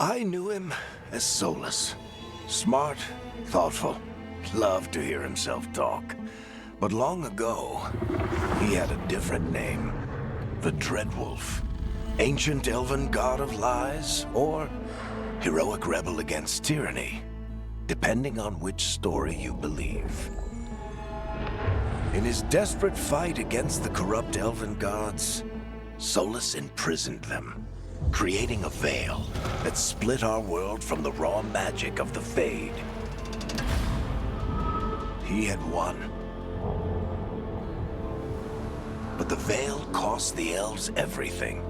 I knew him as Solus. Smart, thoughtful, loved to hear himself talk. But long ago, he had a different name. The Dreadwolf. Ancient elven god of lies, or heroic rebel against tyranny, depending on which story you believe. In his desperate fight against the corrupt elven gods, Solus imprisoned them, creating a veil that split our world from the raw magic of the Fade. He had won. But the veil cost the elves everything.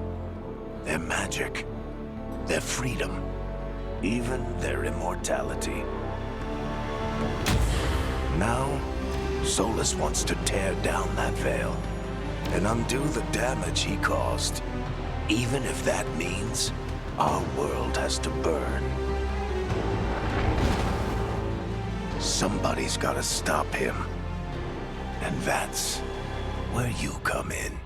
Their magic, their freedom, even their immortality. Now, Solus wants to tear down that veil and undo the damage he caused, even if that means our world has to burn. Somebody's gotta stop him, and that's where you come in.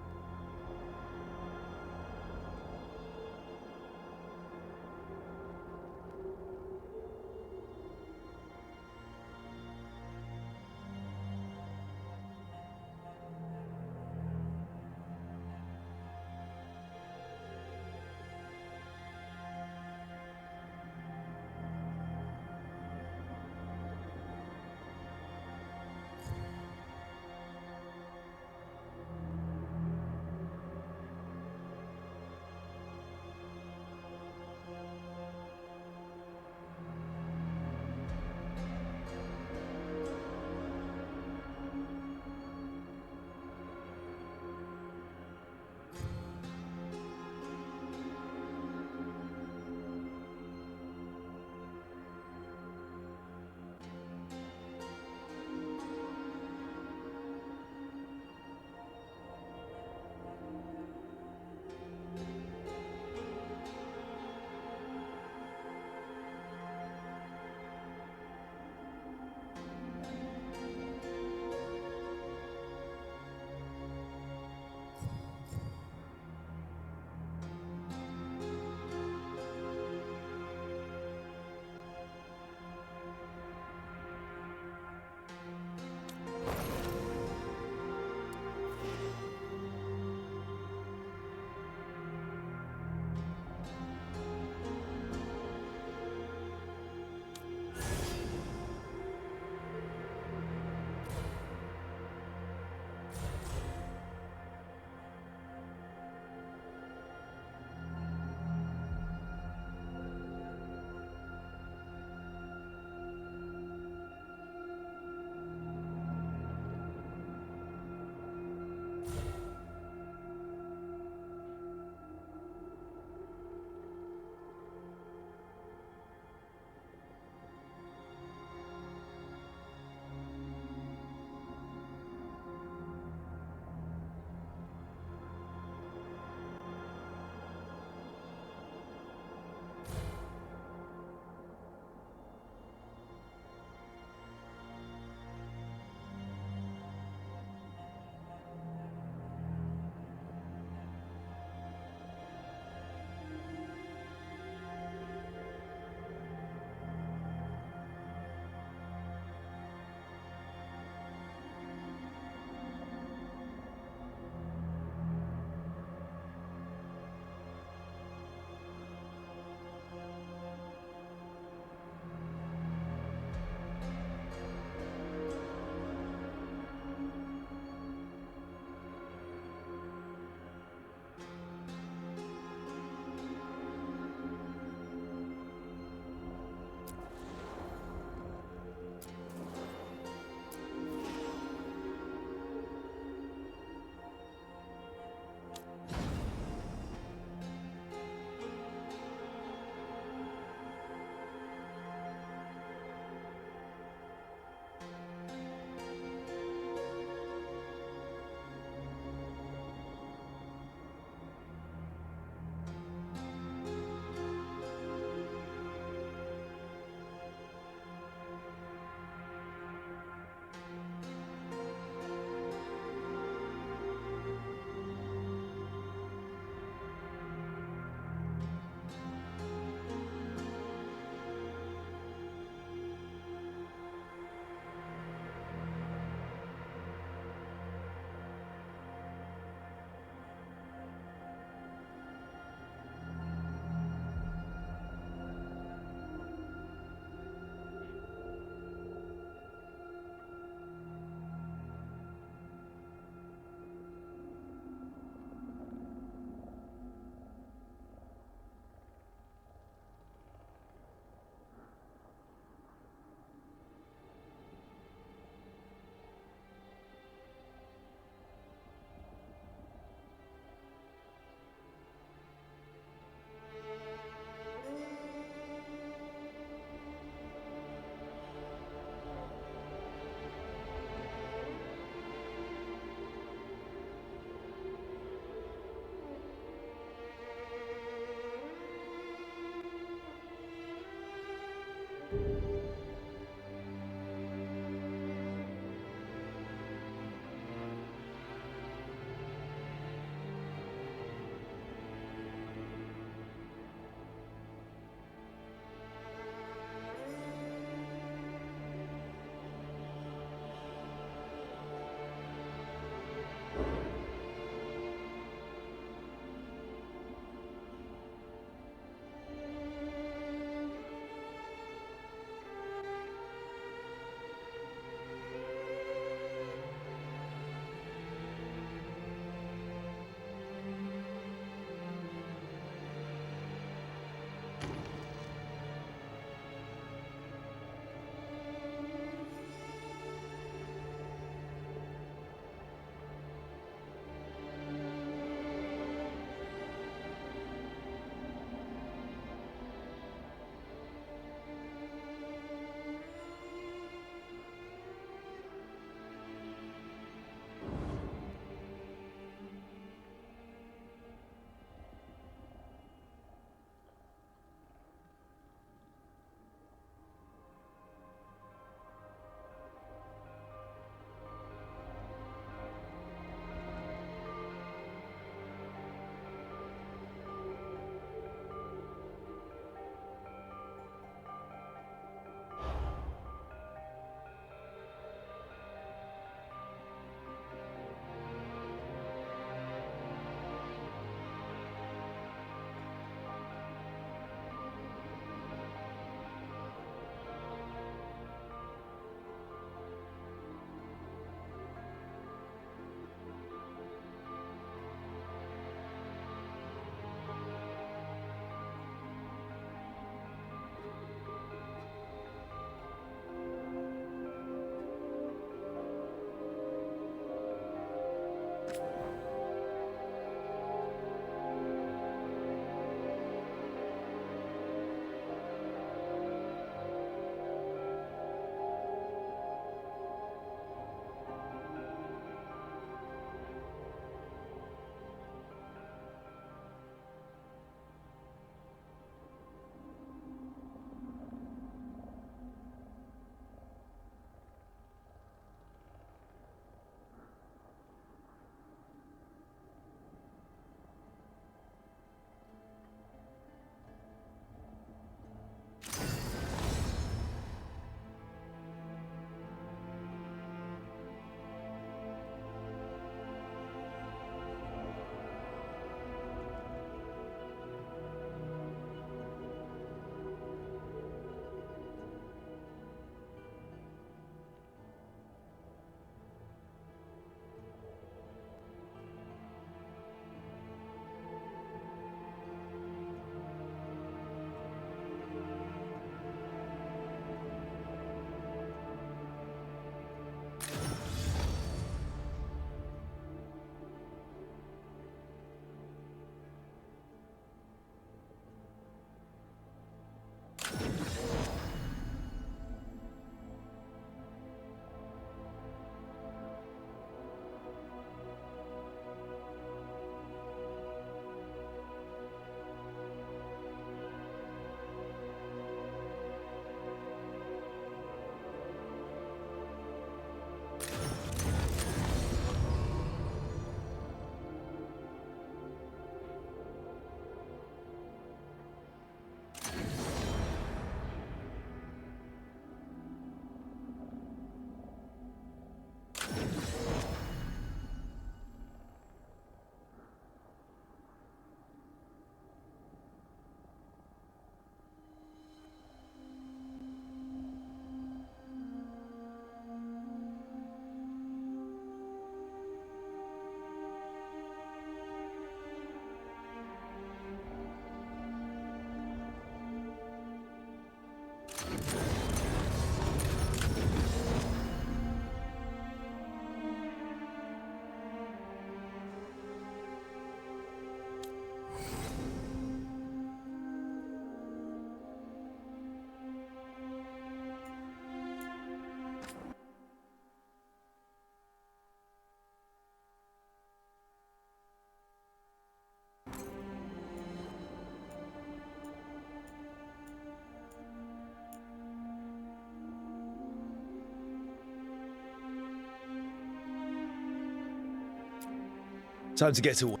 Time to get to work.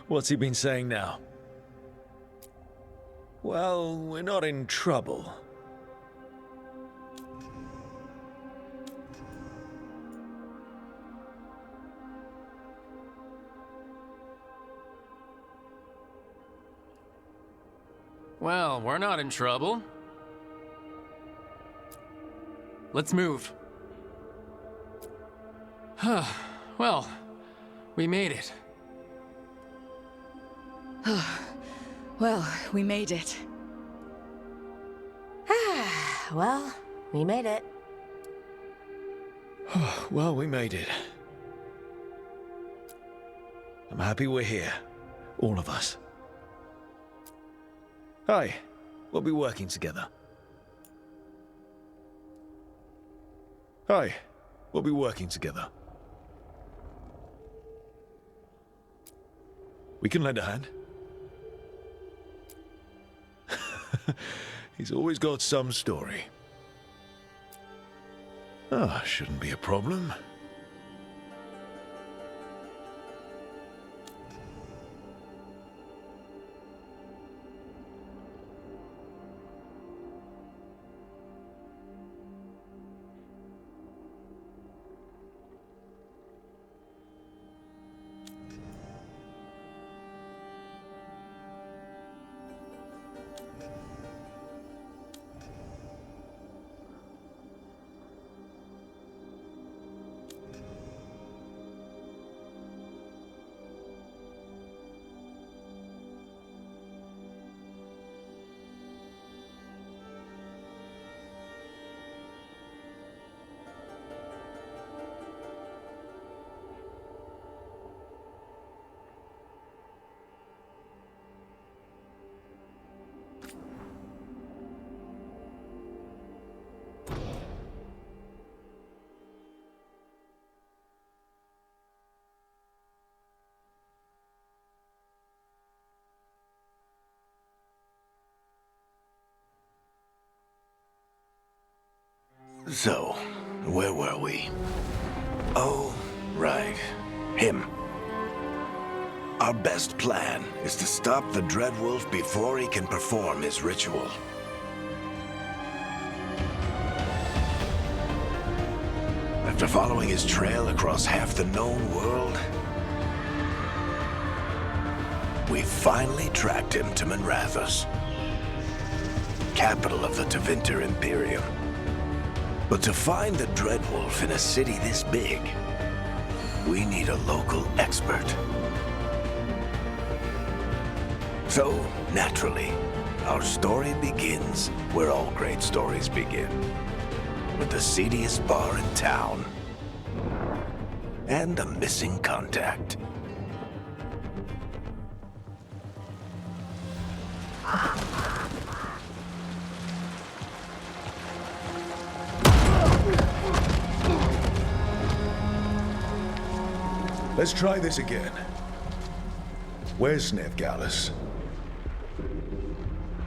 What's he been saying now? Well, we're not in trouble. Well, we're not in trouble. Let's move. Well, we made it. Well, we made it. Well, we made it. Well, we made it. I'm happy we're here. All of us. Hi. We'll be working together. Hi. We'll be working together. We can lend a hand. He's always got some story. Shouldn't be a problem. So, where were we? Oh, right. Him. Our best plan is to stop the Dreadwolf before he can perform his ritual. After following his trail across half the known world, we finally tracked him to Manrathus, capital of the Tevinter Imperium. But to find the Dreadwolf in a city this big, we need a local expert. So, naturally, our story begins where all great stories begin. With the seediest bar in town. And a missing contact. Let's try this again. Where's Veilguard?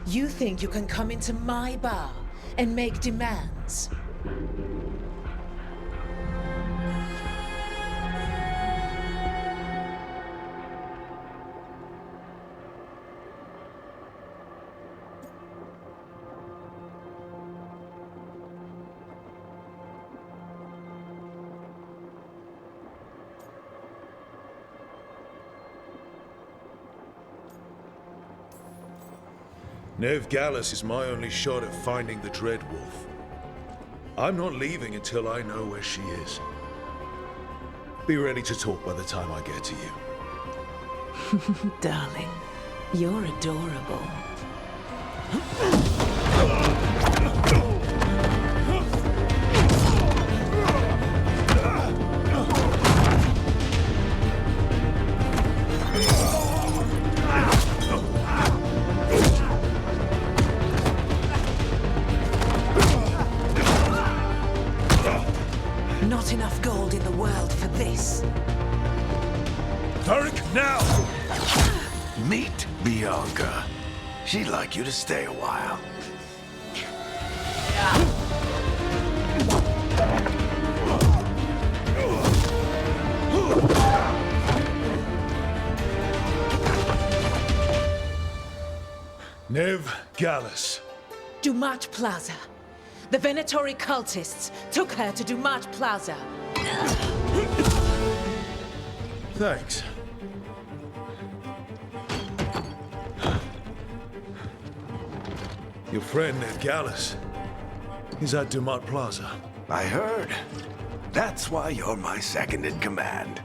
You think you can come into my bar and make demands? Veilguard is my only shot at finding the Dreadwolf. I'm not leaving until I know where she is. Be ready to talk by the time I get to you. Darling, you're adorable. Drink now! Meet Bianca. She'd like you to stay a while. Nev Gallus. Dumat Plaza. The Venatori cultists took her to Dumat Plaza. Thanks. Your friend Nev Gallus. He's at Dumat Plaza. I heard. That's why you're my second in command.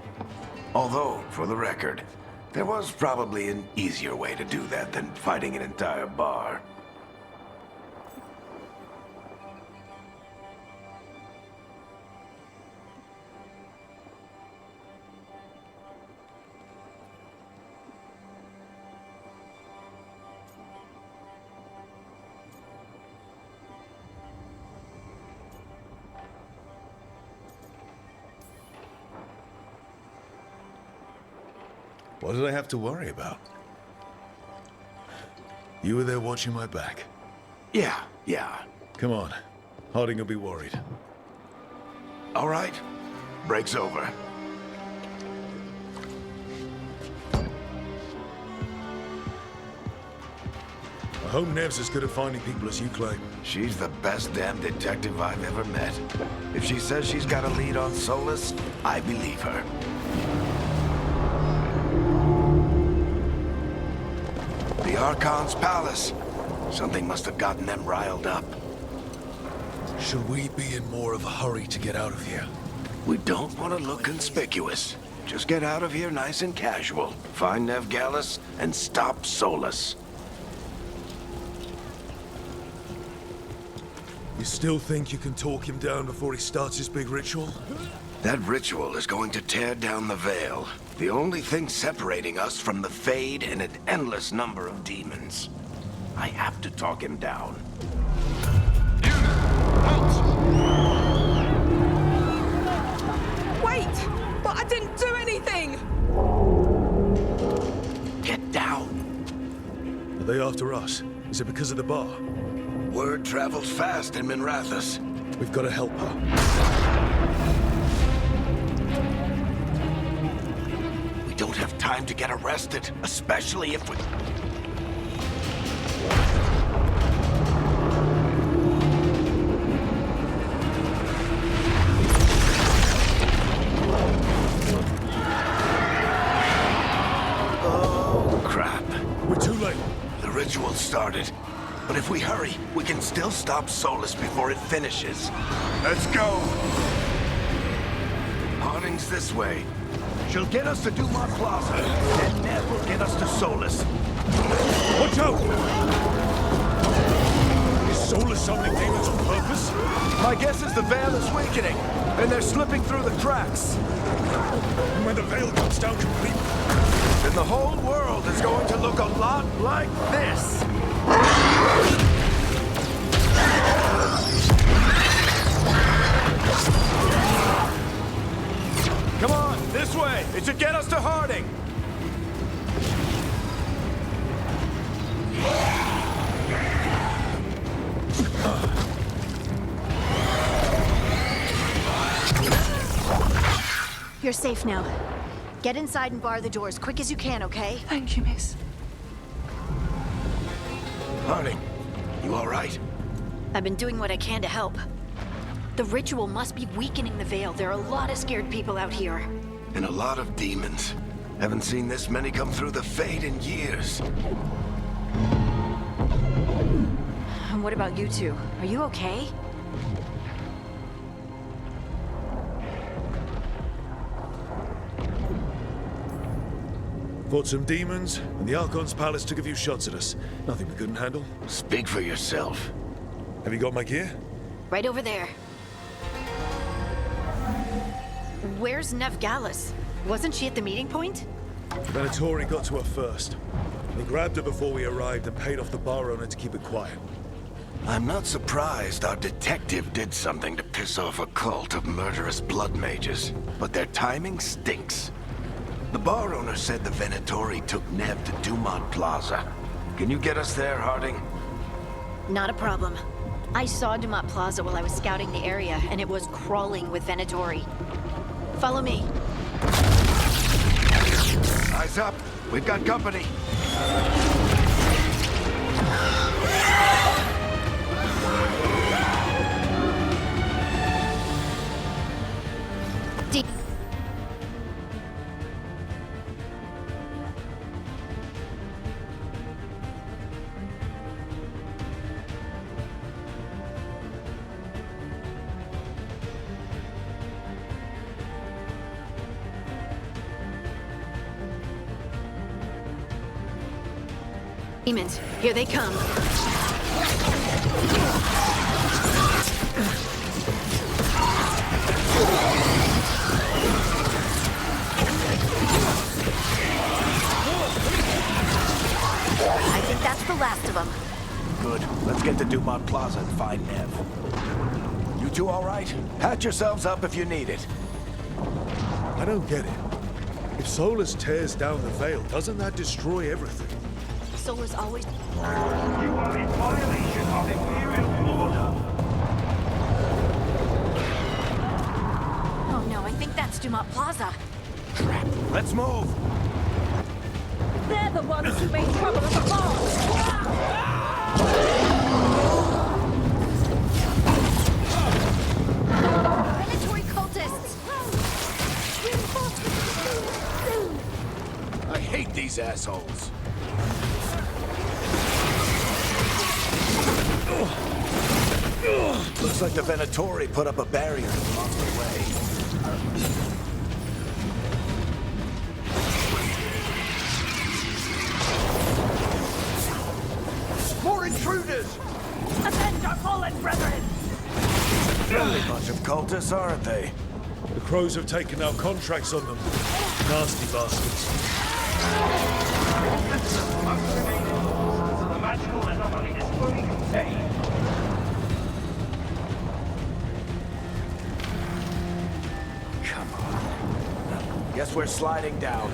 Although, for the record, there was probably an easier way to do that than fighting an entire bar. What did I have to worry about? You were there watching my back. Yeah. Come on. Harding will be worried. All right. Break's over. I hope Nev's as good at finding people as you claim. She's the best damn detective I've ever met. If she says she's got a lead on Solus, I believe her. The Archon's palace. Something must have gotten them riled up. Should we be in more of a hurry to get out of here? We don't want to look conspicuous. Just get out of here nice and casual. Find Nev Gallus and stop Solus. You still think you can talk him down before he starts his big ritual? That ritual is going to tear down the Veil. The only thing separating us from the Fade and an endless number of demons. I have to talk him down. Wait! But I didn't do anything! Get down. Are they after us? Is it because of the bar? Word travels fast in Minrathous. We've got to help her. We don't have time to get arrested, especially if we... Oh, crap. We're too late. The ritual started. But if we hurry, we can still stop Solus before it finishes. Let's go! Harding's this way. She'll get us to Dumat Plaza, and Nev will get us to Solus. Watch out! Is Solus summoning demons on purpose? My guess is the Veil is weakening, and they're slipping through the cracks. And when the Veil comes down completely, Then the whole world is going to look a lot like this. Come on, this way. It should get us to Harding. You're safe now. Get inside and bar the doors quick as you can, okay? Thank you, miss. Harding, you all right? I've been doing what I can to help. The ritual must be weakening the Veil. There are a lot of scared people out here. And a lot of demons. Haven't seen this many come through the Fade in years. And what about you two? Are you okay? fought some demons, and the Archon's palace took a few shots at us. Nothing we couldn't handle. Speak for yourself. Have you got my gear? Right over there. Where's Nev Gallus? Wasn't she at the meeting point? Venatori got to her first. They grabbed her before we arrived and paid off the bar owner to keep it quiet. I'm not surprised our detective did something to piss off a cult of murderous blood mages, but their timing stinks. The bar owner said the Venatori took Nev to Dumont Plaza. Can you get us there, Harding? Not a problem. I saw Dumont Plaza while I was scouting the area, and it was crawling with Venatori. Follow me. Eyes up. We've got company. Demons, here they come. I think that's the last of them. Good. Let's get to Dumont Plaza and find Nev. You two all right? Pat yourselves up if you need it. I don't get it. If Solus tears down the Veil, doesn't that destroy everything? Solar's always... You are in violation of Imperial order. Oh no, I think that's Dumont Plaza. Crap. Let's move. They're the ones who made trouble at the bar! Predatory cultists! I hate these assholes. Looks like the Venatori put up a barrier to block the way. More intruders! Avenge our fallen brethren! Friendly bunch of cultists, aren't they? The Crows have taken our contracts on them. Nasty bastards. So the magical anomaly is fully contained. Come on. Guess we're sliding down.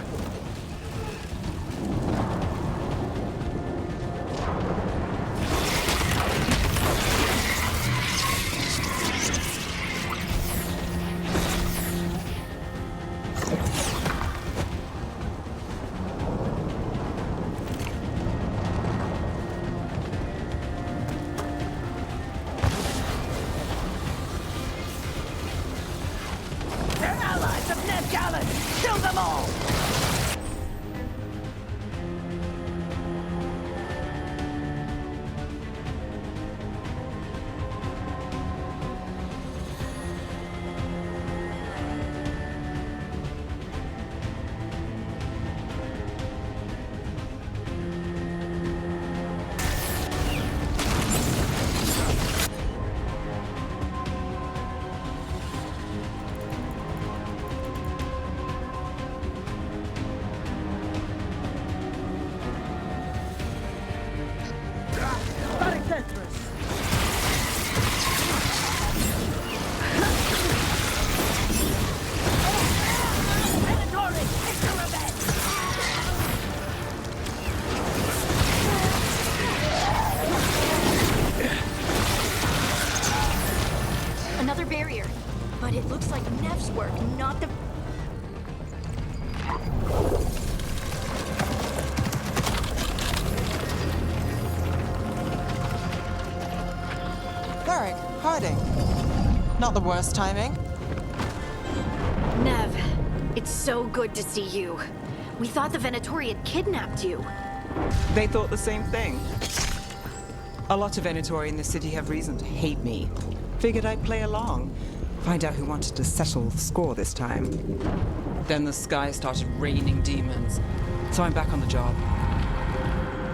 They're allies of Ned Gallant! Kill them all! Another barrier. But it looks like Nev's work, not the... Varric, Harding. Not the worst timing. Nev, it's so good to see you. We thought the Venatori had kidnapped you. They thought the same thing. A lot of Venatori in the city have reason to hate me. Figured I'd play along. Find out who wanted to settle the score this time. Then the sky started raining demons. So I'm back on the job.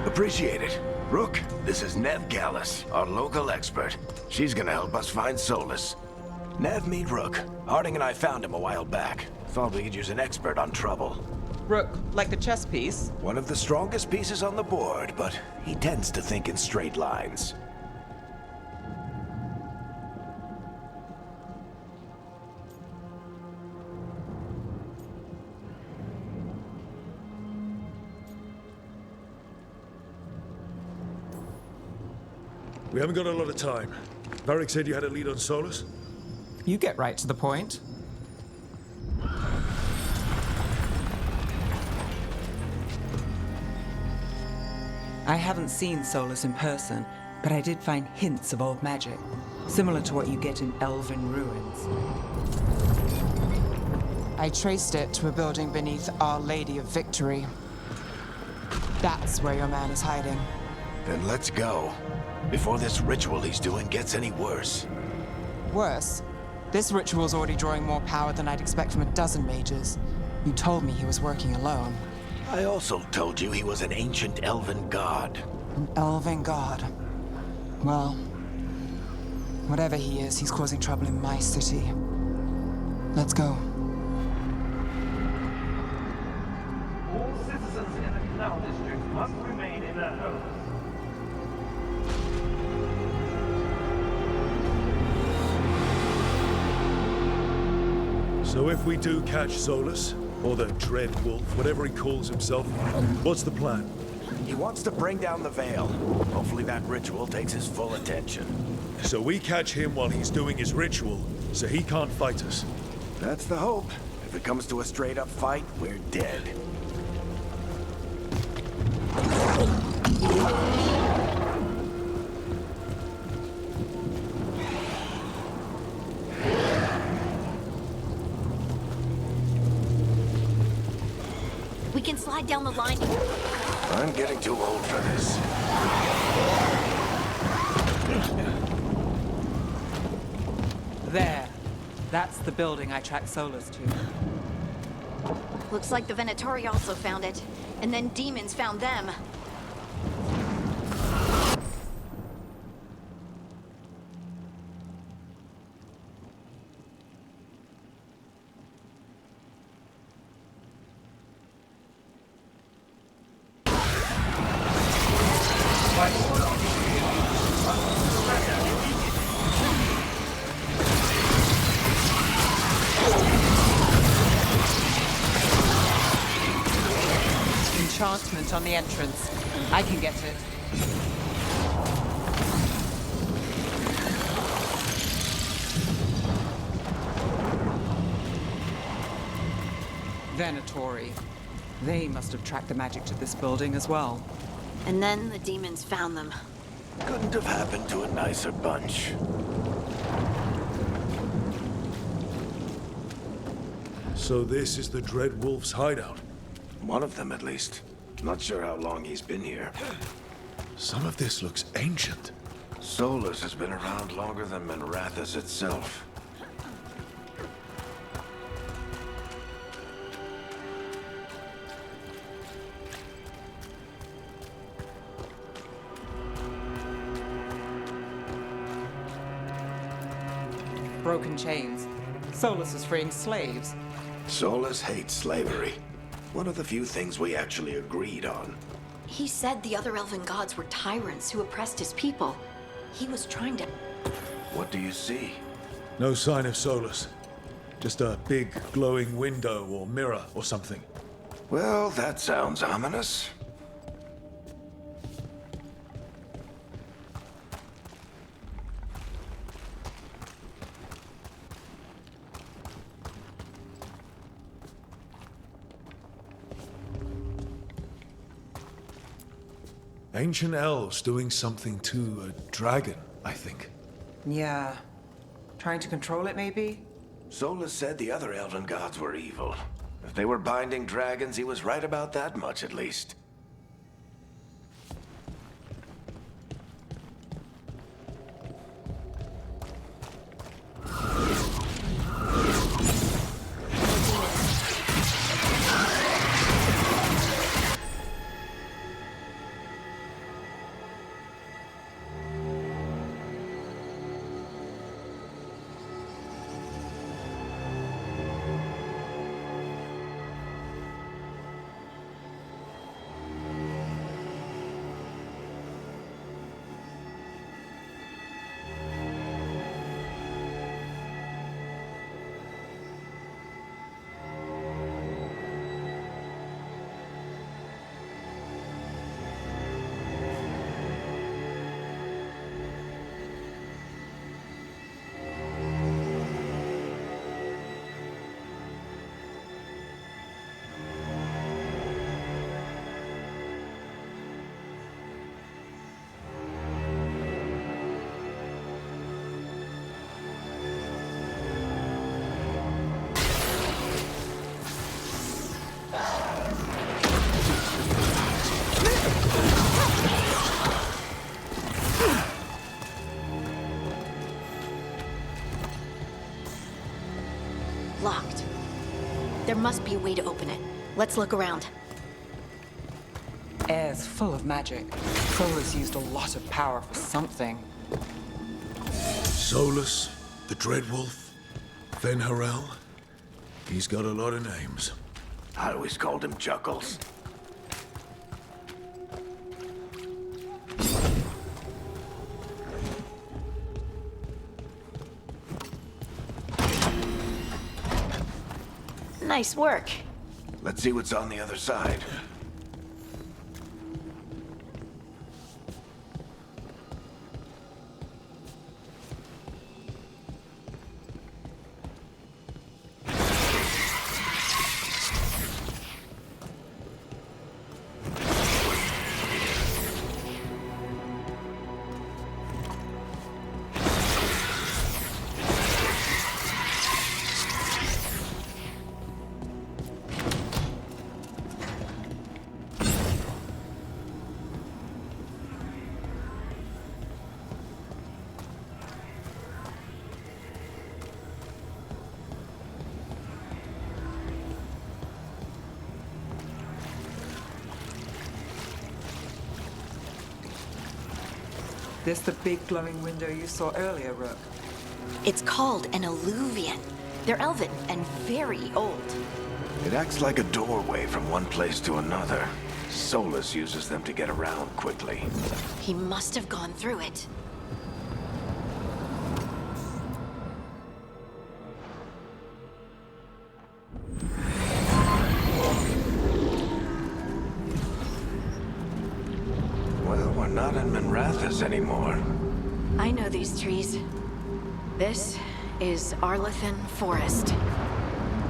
Appreciate it. Rook, this is Nev Gallus, our local expert. She's gonna help us find Solus. Nev, meet Rook. Harding and I found him a while back. Thought we could use an expert on trouble. Rook, like the chess piece? One of the strongest pieces on the board, but he tends to think in straight lines. We haven't got a lot of time. Varric said you had a lead on Solus? You get right to the point. I haven't seen Solus in person, but I did find hints of old magic, similar to what you get in elven ruins. I traced it to a building beneath Our Lady of Victory. That's where your man is hiding. Then let's go. Before this ritual he's doing gets any worse. Worse, this ritual's already drawing more power than I'd expect from a dozen mages. You told me he was working alone. I also told you he was an ancient elven god. An elven god. Well, whatever he is, he's causing trouble in my city. Let's go. All citizens in the Canal District must remain in their homes. So if we do catch Solus, or the Dread Wolf, whatever he calls himself, what's the plan? He wants to bring down the Veil. Hopefully that ritual takes his full attention. So we catch him while he's doing his ritual, so he can't fight us. That's the hope. If it comes to a straight-up fight, we're dead. We can slide down the line. I'm getting too old for this. There. That's the building I tracked Solus to. Looks like the Venatori also found it. And then demons found them. Enchantment on the entrance. I can get it. Venatori. They must have tracked the magic to this building as well. And then the demons found them. Couldn't have happened to a nicer bunch. So this is the Dread Wolf's hideout. One of them, at least. Not sure how long he's been here. Some of this looks ancient. Solus has been around longer than Minrathous itself. Broken chains. Solus is freeing slaves. Solus hates slavery. One of the few things we actually agreed on. He said the other elven gods were tyrants who oppressed his people. He was trying to... What do you see? No sign of Solus. Just a big glowing window or mirror or something. Well, that sounds ominous. Ancient elves doing something to a dragon, I think. Yeah. Trying to control it, maybe? Solus said the other elven gods were evil. If they were binding dragons, he was right about that much, at least. must be a way to open it. Let's look around. Air's full of magic. Solus used a lot of power for something. Solus, the Dreadwolf, Fen Harel. He's got a lot of names. I always called him Chuckles. Nice work. Let's see what's on the other side. This the big glowing window you saw earlier, Rook? It's called an alluvian. They're elven and very old. It acts like a doorway from one place to another. Solus uses them to get around quickly. He must have gone through it. Well, we're not in Minrathous anymore. I know these trees. This is Arlethan Forest.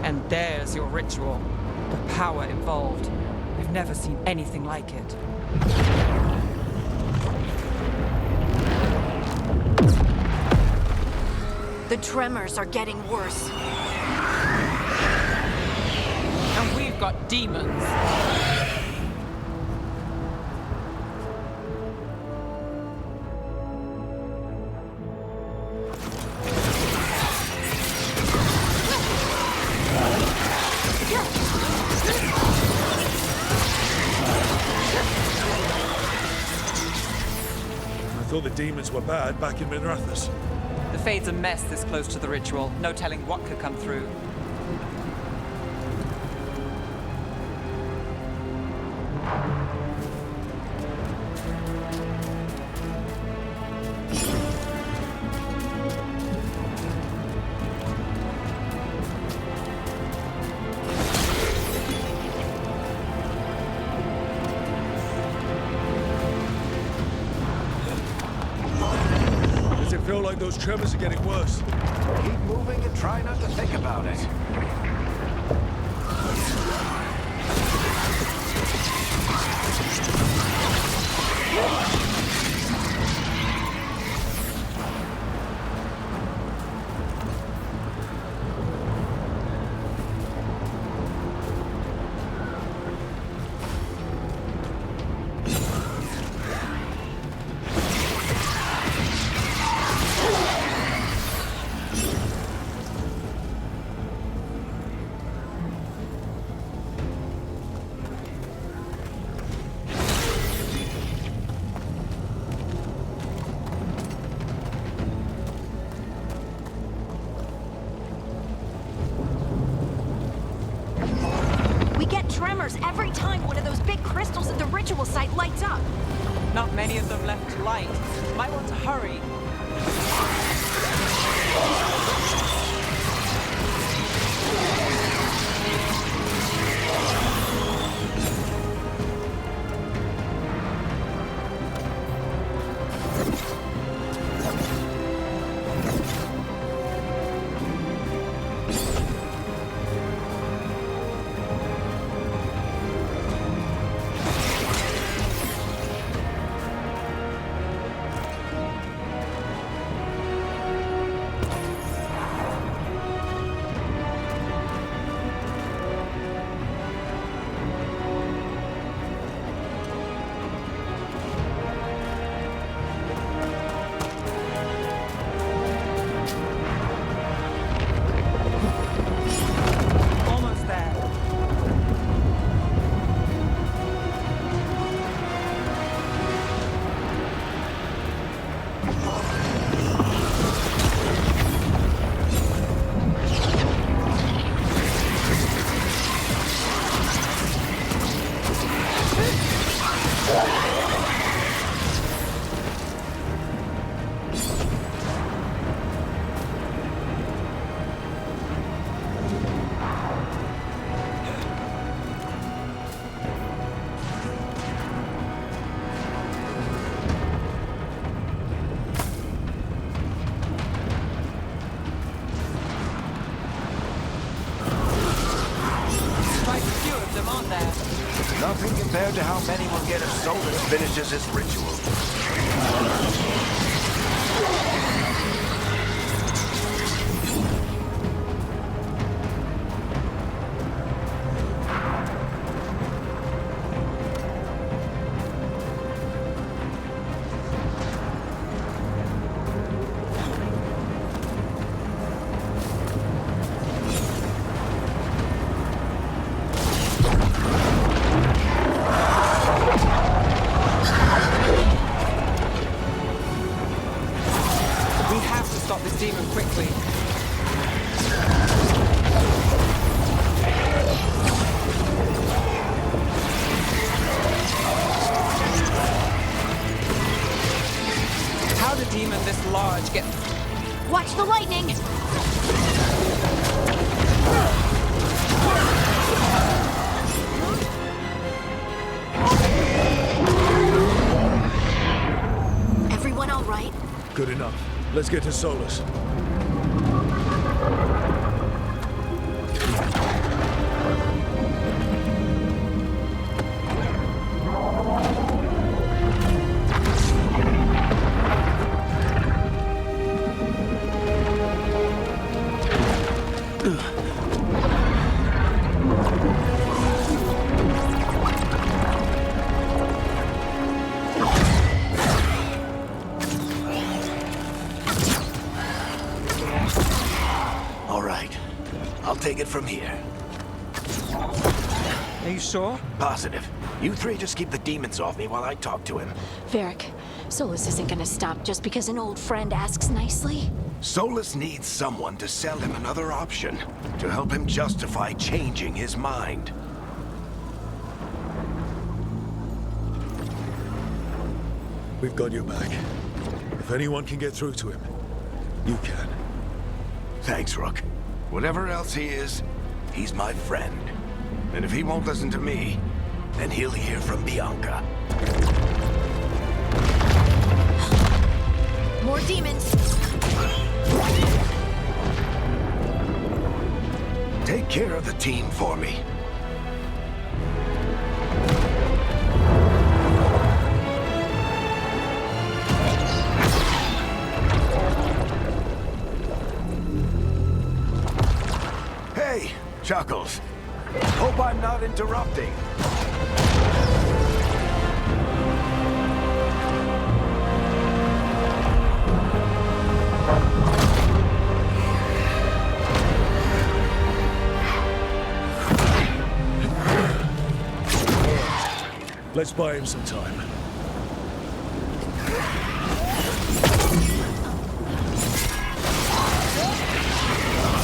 And there's your ritual. The power involved. I've never seen anything like it. The tremors are getting worse. And we've got demons. I thought the demons were bad back in Minrathous. The Fade's a mess this close to the ritual. No telling what could come through. Does it feel like those tremors are getting worse? Keep moving and try not to think about it. We get tremors every time one of those big crystals at the ritual site lights up. Not many of them left to light. Might want to hurry. Quite a few of them, aren't there? Nothing compared to how many will get if Solus finishes his ritual. We have to stop this demon quickly. How did a demon this large get... Watch the lightning! Everyone all right? Good enough. Let's get to Solus. All right. I'll take it from here. Are you sure? Positive. You three just keep the demons off me while I talk to him. Varric, Solus isn't gonna stop just because an old friend asks nicely. Solus needs someone to sell him another option, to help him justify changing his mind. We've got your back. If anyone can get through to him, you can. Thanks, Rook. Whatever else he is, he's my friend. And if he won't listen to me, then he'll hear from Bianca. More demons! Take care of the team for me. Hey, Chuckles. Hope I'm not interrupting. Let's buy him some time.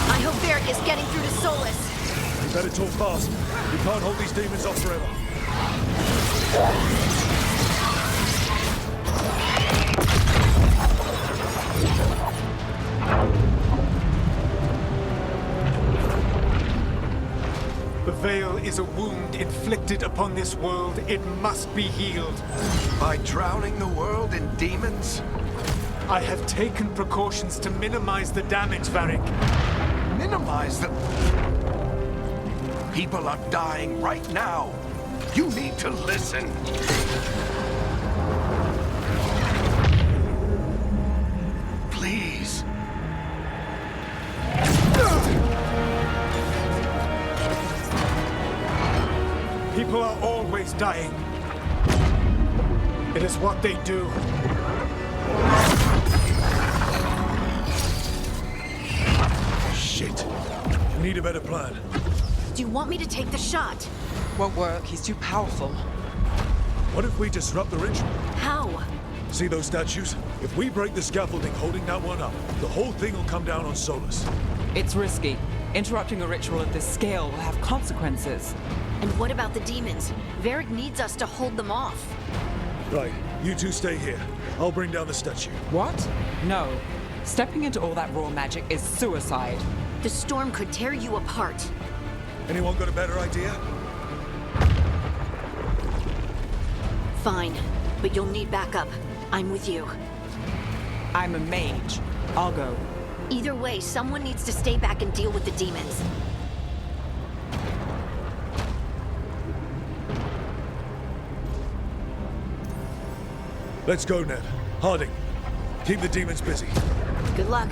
I hope Varric is getting through to Solus. We better talk fast. We can't hold these demons off forever. The Veil is a wound inflicted upon this world. It must be healed. By drowning the world in demons? I have taken precautions to minimize the damage, Varric. Minimize the... People are dying right now. You need to listen. Please. People are always dying. It is what they do. Shit. Need a better plan. Do you want me to take the shot? Won't work. He's too powerful. What if we disrupt the ritual? How? See those statues? If we break the scaffolding holding that one up, the whole thing will come down on Solus. It's risky. Interrupting a ritual of this scale will have consequences. And what about the demons? Varric needs us to hold them off. Right, you two stay here. I'll bring down the statue. What? No. Stepping into all that raw magic is suicide. The storm could tear you apart. Anyone got a better idea? Fine, but you'll need backup. I'm with you. I'm a mage. I'll go. Either way, someone needs to stay back and deal with the demons. Let's go, Ned. Harding, keep the demons busy. Good luck.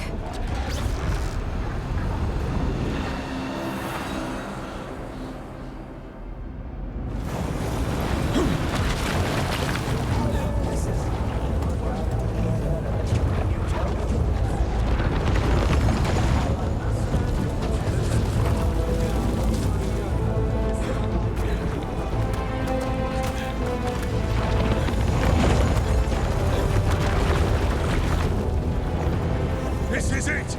This is it!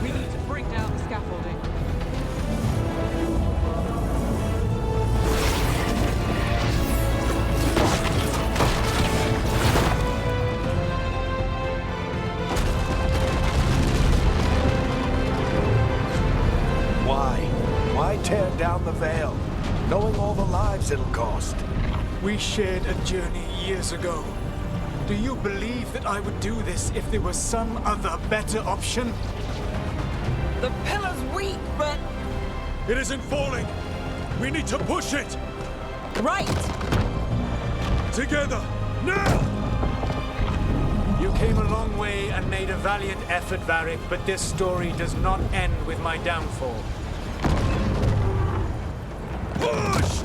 We need to break down the scaffolding. Why tear down the Veil, knowing all the lives it'll cost? We shared a journey years ago. Do you believe that I would do this if there was some other better option? The pillar's weak, but... It isn't falling! We need to push it! Right! Together! Now! You came a long way and made a valiant effort, Varric, but this story does not end with my downfall. Push!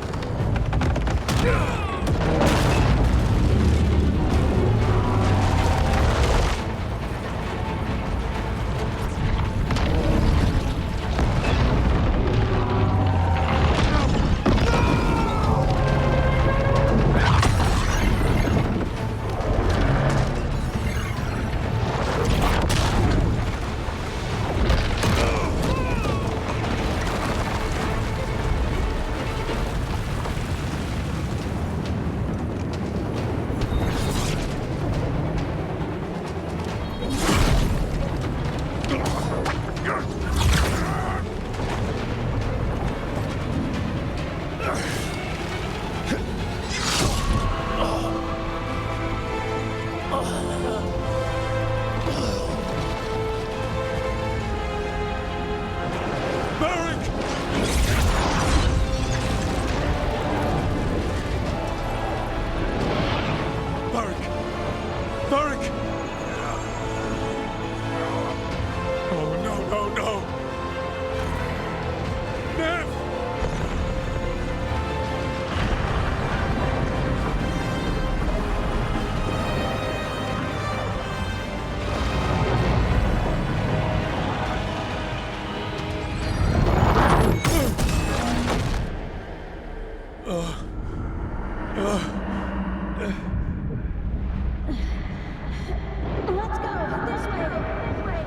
Let's go! This way! This way!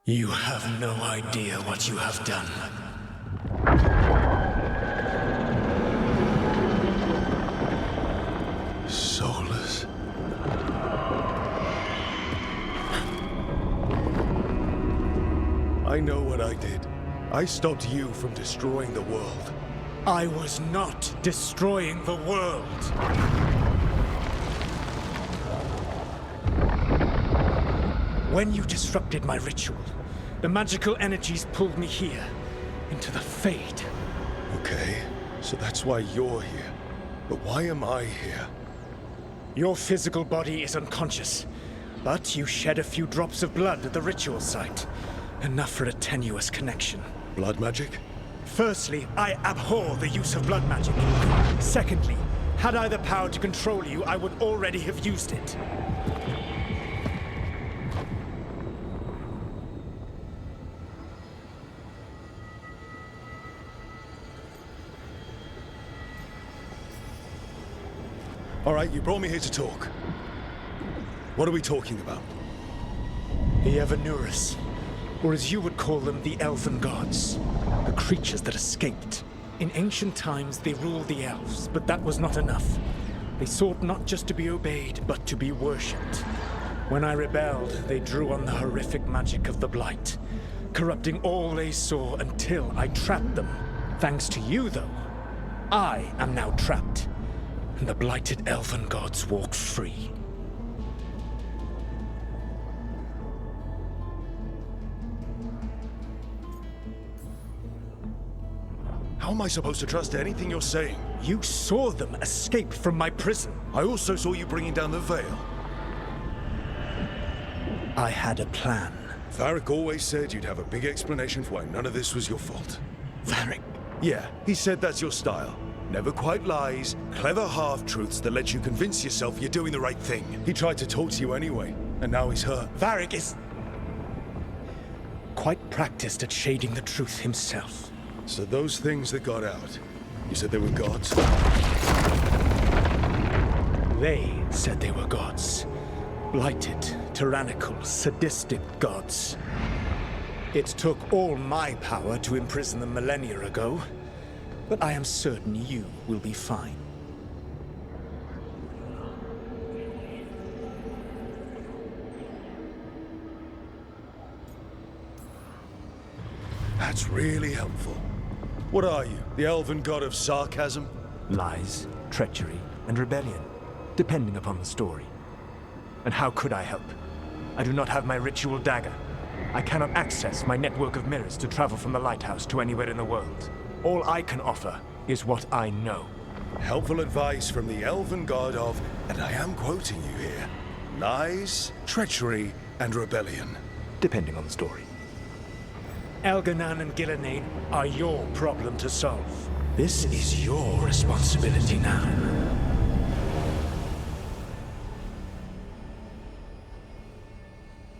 You have no idea what you have done. Soulless. I know what I did. I stopped you from destroying the world. I was not destroying the world. When you disrupted my ritual, the magical energies pulled me here, into the Fade. Okay, so that's why you're here. But why am I here? Your physical body is unconscious, but you shed a few drops of blood at the ritual site. Enough for a tenuous connection. Blood magic? Firstly, I abhor the use of blood magic. Secondly, had I the power to control you, I would already have used it. All right, you brought me here to talk. What are we talking about? The Evanurus, or as you would call them, the Elven Gods. The creatures that escaped. In ancient times, they ruled the elves, but that was not enough. They sought not just to be obeyed, but to be worshipped. When I rebelled, they drew on the horrific magic of the Blight, corrupting all they saw until I trapped them. Thanks to you, though, I am now trapped, and the blighted Elven Gods walk free. How am I supposed to trust anything you're saying? You saw them escape from my prison. I also saw you bringing down the veil. I had a plan. Varric always said you'd have a big explanation for why none of this was your fault. Varric? Yeah, he said that's your style. Never quite lies, clever half-truths that let you convince yourself you're doing the right thing. He tried to talk to you anyway, and now he's hurt. Varric is quite practiced at shading the truth himself. So those things that got out, you said they were gods? They said they were gods. Blighted, tyrannical, sadistic gods. It took all my power to imprison them millennia ago, but I am certain you will be fine. That's really helpful. What are you, the elven god of sarcasm? Lies, treachery, and rebellion, depending upon the story. And how could I help? I do not have my ritual dagger. I cannot access my network of mirrors to travel from the lighthouse to anywhere in the world. All I can offer is what I know. Helpful advice from the elven god of, and I am quoting you here, lies, treachery, and rebellion. Depending on the story. Elganan and Gillenane are your problem to solve. This is your responsibility now.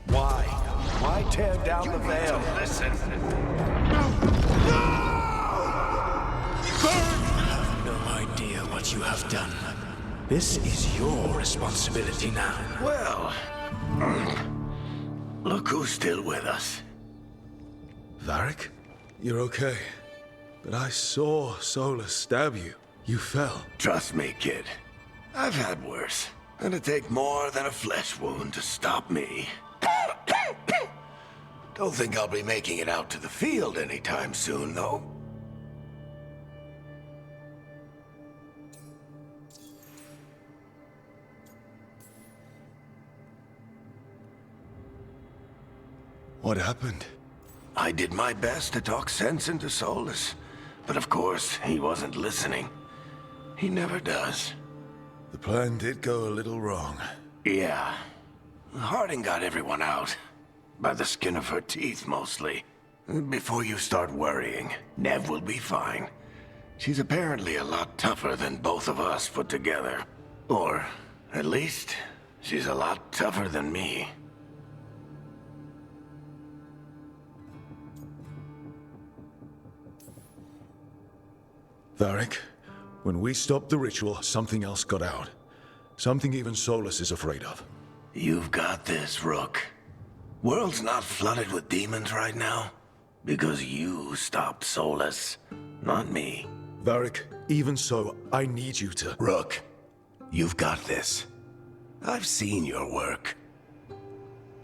Why tear down the veil? Listen. You have no idea what you have done. This is your responsibility now. Well, look who's still with us. Varric? You're okay. But I saw Solus stab you. You fell. Trust me, kid. I've had worse. It'd take more than a flesh wound to stop me. Don't think I'll be making it out to the field anytime soon, though. What happened? I did my best to talk sense into Solus, but of course, he wasn't listening. He never does. The plan did go a little wrong. Yeah. Harding got everyone out. By the skin of her teeth, mostly. Before you start worrying, Nev will be fine. She's apparently a lot tougher than both of us put together. Or, at least, she's a lot tougher than me. Varric, when we stopped the ritual, something else got out. Something even Solus is afraid of. You've got this, Rook. World's not flooded with demons right now. Because you stopped Solus, not me. Varric, even so, I need you to... Rook, you've got this. I've seen your work.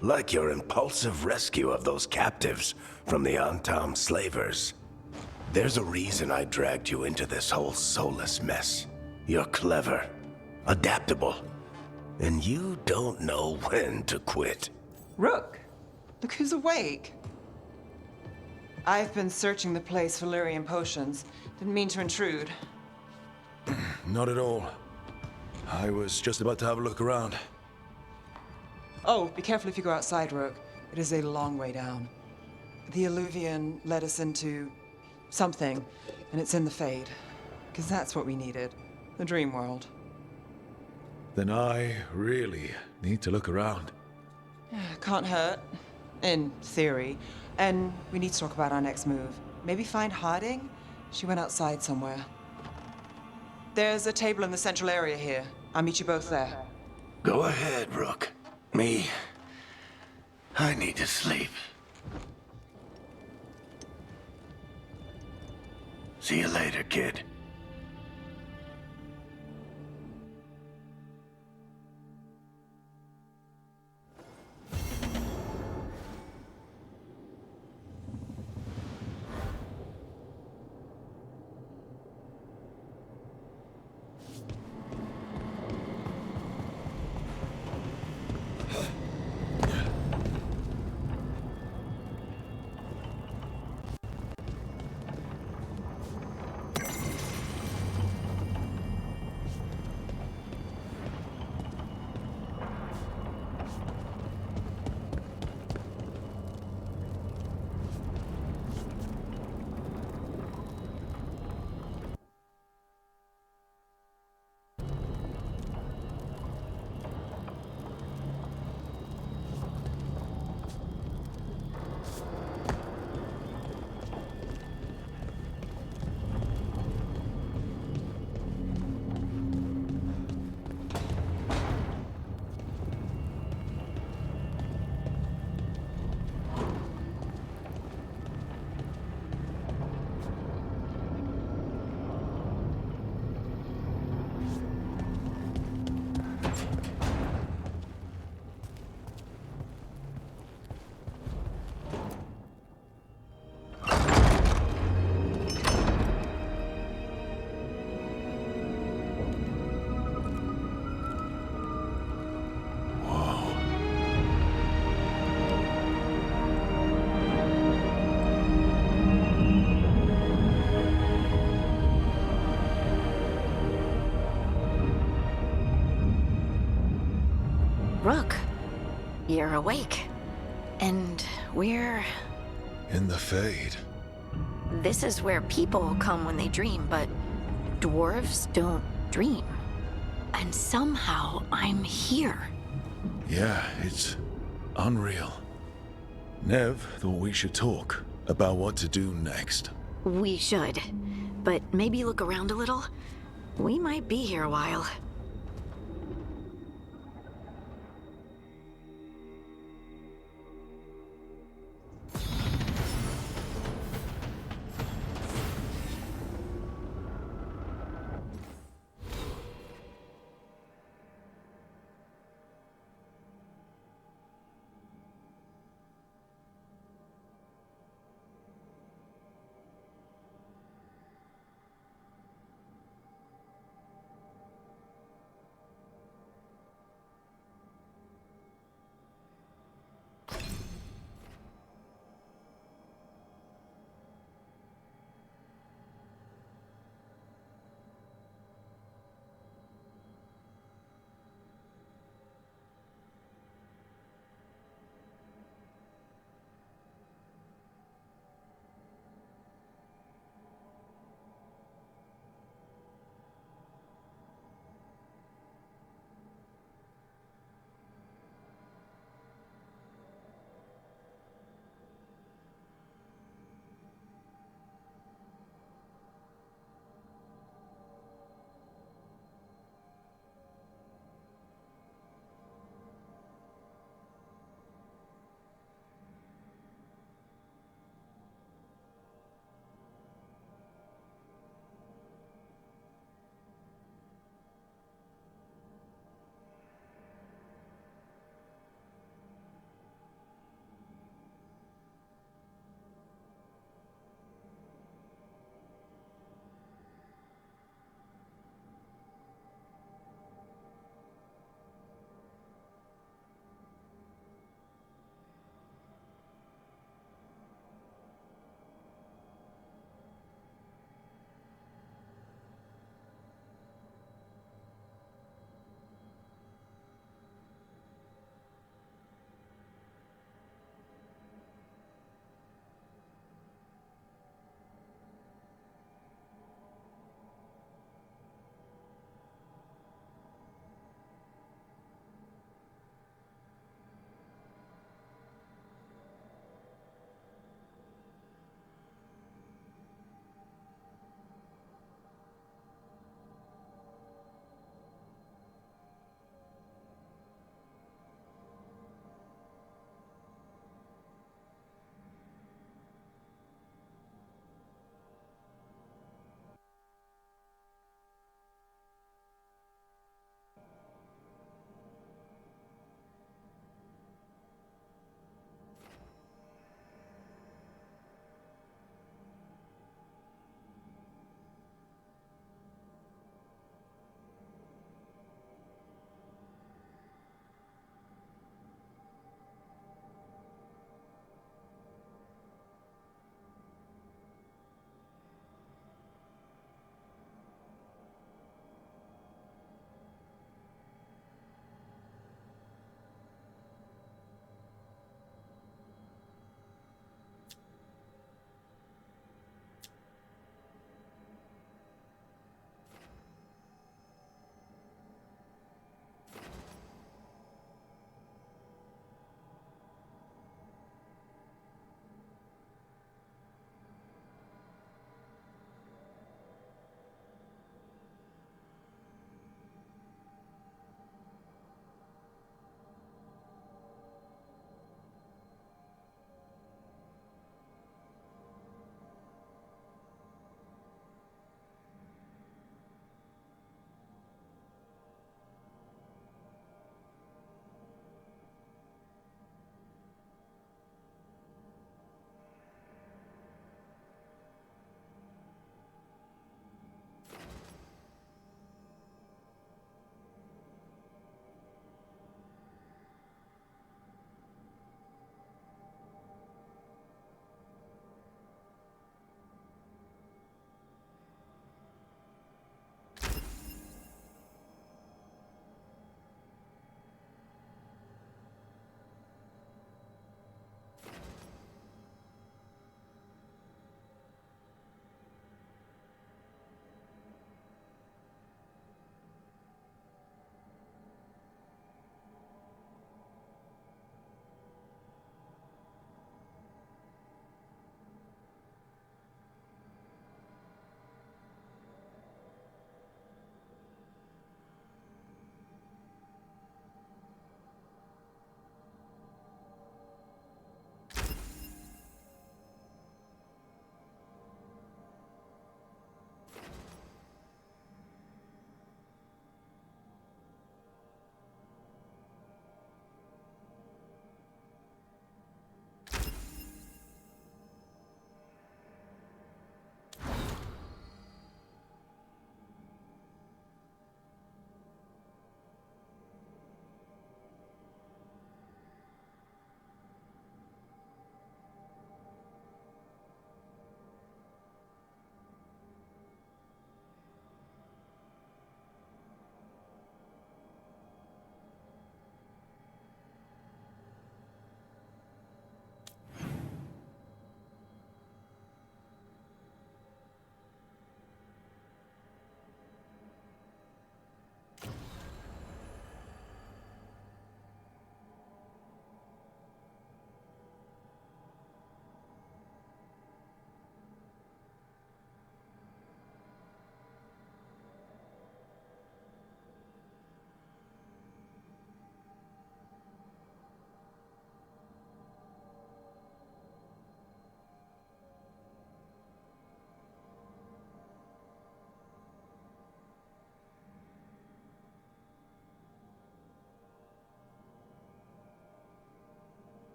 Like your impulsive rescue of those captives from the Antam slavers. There's a reason I dragged you into this whole Solus mess. You're clever, adaptable, and you don't know when to quit. Rook, look who's awake. I've been searching the place for Lyrian potions. Didn't mean to intrude. Not at all. I was just about to have a look around. Oh, be careful if you go outside, Rook. It is a long way down. The Illuvian led us into something, and it's in the Fade. Because that's what we needed. The dream world. Then I really need to look around. Can't hurt. In theory. And we need to talk about our next move. Maybe find Harding? She went outside somewhere. There's a table in the central area here. I'll meet you both there. Go ahead, Rook. Me, I need to sleep. See you later, kid. Rook, you're awake. And we're... In the Fade. This is where people come when they dream, but dwarves don't dream. And somehow I'm here. Yeah, it's unreal. Nev thought we should talk about what to do next. We should. But maybe look around a little. We might be here a while.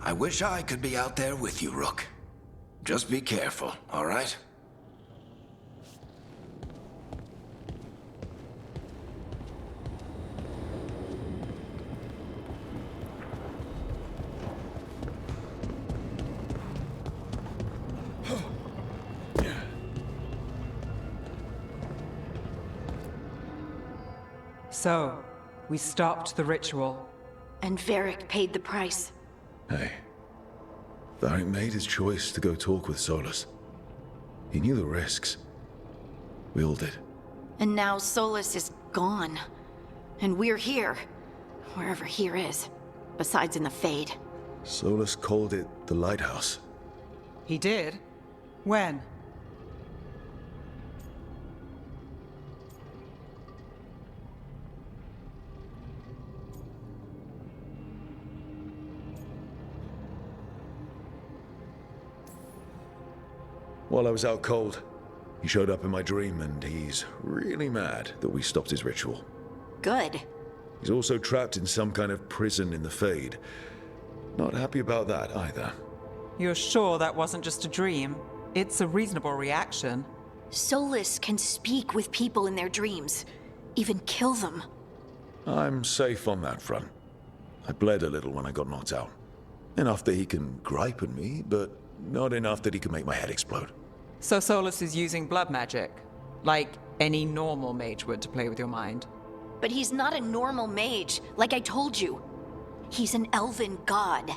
I wish I could be out there with you, Rook. Just be careful, all right? So, we stopped the ritual. And Varric paid the price. Hey. Varric made his choice to go talk with Solus. He knew the risks. We all did. And now Solus is gone. And we're here. Wherever here is. Besides in the Fade. Solus called it the Lighthouse. He did? When? While I was out cold, he showed up in my dream, and he's really mad that we stopped his ritual. Good. He's also trapped in some kind of prison in the Fade. Not happy about that either. You're sure that wasn't just a dream? It's a reasonable reaction. Solus can speak with people in their dreams. Even kill them. I'm safe on that front. I bled a little when I got knocked out. Enough that he can gripe at me, but not enough that he can make my head explode. So Solus is using blood magic, like any normal mage would to play with your mind. But he's not a normal mage, like I told you. He's an elven god.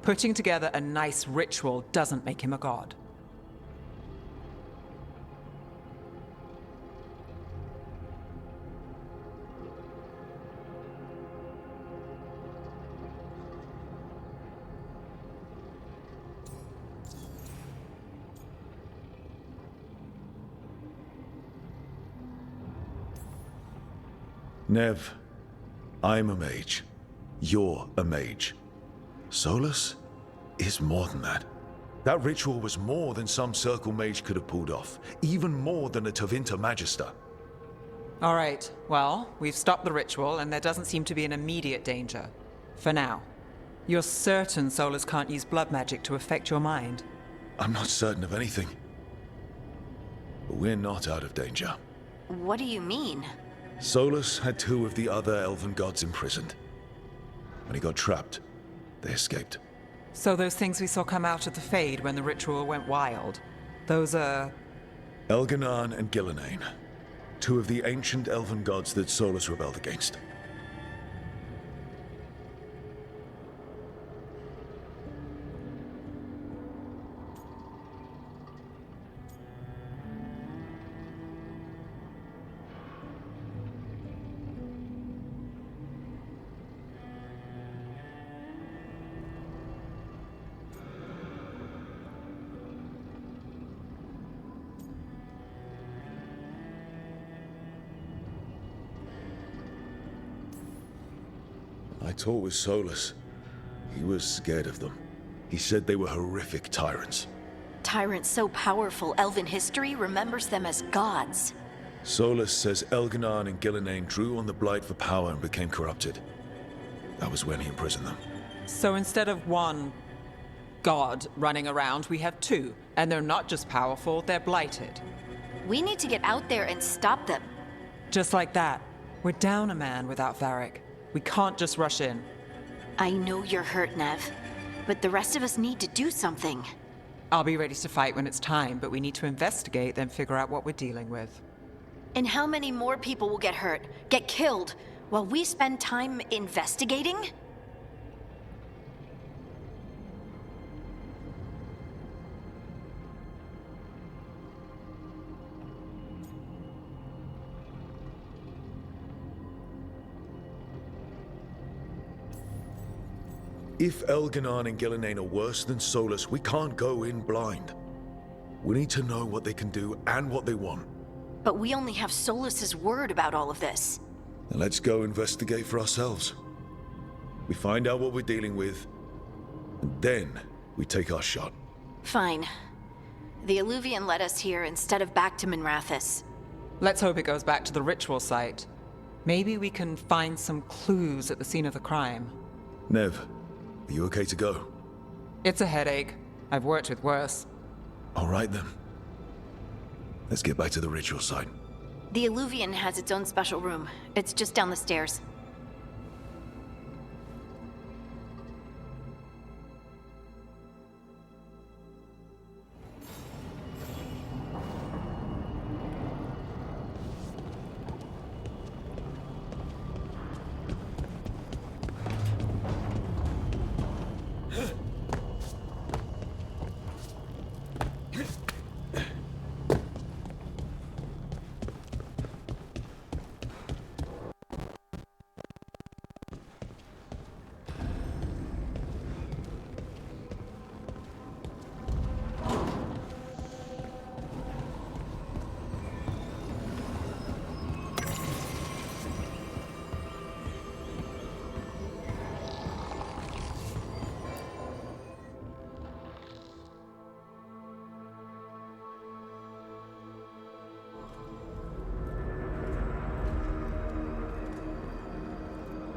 Putting together a nice ritual doesn't make him a god. Nev, I'm a mage. You're a mage. Solus is more than that. That ritual was more than some circle mage could have pulled off. Even more than a Tevinter Magister. All right, well, we've stopped the ritual, and there doesn't seem to be an immediate danger. For now. You're certain Solus can't use blood magic to affect your mind? I'm not certain of anything. But we're not out of danger. What do you mean? Solus had two of the other elven gods imprisoned. When he got trapped, they escaped. So those things we saw come out of the Fade when the ritual went wild, those are... Elganan and Gillenane. Two of the ancient elven gods that Solus rebelled against. I talked with Solus. He was scared of them. He said they were horrific tyrants. Tyrants so powerful, elven history remembers them as gods. Solus says Elganan and Gillenane drew on the Blight for power and became corrupted. That was when he imprisoned them. So instead of one god running around, we have two. And they're not just powerful, they're blighted. We need to get out there and stop them. Just like that. We're down a man without Varric. We can't just rush in. I know you're hurt, Nev. But the rest of us need to do something. I'll be ready to fight when it's time, but we need to investigate, then figure out what we're dealing with. And how many more people will get hurt, get killed, while we spend time investigating? If Elganan and Gillenane are worse than Solus, we can't go in blind. We need to know what they can do and what they want. But we only have Solus's word about all of this. Then let's go investigate for ourselves. We find out what we're dealing with, and then we take our shot. Fine. The Illuvian led us here instead of back to Minrathous. Let's hope it goes back to the ritual site. Maybe we can find some clues at the scene of the crime. Nev, are you okay to go? It's a headache. I've worked with worse. All right then. Let's get back to the ritual site. The Illuvian has its own special room. It's just down the stairs.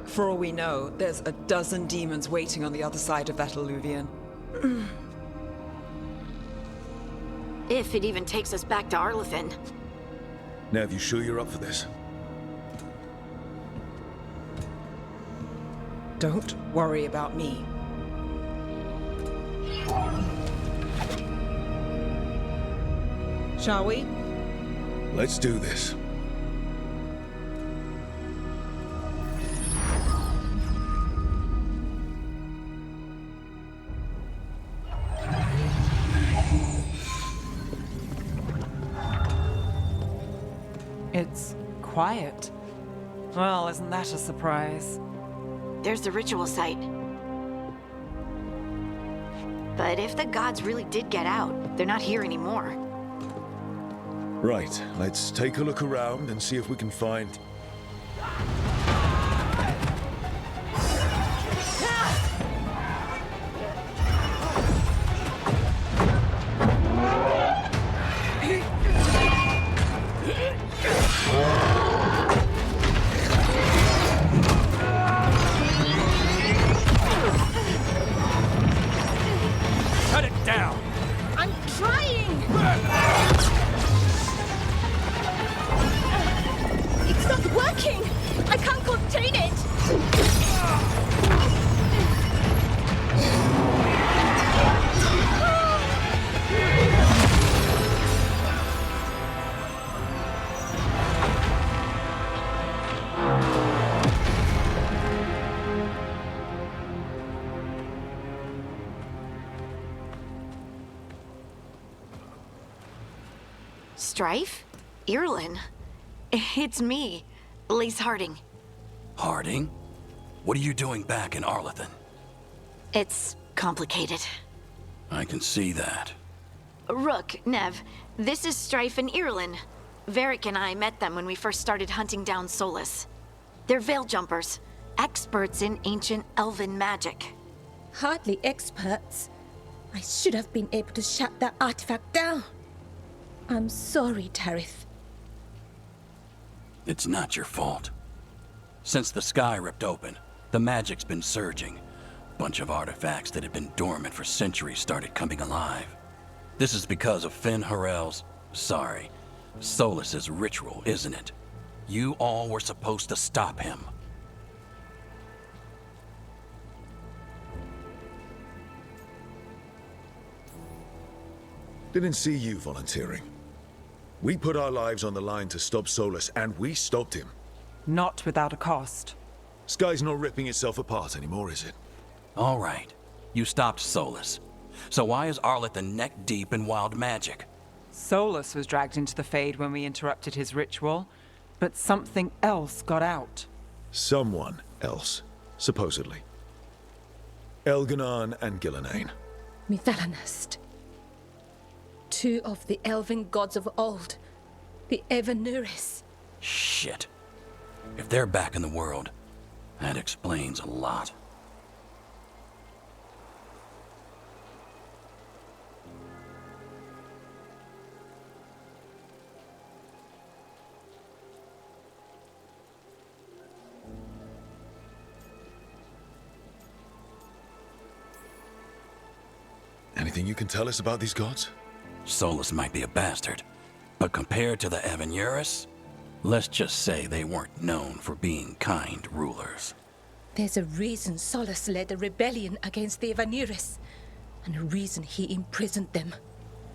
For all we know, there's a dozen demons waiting on the other side of that Illuvian. If it even takes us back to Arlethan. Nev, you sure you're up for this? Don't worry about me. Shall we? Let's do this. It's quiet. Well, isn't that a surprise? There's the ritual site. But if the gods really did get out, they're not here anymore. Right, let's take a look around and see if we can find... Cut it down! I'm trying! It's not working! I can't contain it! Strife? Irlin? It's me, Lise Harding. Harding? What are you doing back in Arlethan? It's complicated. I can see that. Rook, Nev, this is Strife and Irlin. Varric and I met them when we first started hunting down Solus. They're veil jumpers, experts in ancient elven magic. Hardly experts. I should have been able to shut that artifact down. I'm sorry, Tarith. It's not your fault. Since the sky ripped open, the magic's been surging. Bunch of artifacts that had been dormant for centuries started coming alive. This is because of Finn Harel's... sorry, Solus's ritual, isn't it? You all were supposed to stop him. Didn't see you volunteering. We put our lives on the line to stop Solus, and we stopped him. Not without a cost. Sky's not ripping itself apart anymore, is it? All right, you stopped Solus. So why is Arlethan neck deep in wild magic? Solus was dragged into the Fade when we interrupted his ritual, but something else got out. Someone else, supposedly. Elganon and Gillenane. Mithalanast. Two of the elven gods of old. The Evanuris. Shit. If they're back in the world, that explains a lot. Anything you can tell us about these gods? Solus might be a bastard, but compared to the Avenuris, let's just say they weren't known for being kind rulers. There's a reason Solus led a rebellion against the Veilguard, and a reason he imprisoned them.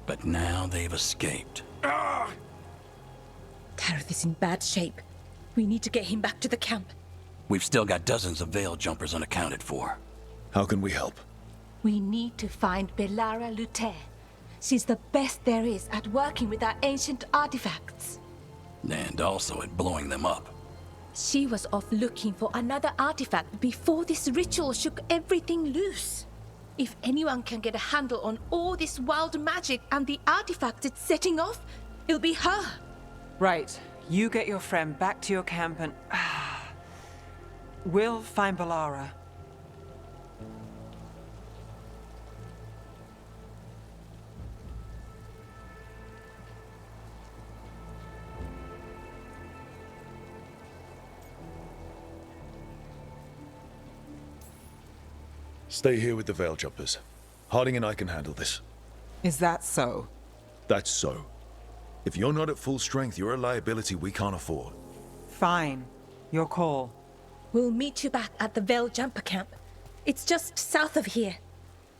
But now they've escaped. Tareth is in bad shape. We need to get him back to the camp. We've still got dozens of Veil Jumpers unaccounted for. How can we help? We need to find Belara Luther. She's the best there is at working with our ancient artifacts. And also at blowing them up. She was off looking for another artifact before this ritual shook everything loose. If anyone can get a handle on all this wild magic and the artifacts it's setting off, it'll be her. Right. You get your friend back to your camp and... we'll find Belara. Stay here with the Veil Jumpers. Harding and I can handle this. Is that so? That's so. If you're not at full strength, you're a liability we can't afford. Fine. Your call. We'll meet you back at the Veil Jumper camp. It's just south of here.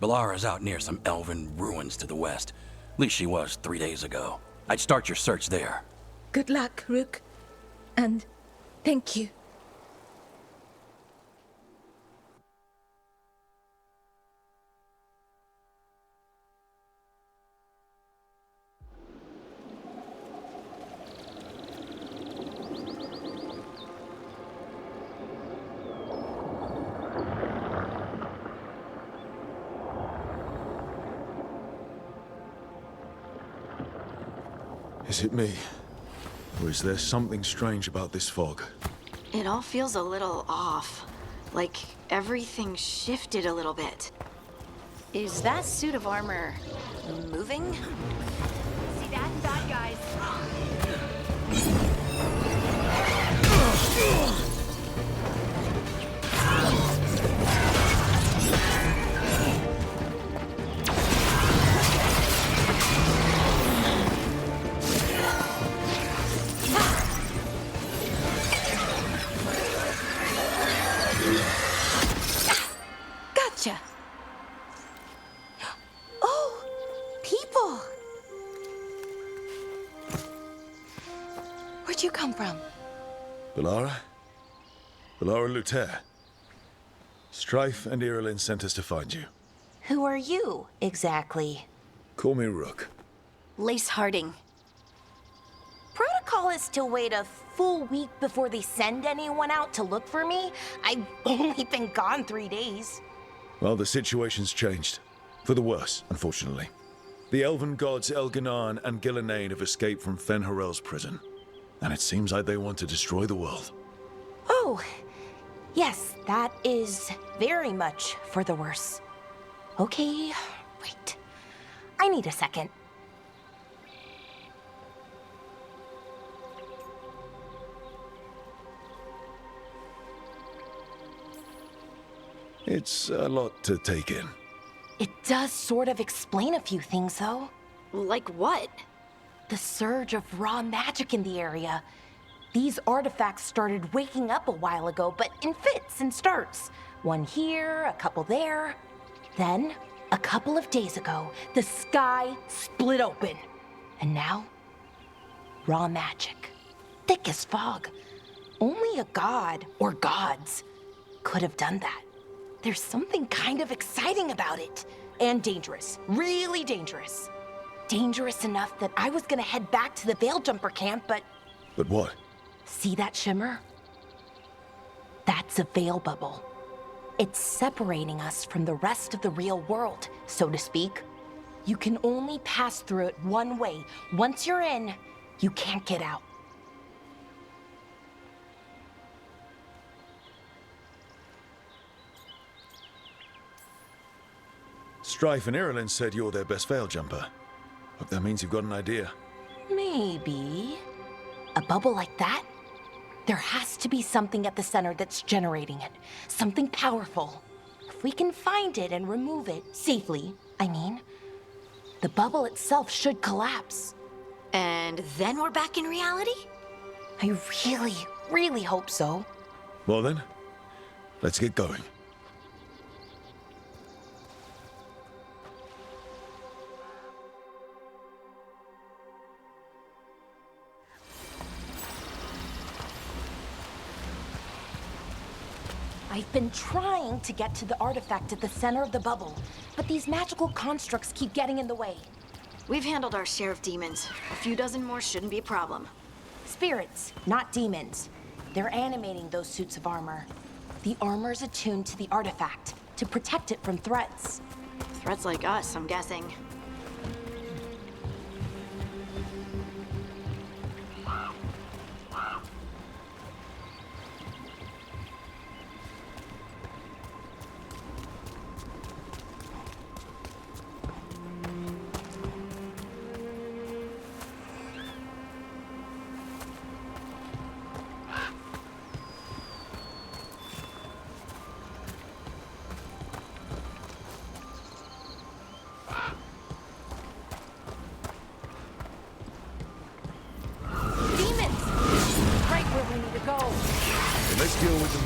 Belara's out near some elven ruins to the west. At least she was 3 days ago. I'd start your search there. Good luck, Rook. And thank you. Is it me? Or is there something strange about this fog? It all feels a little off. Like everything shifted a little bit. Is that suit of armor moving? See that, bad guys? Gotcha. Oh, people. Where'd you come from? Belara? Belara Luther. Strife and Irulan sent us to find you. Who are you, exactly? Call me Rook. Lace Harding. Protocol is to wait a full week before they send anyone out to look for me. I've only been gone 3 days. Well, the situation's changed. For the worse, unfortunately. The elven gods Elganan and Gillenane have escaped from Fen'Harel's prison. And it seems like they want to destroy the world. Oh, yes, that is very much for the worse. Okay, wait. I need a second. It's a lot to take in. It does sort of explain a few things, though. Like what? The surge of raw magic in the area. These artifacts started waking up a while ago, but in fits and starts. One here, a couple there. Then, a couple of days ago, the sky split open. And now, raw magic. Thick as fog. Only a god, or gods, could have done that. There's something kind of exciting about it. And dangerous. Really dangerous. Dangerous enough that I was gonna head back to the Veil Jumper camp, but... But what? See that shimmer? That's a veil bubble. It's separating us from the rest of the real world, so to speak. You can only pass through it one way. Once you're in, you can't get out. Strife and Irulan said you're their best Veil Jumper. Hope that means you've got an idea. Maybe. A bubble like that? There has to be something at the center that's generating it. Something powerful. If we can find it and remove it safely, I mean, the bubble itself should collapse. And then we're back in reality? I really, really hope so. Well then, let's get going. I've been trying to get to the artifact at the center of the bubble, but these magical constructs keep getting in the way. We've handled our share of demons. A few dozen more shouldn't be a problem. Spirits, not demons. They're animating those suits of armor. The armor's attuned to the artifact to protect it from threats. Threats like us, I'm guessing. Let's deal with them.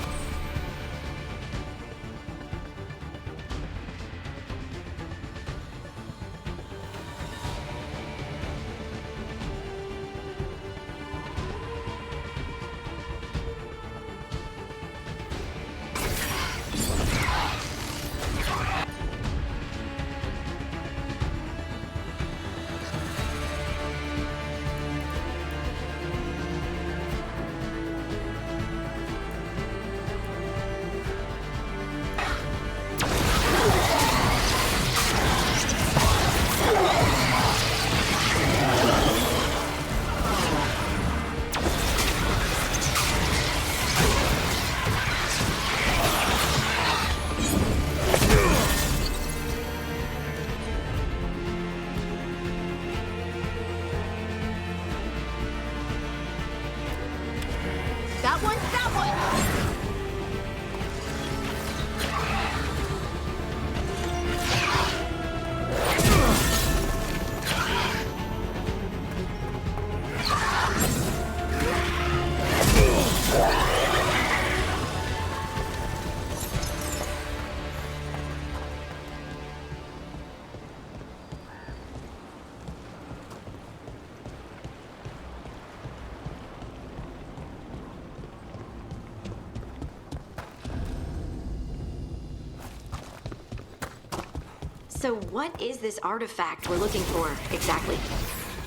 So what is this artifact we're looking for, exactly?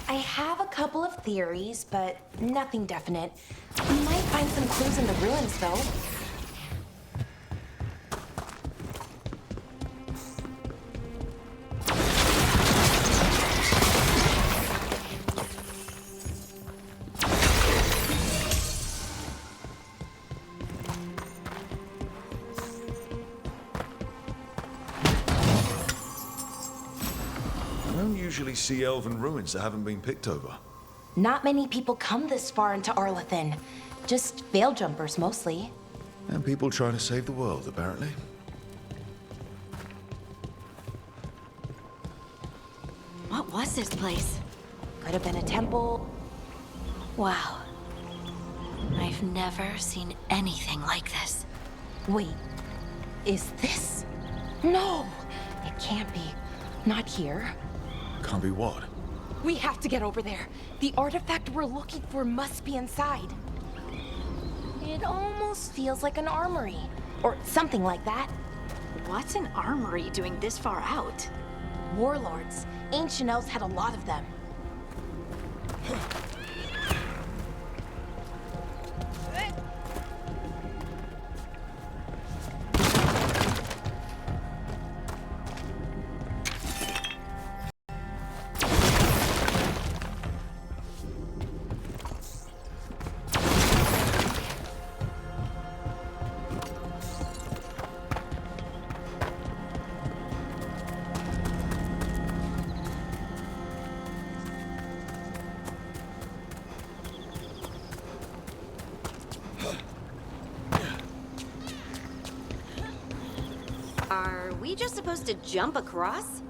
I have a couple of theories, but nothing definite. We might find some clues in the ruins, though. Usually see elven ruins that haven't been picked over. Not many people come this far into Arlathan. Just veil jumpers, mostly. And people trying to save the world, apparently. What was this place? Could have been a temple. Wow. I've never seen anything like this. Wait, is this? No, it can't be. Not here. Can't be what? We have to get over there. The artifact we're looking for must be inside. It almost feels like an armory, or something like that. What's an armory doing this far out? Warlords. Ancient elves had a lot of them. Are we just supposed to jump across?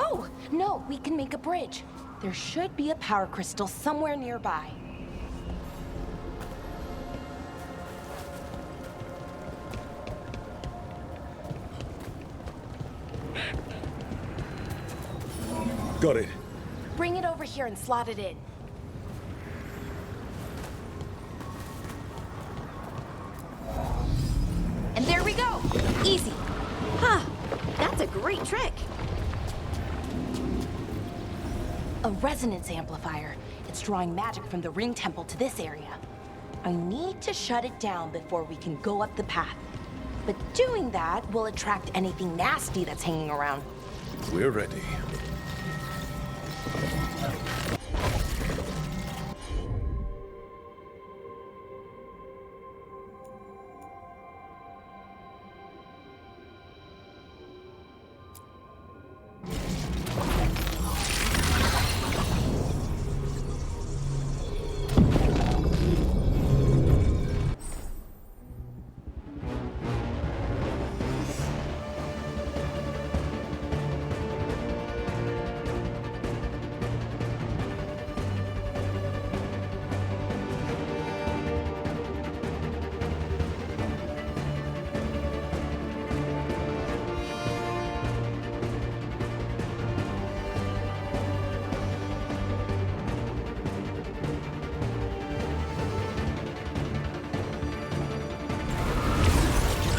Oh, no, we can make a bridge. There should be a power crystal somewhere nearby. Got it. Bring it over here and slot it in. And there we go! Easy. Huh. That's a great trick. A resonance amplifier. It's drawing magic from the ring temple to this area. I need to shut it down before we can go up the path. But doing that will attract anything nasty that's hanging around. We're ready.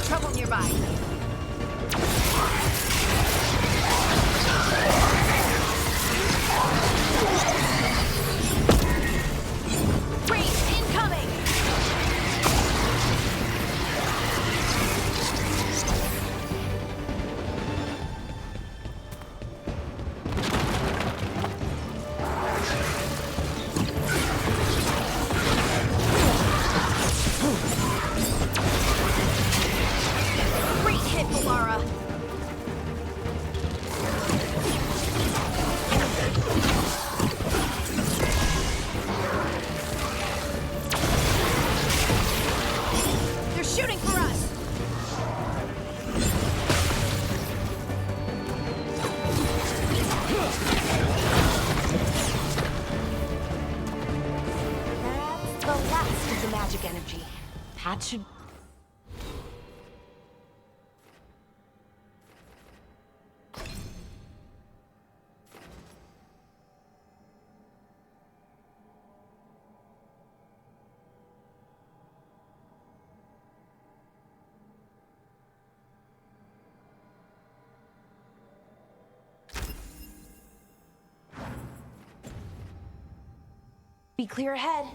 Trouble nearby. Race incoming! Great hit, Melara. They're shooting for us. That's the last of the magic energy. That should... be clear ahead.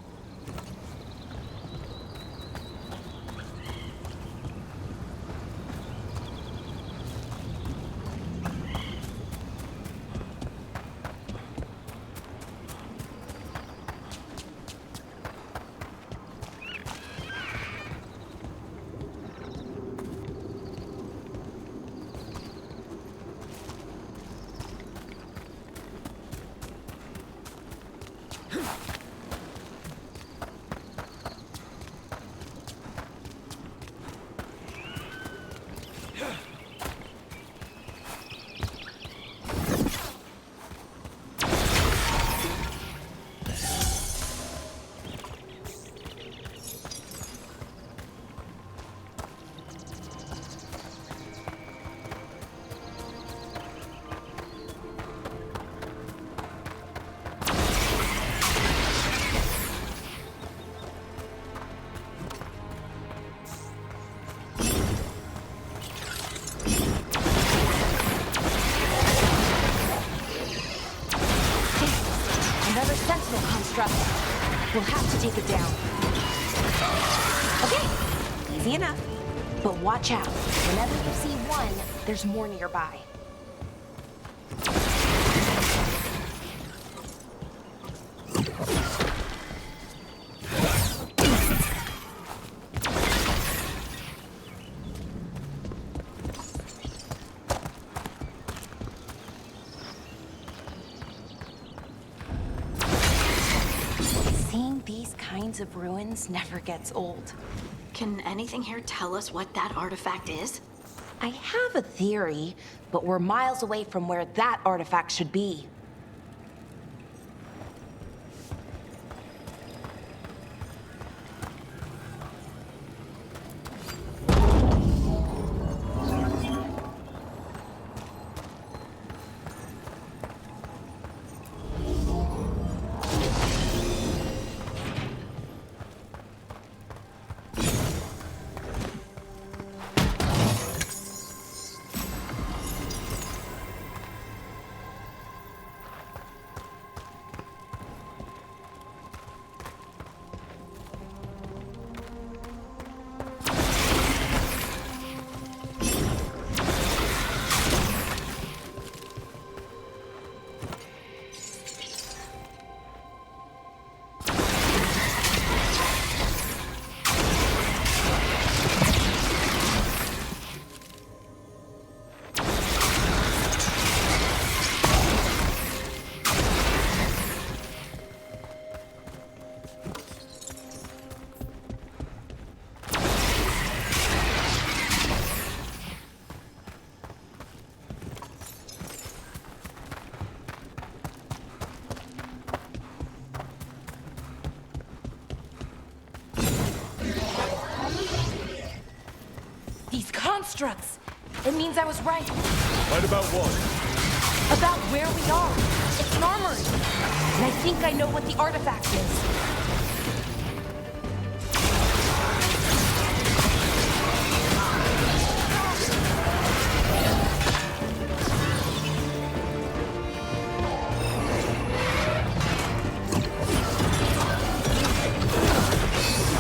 Another sentinel construct. We'll have to take it down. Okay, easy enough. But watch out. Whenever you see one, there's more nearby. Seeing these kinds of ruins never gets old. Can anything here tell us what that artifact is? I have a theory, but we're miles away from where that artifact should be. These constructs! It means I was right. Right about what? About where we are. It's an armory. And I think I know what the artifact is.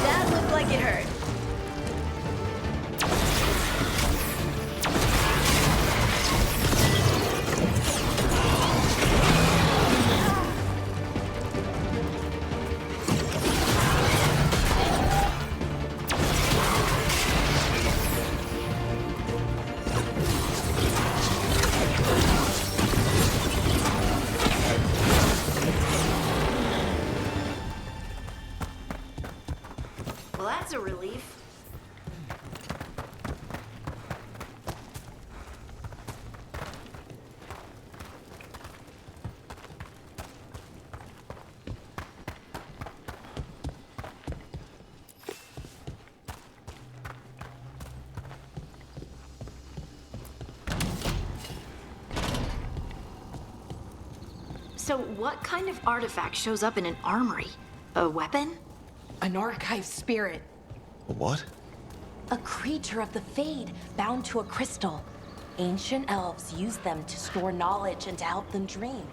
That looked like it hurt. Well, that's a relief. So what kind of artifact shows up in an armory? A weapon? An archive spirit. A what? A creature of the Fade, bound to a crystal. Ancient elves use them to store knowledge and to help them dream.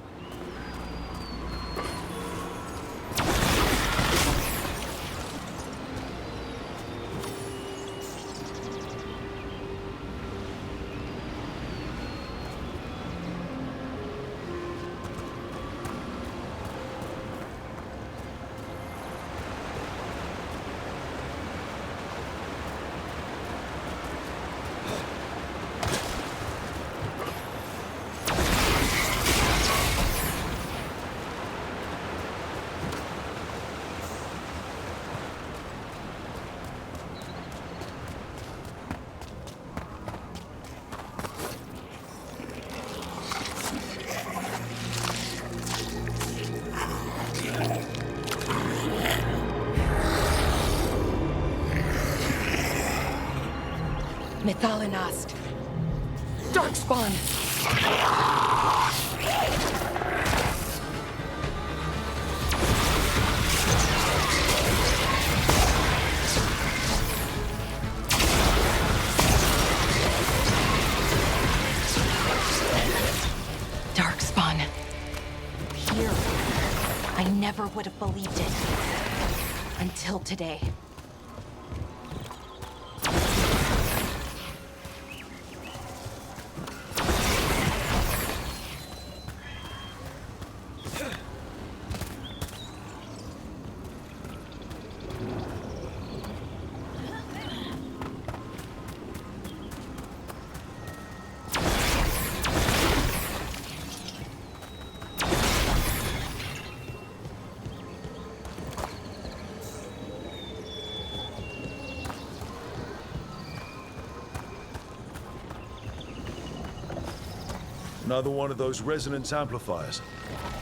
Methalinast. Darkspawn. Darkspawn. Here. I never would have believed it. Until today. Another one of those resonance amplifiers.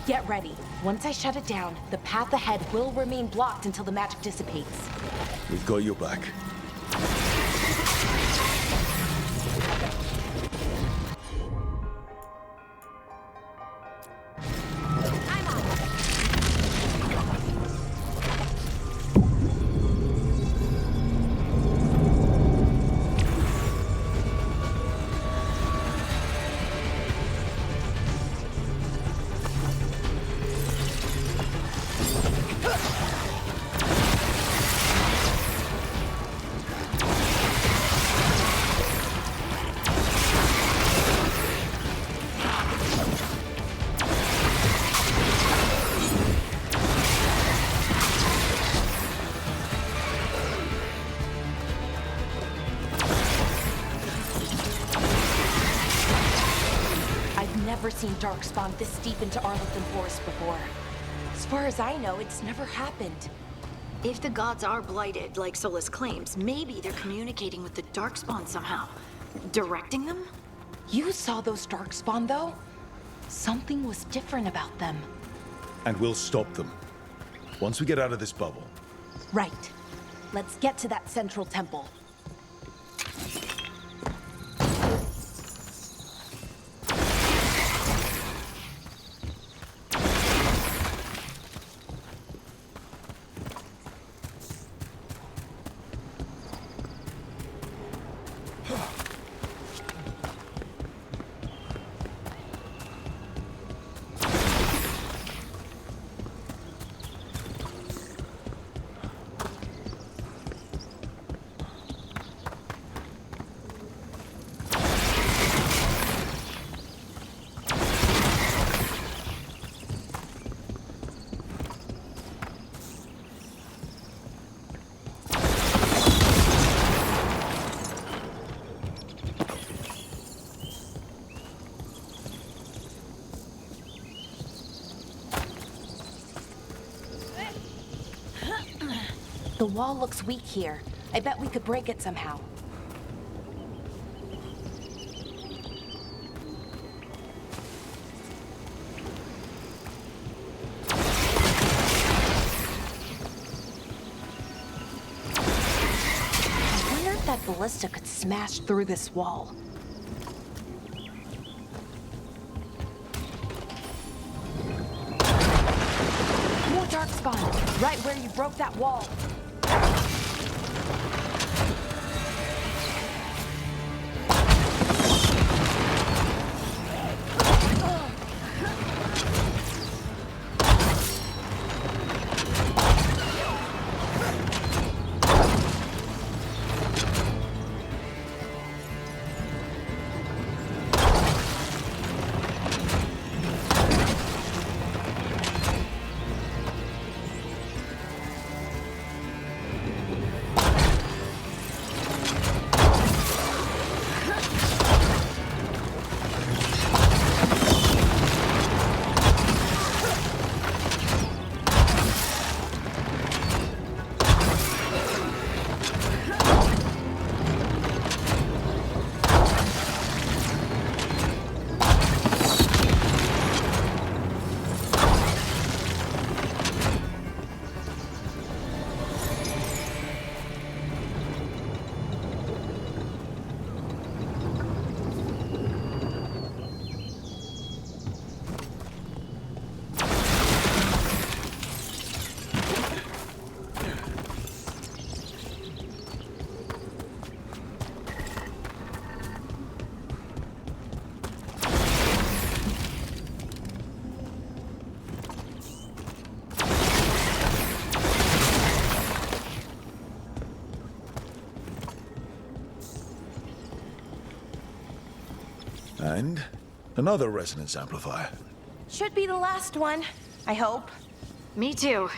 Get ready. Once I shut it down, the path ahead will remain blocked until the magic dissipates. We've got your back. Never seen Darkspawn this deep into Arlington Forest before. As far as I know, it's never happened. If the gods are blighted, like Solus claims, maybe they're communicating with the Darkspawn somehow. Directing them? You saw those Darkspawn, though? Something was different about them. And we'll stop them. Once we get out of this bubble. Right. Let's get to that central temple. The wall looks weak here. I bet we could break it somehow. I wonder if that ballista could smash through this wall. More Darkspawn, right where you broke that wall. And another resonance amplifier. Should be the last one, I hope. Me too.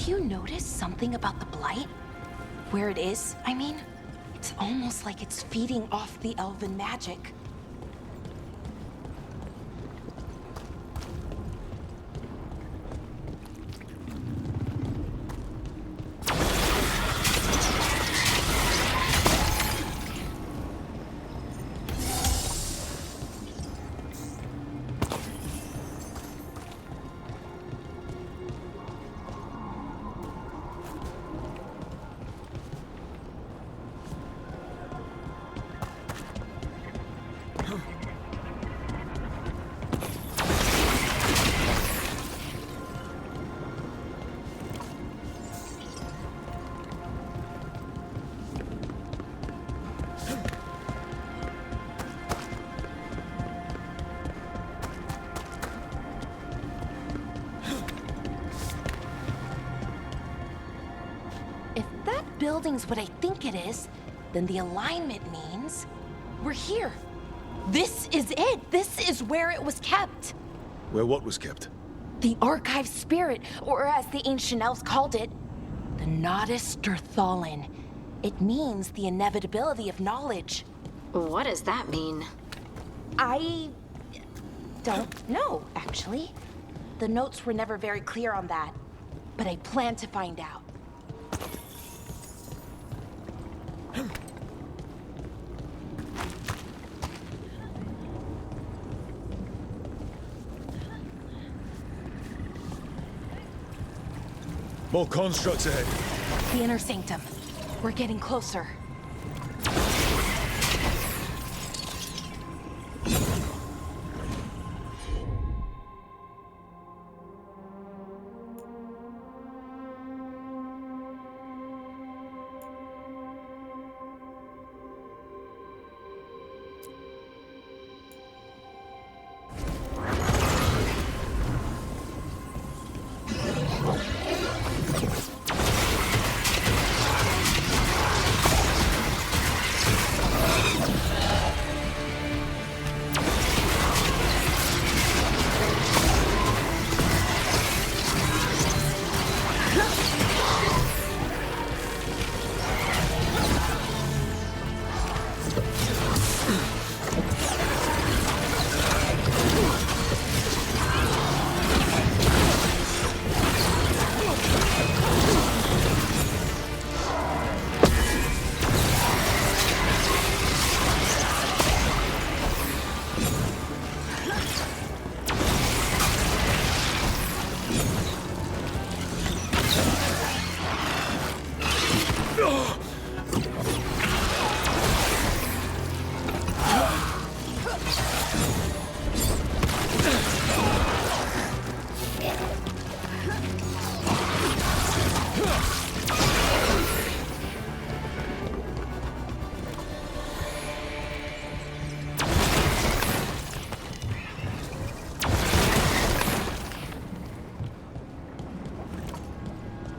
you noticed something about the blight? Where it is, I mean? It's almost like it's feeding off the elven magic. Building's what I think it is, then the alignment means we're here. This is it. This is where it was kept. Where what was kept? The archive spirit, or as the ancient elves called it, the Nodus Derthalin. It means the inevitability of knowledge. What does that mean? I don't know, actually. The notes were never very clear on that, but I plan to find out. More constructs ahead. The inner sanctum. We're getting closer.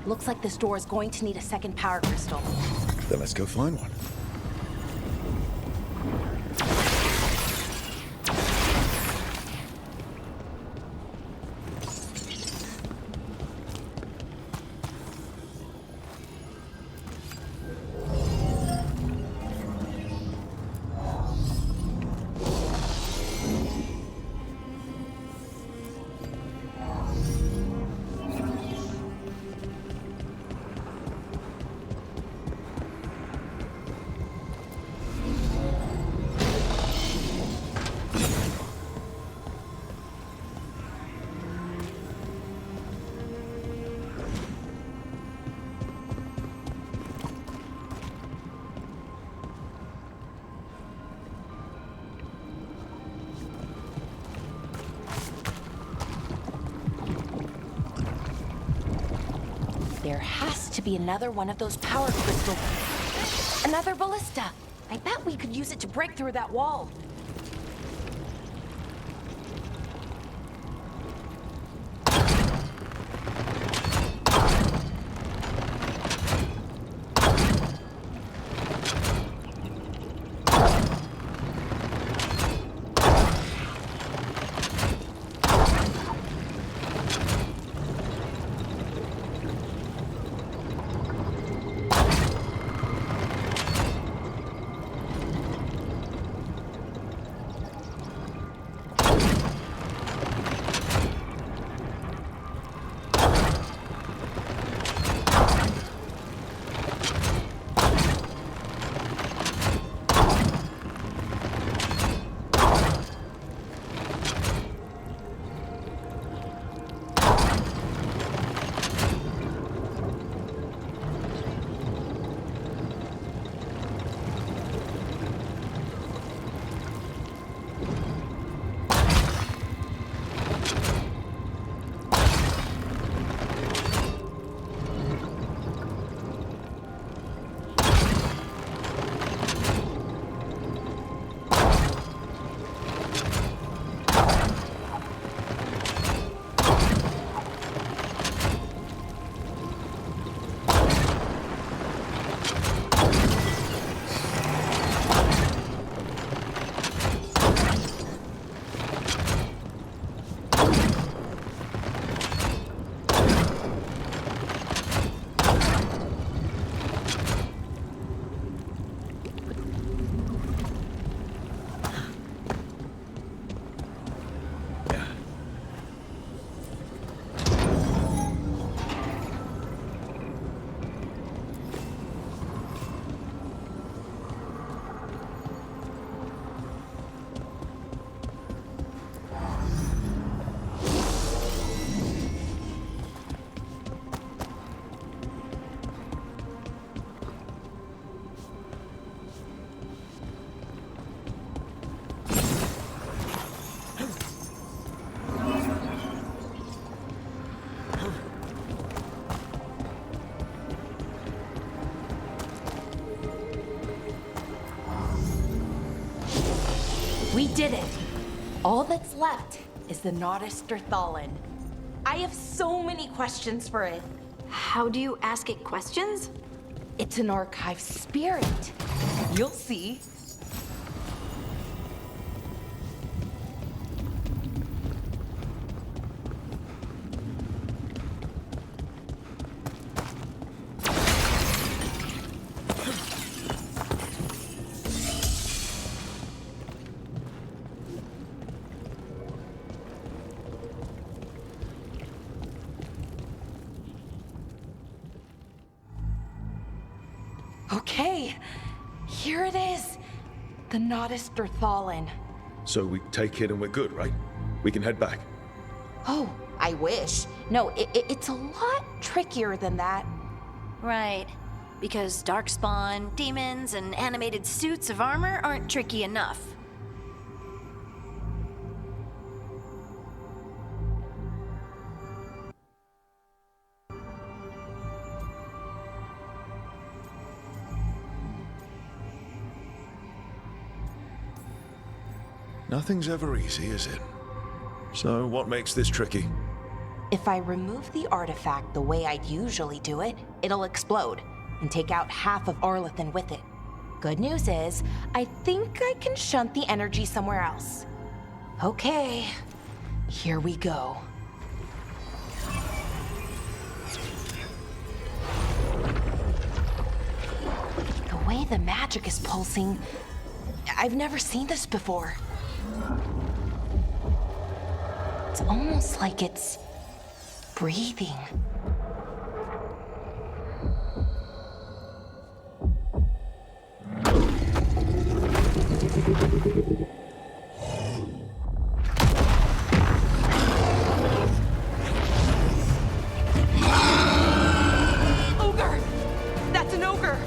Looks like this door is going to need a second power crystal. Then let's go find one. There has to be another one of those power crystals. Another ballista. I bet we could use it to break through that wall. did it! All that's left is the Nodus Thallen. I have so many questions for it. How do you ask it questions? It's an archive spirit. You'll see. Okay, here it is. The Nodus Thallen. So we take it and we're good, right? We can head back. Oh, I wish. No, it's a lot trickier than that. Right. Because darkspawn, demons, and animated suits of armor aren't tricky enough. Nothing's ever easy, is it? So what makes this tricky? If I remove the artifact the way I'd usually do it, it'll explode and take out half of Arlathan with it. Good news is, I think I can shunt the energy somewhere else. Okay, here we go. The way the magic is pulsing, I've never seen this before. It's almost like it's breathing. Ogre! That's an ogre!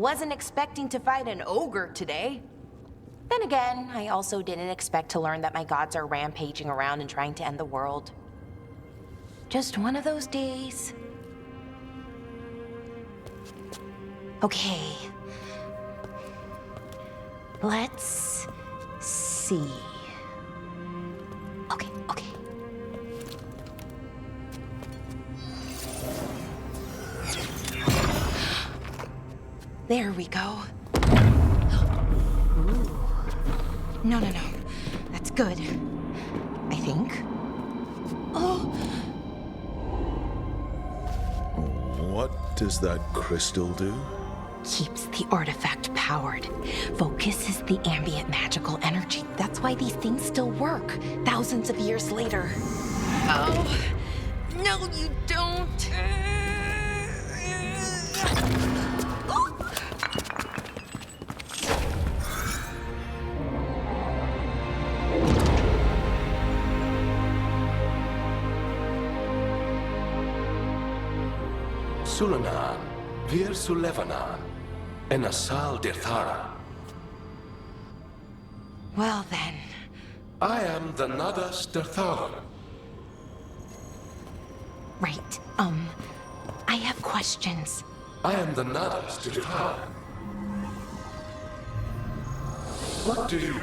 wasn't expecting to fight an ogre today. Then again, I also didn't expect to learn that my gods are rampaging around and trying to end the world. Just one of those days. Okay. Let's see. Okay. There we go. Ooh. No. That's good. I think. Oh! What does that crystal do? Keeps the artifact powered. Focuses the ambient magical energy. That's why these things still work, thousands of years later. Oh! No, you don't! Sulanan, Vir Sulevanan, and Asal Dirthara. Well then. I am the Nadas Dirtharan. Right, I have questions. I am the Nadas Dirtharan. What do you...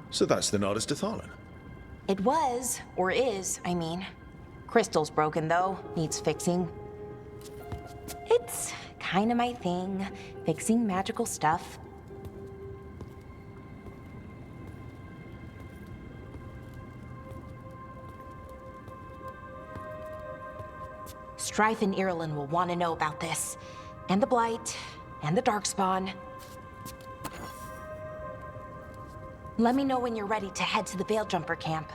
So that's the Nardis Dathalan. It was, or is, I mean. Crystal's broken though, needs fixing. It's kinda my thing, fixing magical stuff. Strife and Irulan will want to know about this. And the Blight, and the Darkspawn. Let me know when you're ready to head to the Veilguard camp.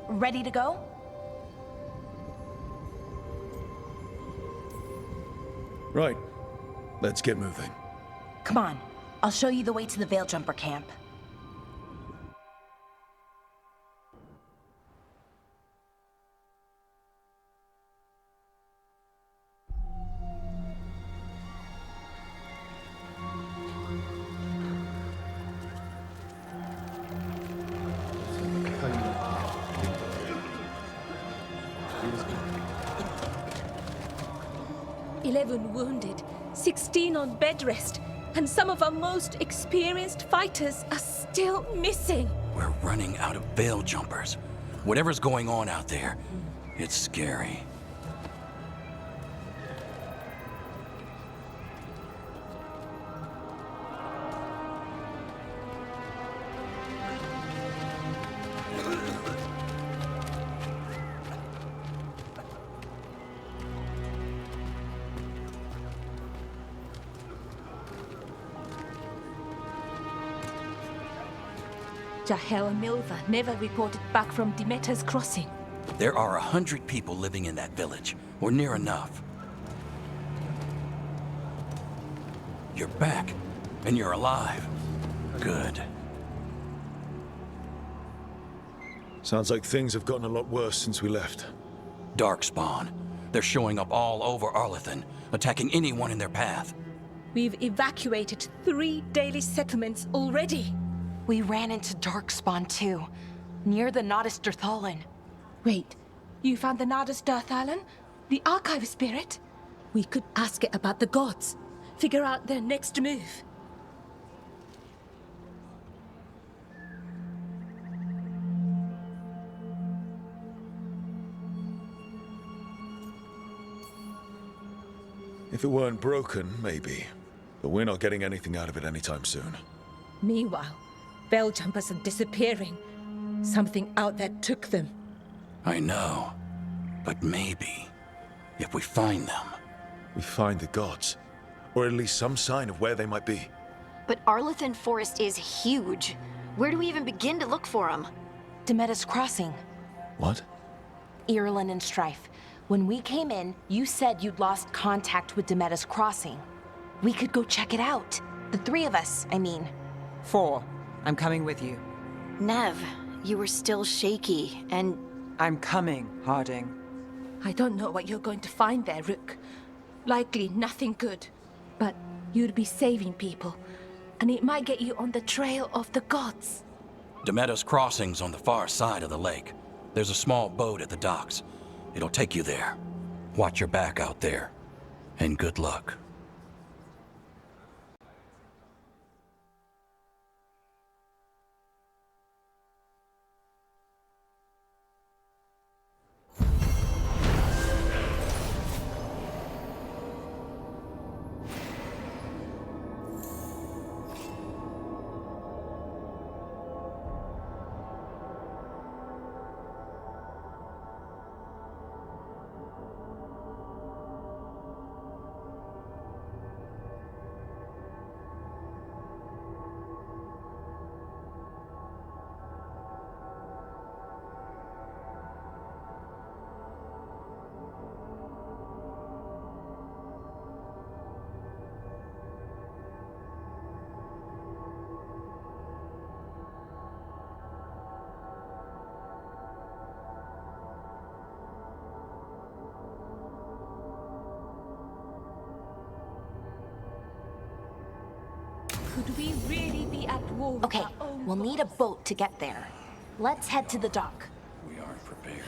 Ready to go? Right. Let's get moving. Come on, I'll show you the way to the Veilguard camp. Wounded, 16 on bed rest, and some of our most experienced fighters are still missing. We're running out of veil jumpers. Whatever's going on out there, it's scary. Jahel and Milva never reported back from Demeter's crossing. There are 100 people living in that village, or near enough. You're back, and you're alive. Good. Sounds like things have gotten a lot worse since we left. Darkspawn. They're showing up all over Arlethan, attacking anyone in their path. We've evacuated 3 daily settlements already. We ran into Darkspawn too, near the Nodus Dirthalan. Wait, you found the Nodus Dirthalan? The archive spirit? We could ask it about the gods. Figure out their next move. If it weren't broken, maybe. But we're not getting anything out of it anytime soon. Meanwhile, Veiljumpers are disappearing. Something out there took them. I know. But maybe, if we find them... We find the gods. Or at least some sign of where they might be. But Arlethan Forest is huge. Where do we even begin to look for them? Demeter's Crossing. What? Irulan and Strife. When we came in, you said you'd lost contact with Demeter's Crossing. We could go check it out. The 3 of us, I mean. 4. I'm coming with you. Nev, you were still shaky, and... I'm coming, Harding. I don't know what you're going to find there, Rook. Likely nothing good. But you'd be saving people, and it might get you on the trail of the gods. Demeter's Crossing's on the far side of the lake. There's a small boat at the docks. It'll take you there. Watch your back out there. And good luck. Could we really be at war with Okay, our own we'll need a gods? boat to get there. Let's head to the dock. We aren't prepared.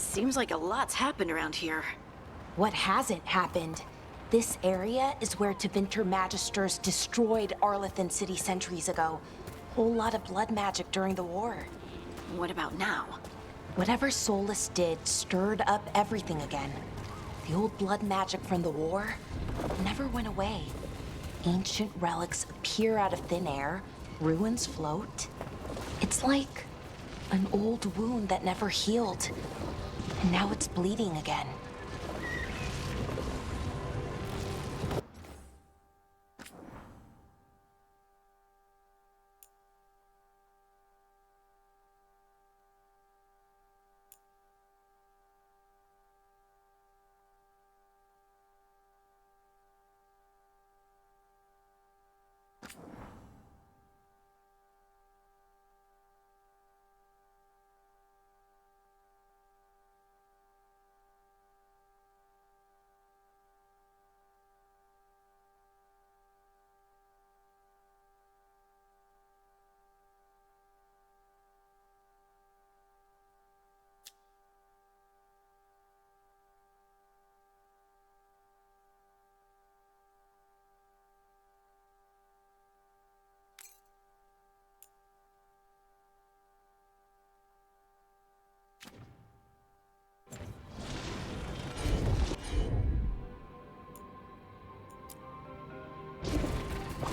Seems like a lot's happened around here. What hasn't happened? This area is where Tevinter Magisters destroyed Arlethan City centuries ago. Whole lot of blood magic during the war. What about now? Whatever Solus did stirred up everything again. The old blood magic from the war never went away. Ancient relics appear out of thin air, ruins float. It's like an old wound that never healed, and now it's bleeding again.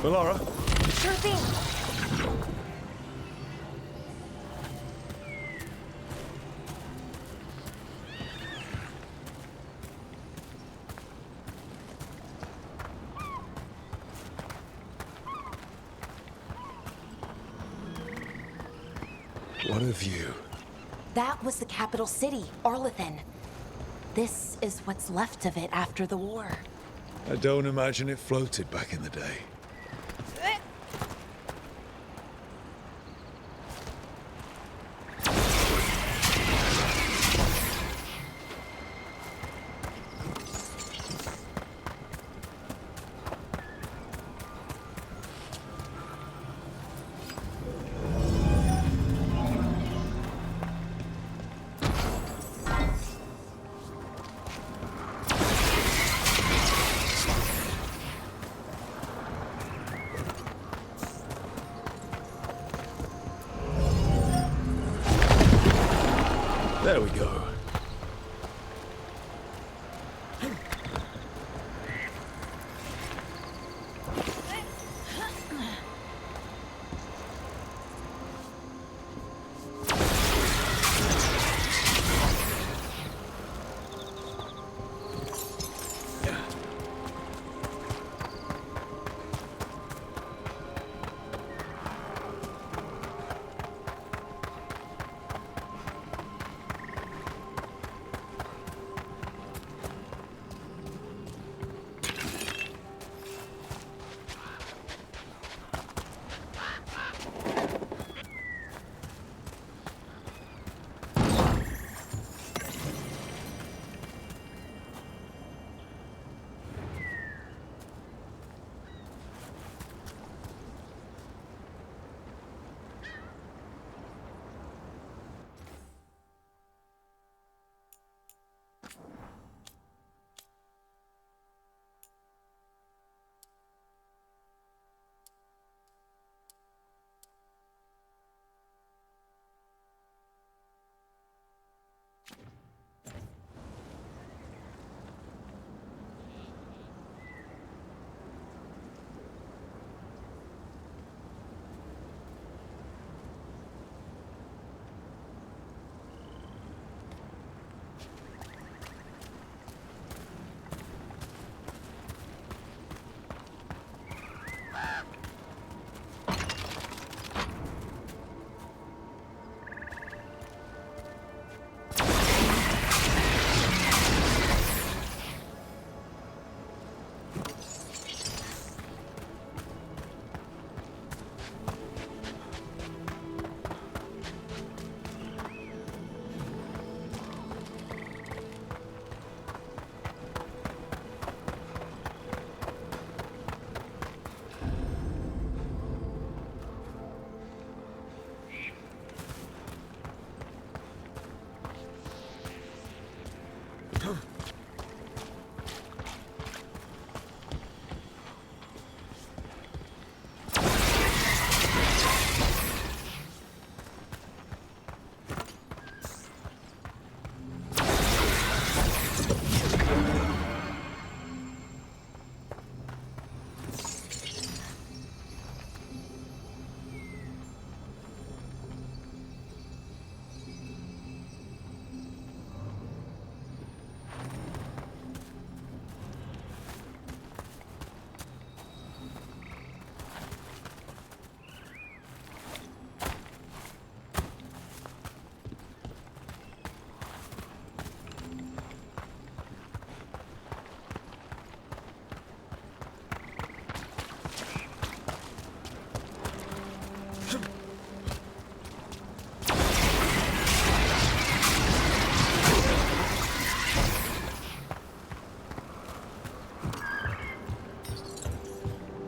Valara? Sure thing. What of you? That was the capital city, Arlethan. This is what's left of it after the war. I don't imagine it floated back in the day. There we go.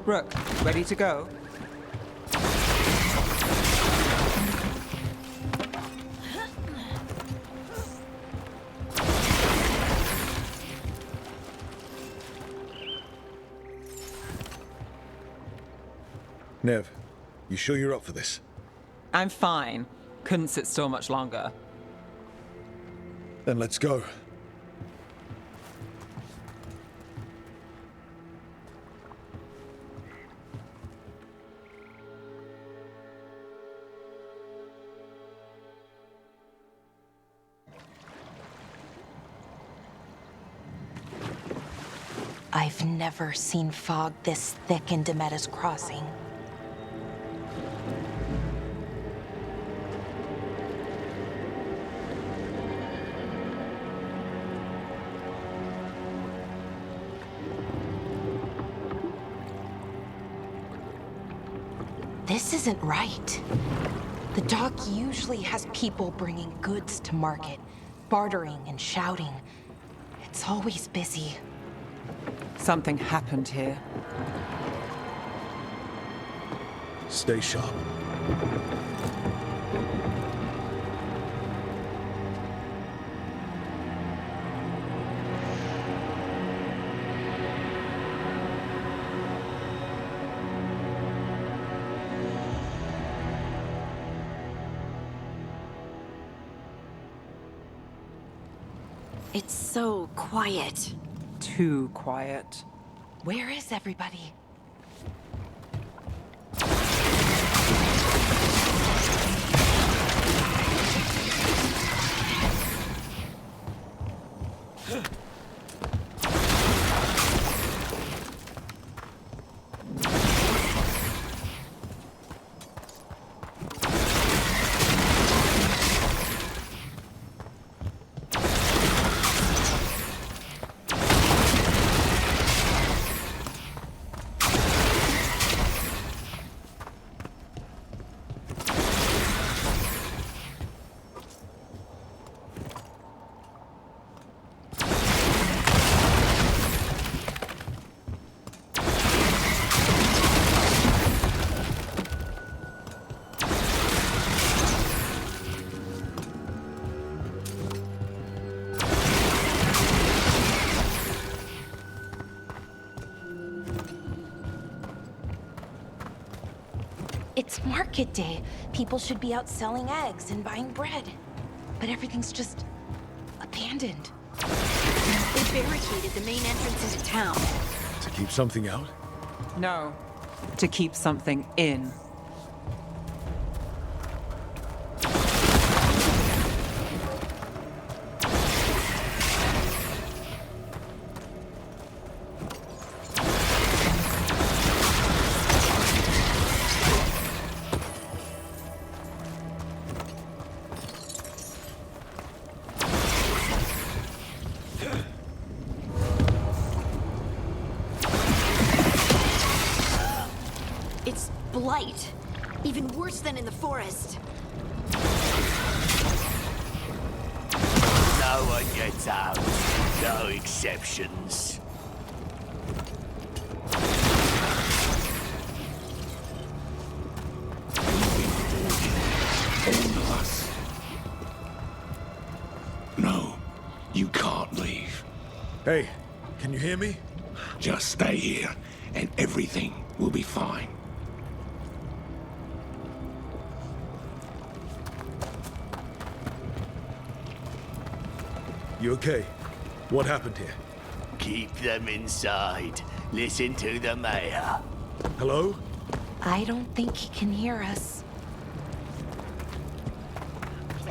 Rook, ready to go? Nev, you sure you're up for this? I'm fine. Couldn't sit still much longer. Then let's go. I've never seen fog this thick in Demetta's Crossing. This isn't right. The dock usually has people bringing goods to market, bartering and shouting. It's always busy. Something happened here. Stay sharp. It's so quiet. Too quiet. Where is everybody? It's market day. People should be out selling eggs and buying bread. But everything's just abandoned. They barricaded the main entrance into town. To keep something out? No. To keep something in. It's blight. Even worse than in the forest. No one gets out. No exceptions. All of us. No, you can't leave. Hey, can you hear me? Just stay here, and everything will be fine. You okay? What happened here? Keep them inside. Listen to the mayor. Hello? I don't think he can hear us.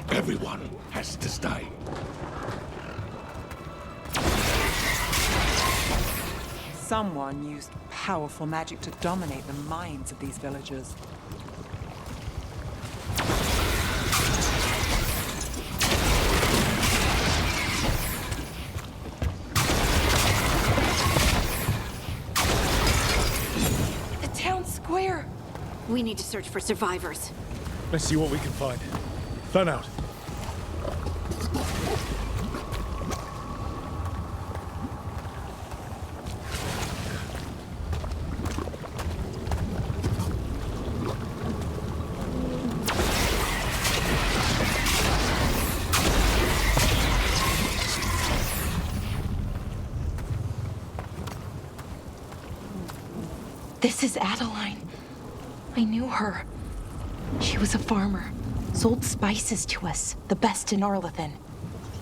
Everyone has to stay. Someone used powerful magic to dominate the minds of these villagers. The town square! We need to search for survivors. Let's see what we can find. Fan out. This is Adeline. I knew her. She was a farmer, sold spices to us, the best in Arlathan.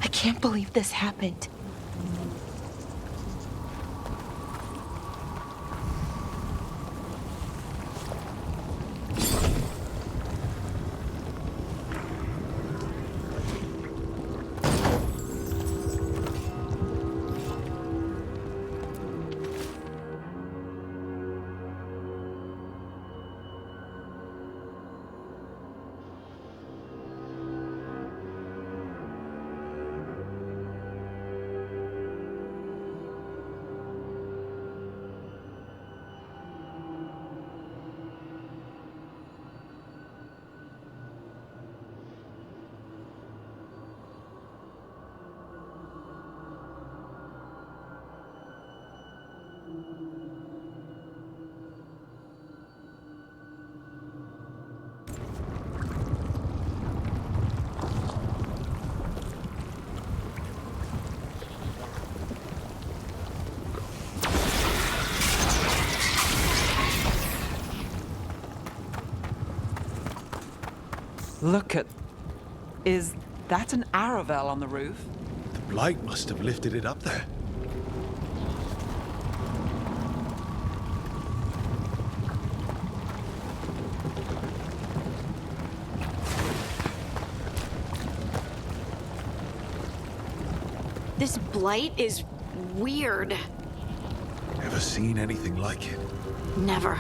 I can't believe this happened. Look at... Is that an Aravel on the roof? The blight must have lifted it up there. This blight is weird. Ever seen anything like it? Never.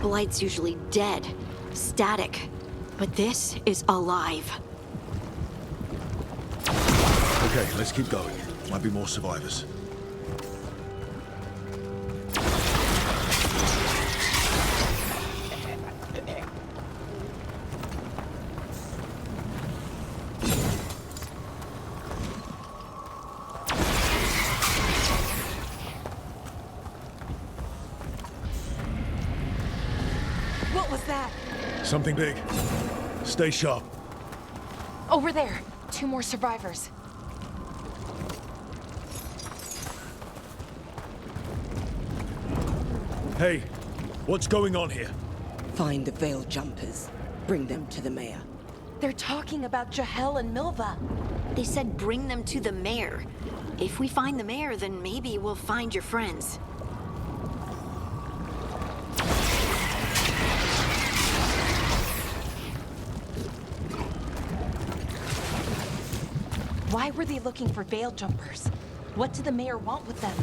Blight's usually dead, static. But this is alive. Okay, let's keep going. Might be more survivors. What was that? Something big. Stay sharp. Over there. 2 more survivors. Hey, what's going on here? Find the Veil Jumpers. Bring them to the mayor. They're talking about Jahel and Milva. They said bring them to the mayor. If we find the mayor, then maybe we'll find your friends. Why were they looking for Veil Jumpers? What did the mayor want with them?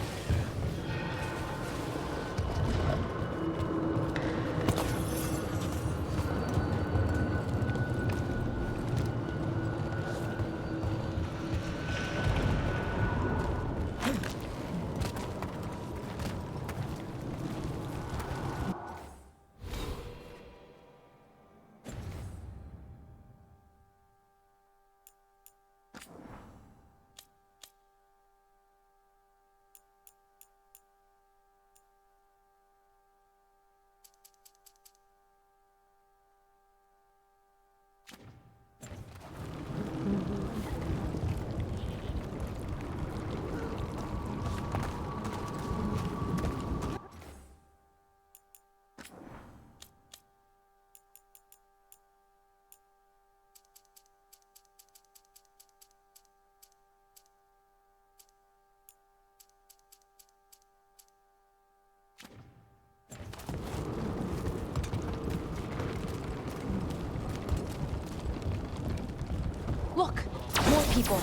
Look, more people.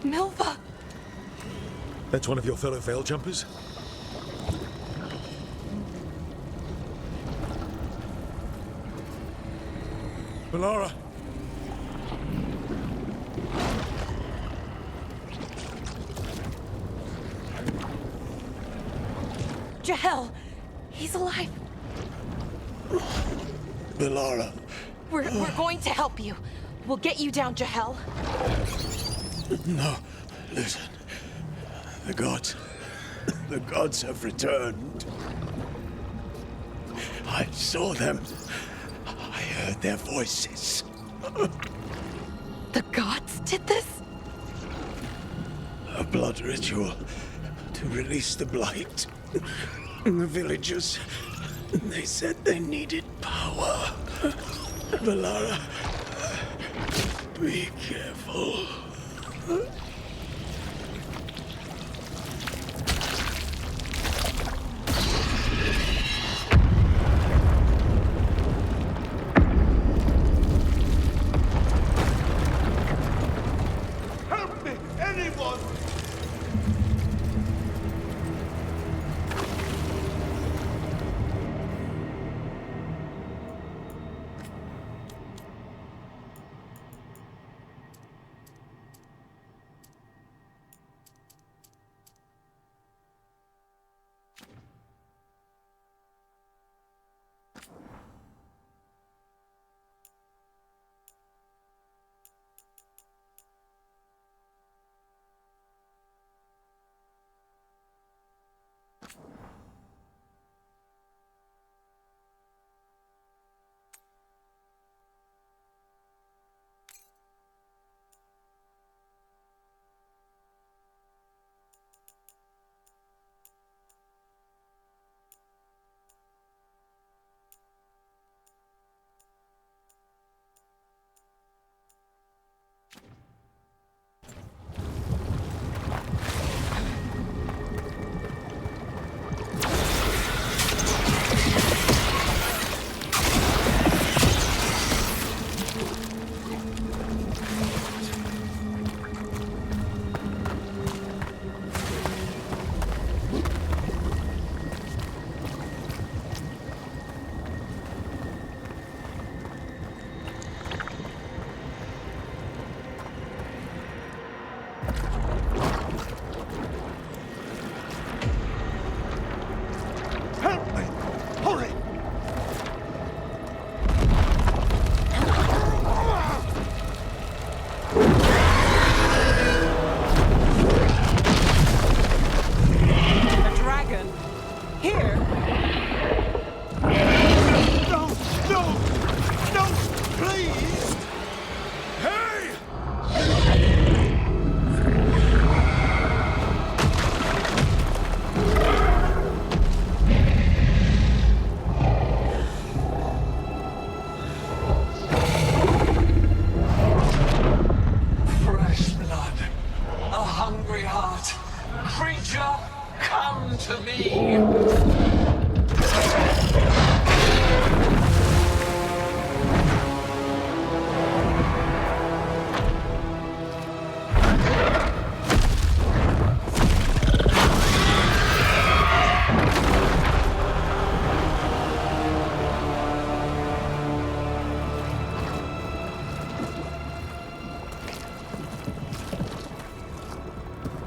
Milva! That's one of your fellow Veil Jumpers? Melara! Jahel! He's alive. Velara. We're going to help you. We'll get you down, Jahel. No, listen. The gods have returned. I saw them. I heard their voices. The gods did this? A blood ritual to release the blight. The villagers, they said they needed power. Velara, be careful. Help me, anyone!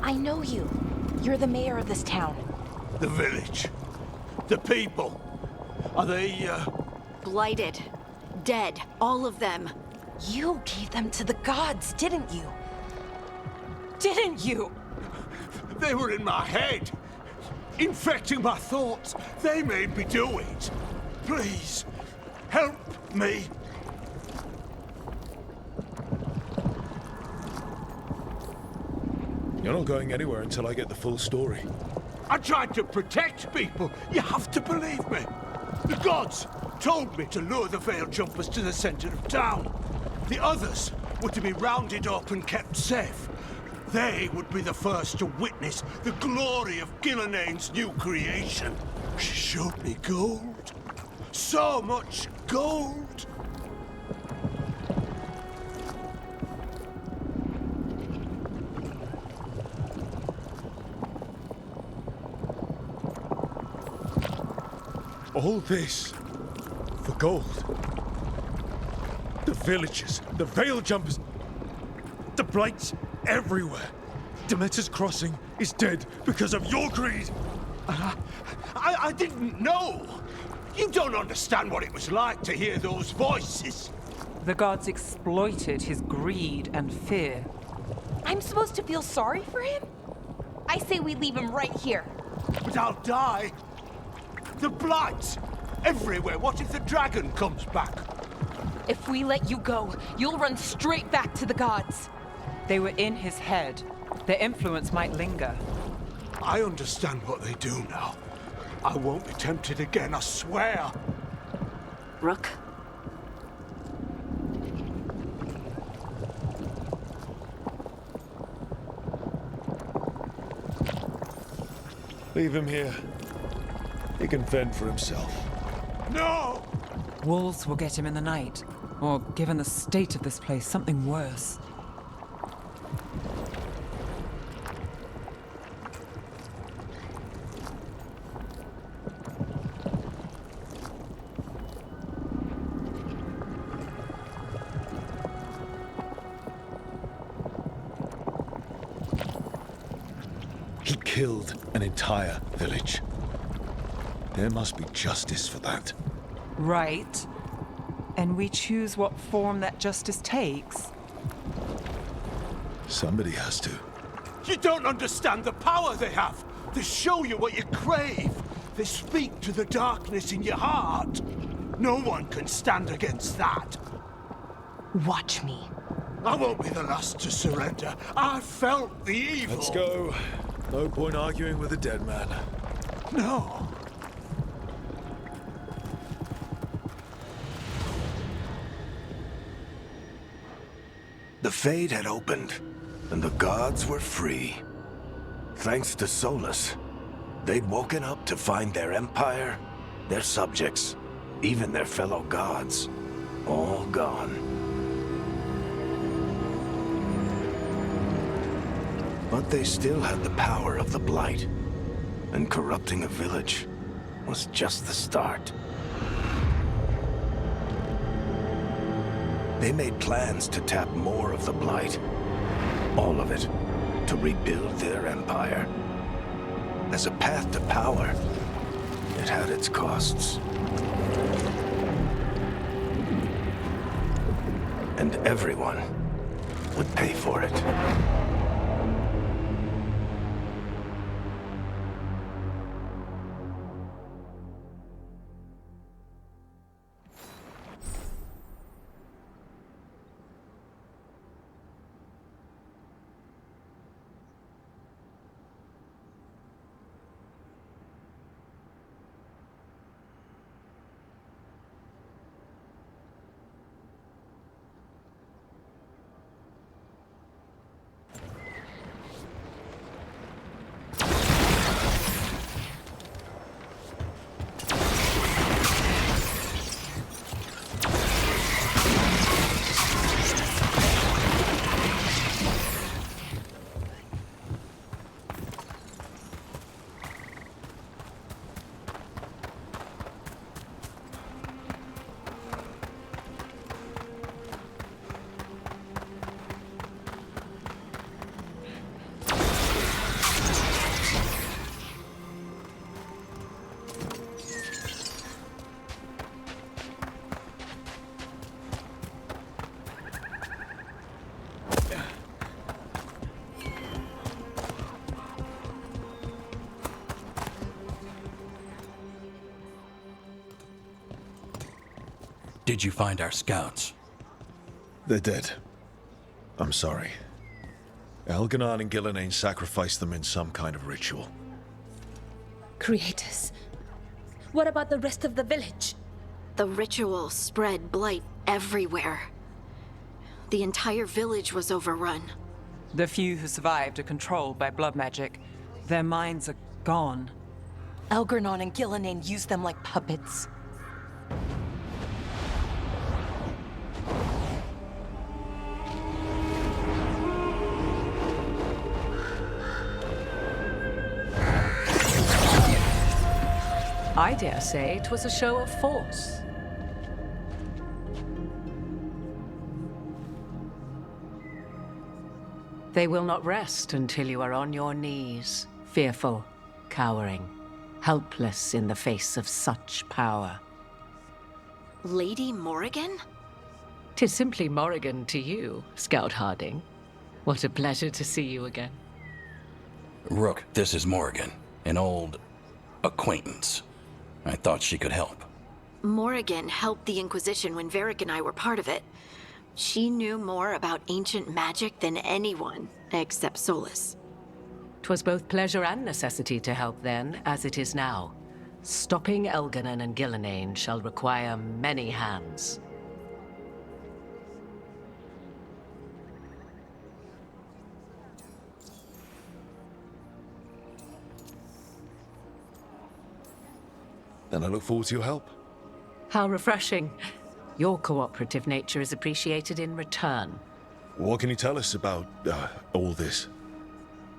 I know you. You're the mayor of this town. The village. The people. Are they, Blighted. Dead. All of them. You gave them to the gods, didn't you? Didn't you? They were in my head. Infecting my thoughts. They made me do it. Please, help me. You're not going anywhere until I get the full story. I tried to protect people. You have to believe me. The gods told me to lure the Veil Jumpers to the center of town. The others were to be rounded up and kept safe. They would be the first to witness the glory of Gilnenane's new creation. She showed me gold. So much gold. All this for gold. The villagers, the Veil Jumpers, the blights everywhere. Demeter's Crossing is dead because of your greed. I didn't know. You don't understand what it was like to hear those voices. The gods exploited his greed and fear. I'm supposed to feel sorry for him? I say we leave him right here. But I'll die. The blight! Everywhere. What if the dragon comes back? If we let you go, you'll run straight back to the gods. They were in his head. Their influence might linger. I understand what they do now. I won't be tempted again, I swear. Rook? Leave him here. He can fend for himself. No! Wolves will get him in the night. Or, given the state of this place, something worse. He killed an entire village. There must be justice for that. Right. And we choose what form that justice takes. Somebody has to. You don't understand the power they have. They show you what you crave. They speak to the darkness in your heart. No one can stand against that. Watch me. I won't be the last to surrender. I felt the evil. Let's go. No point arguing with a dead man. No. The Fade had opened, and the gods were free. Thanks to Solus, they'd woken up to find their empire, their subjects, even their fellow gods, all gone. But they still had the power of the Blight, and corrupting a village was just the start. They made plans to tap more of the Blight, all of it, to rebuild their empire. As a path to power, it had its costs. And everyone would pay for it. Did you find our scouts? They're dead. I'm sorry. Elganon and Gillenane sacrificed them in some kind of ritual. Creators. What about the rest of the village? The ritual spread blight everywhere. The entire village was overrun. The few who survived are controlled by blood magic. Their minds are gone. Elganon and Gillenane used them like puppets. I dare say it was a show of force. They will not rest until you are on your knees, fearful, cowering. helpless in the face of such power. Lady Morrigan? 'Tis simply Morrigan to you, Scout Harding. What a pleasure to see you again. Rook, this is Morrigan, an old acquaintance. I thought she could help. Morrigan helped the Inquisition when Varric and I were part of it. She knew more about ancient magic than anyone, except Solus. 'Twas both pleasure and necessity to help then, as it is now. Stopping Elganon and Gillenane shall require many hands. Then I look forward to your help. How refreshing. Your cooperative nature is appreciated in return. What can you tell us about all this?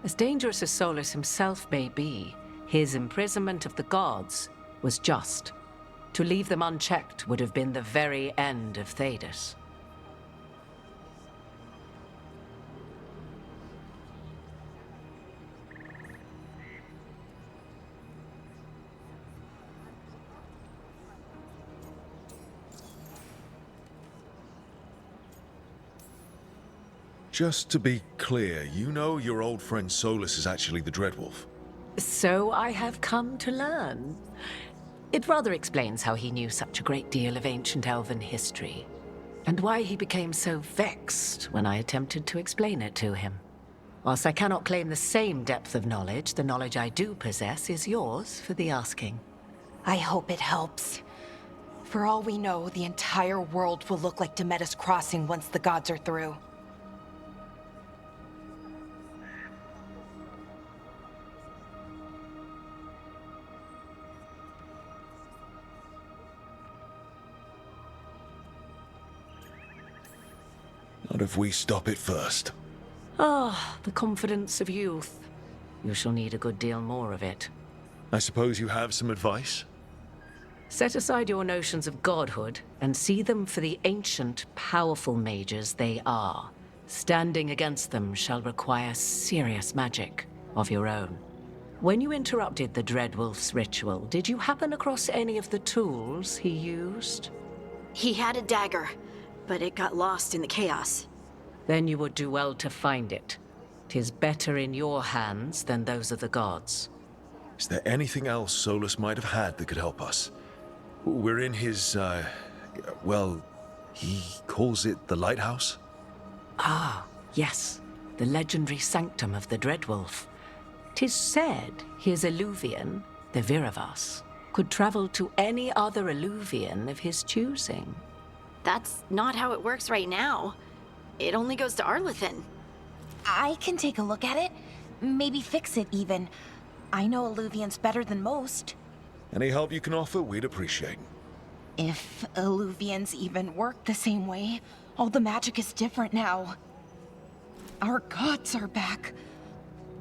As dangerous as Solus himself may be, his imprisonment of the gods was just. To leave them unchecked would have been the very end of Thedas. Just to be clear, you know your old friend Solus is actually the Dreadwolf. So I have come to learn. It rather explains how he knew such a great deal of ancient elven history, and why he became so vexed when I attempted to explain it to him. Whilst I cannot claim the same depth of knowledge, the knowledge I do possess is yours for the asking. I hope it helps. For all we know, the entire world will look like Demetus Crossing once the gods are through. Not if we stop it first. Ah, the confidence of youth. You shall need a good deal more of it. I suppose you have some advice? Set aside your notions of godhood and see them for the ancient, powerful mages they are. Standing against them shall require serious magic of your own. When you interrupted the Dreadwolf's ritual, did you happen across any of the tools he used? He had a dagger, but it got lost in the chaos. Then you would do well to find it. 'Tis better in your hands than those of the gods. Is there anything else Solus might have had that could help us? We're in his, well, he calls it the lighthouse? Ah, yes. The legendary sanctum of the Dreadwolf. 'Tis said his Illuvian, the Viravas, could travel to any other Illuvian of his choosing. That's not how it works right now. It only goes to Arlethan. I can take a look at it. Maybe fix it, even. I know Illuvians better than most. Any help you can offer, we'd appreciate. If Illuvians even work the same way, all the magic is different now. Our gods are back.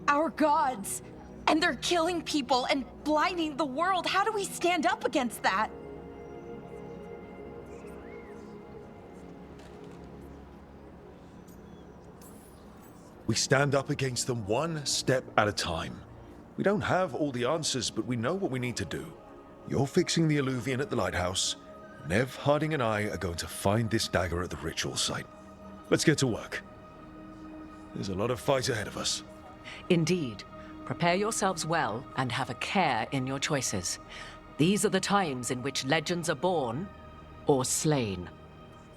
Our gods! And they're killing people and blinding the world. How do we stand up against that? We stand up against them one step at a time. We don't have all the answers, but we know what we need to do. You're fixing the Illuvian at the lighthouse. Nev, Harding, and I are going to find this dagger at the ritual site. Let's get to work. There's a lot of fight ahead of us. Indeed. Prepare yourselves well and have a care in your choices. These are the times in which legends are born or slain.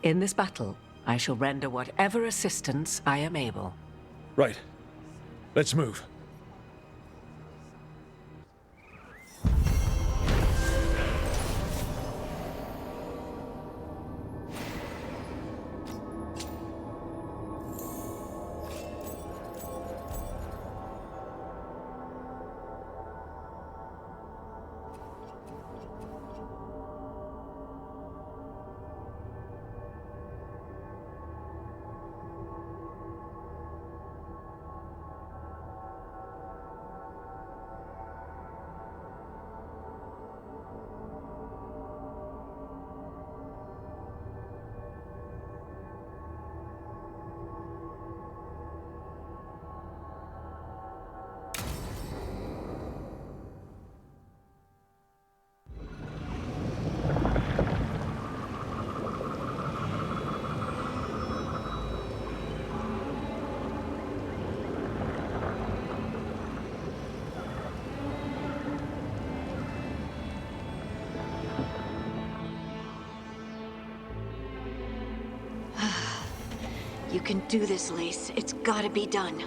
In this battle, I shall render whatever assistance I am able. Right. Let's move. You can do this, Lace. It's gotta be done.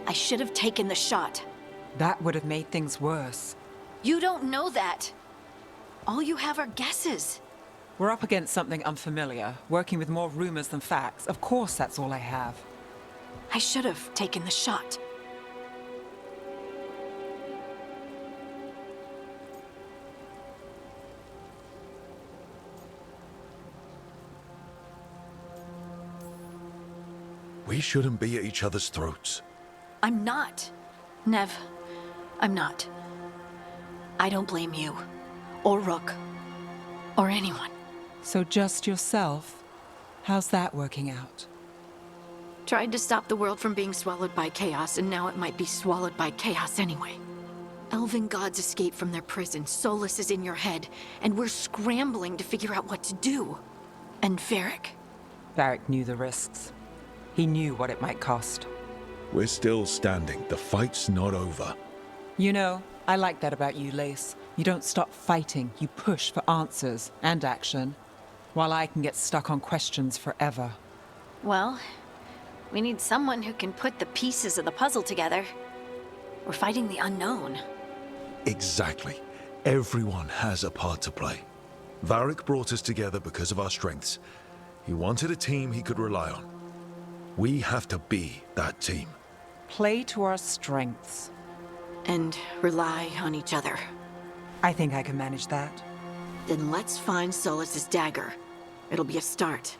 I should have taken the shot. That would have made things worse. You don't know that. All you have are guesses. We're up against something unfamiliar, working with more rumors than facts. Of course, that's all I have. I should have taken the shot. We shouldn't be at each other's throats. I'm not. Nev, I'm not. I don't blame you, or Rook, or anyone. So just yourself? How's that working out? Tried to stop the world from being swallowed by chaos, and now it might be swallowed by chaos anyway. Elven gods escaped from their prison, Solus is in your head, and we're scrambling to figure out what to do. And Varric? Varric knew the risks. He knew what it might cost. We're still standing. The fight's not over. You know, I like that about you, Lace. You don't stop fighting. You push for answers and action, while I can get stuck on questions forever. Well, we need someone who can put the pieces of the puzzle together. We're fighting the unknown. Exactly. Everyone has a part to play. Varric brought us together because of our strengths. He wanted a team he could rely on. We have to be that team. Play to our strengths. And rely on each other. I think I can manage that. Then let's find Solus's dagger. It'll be a start.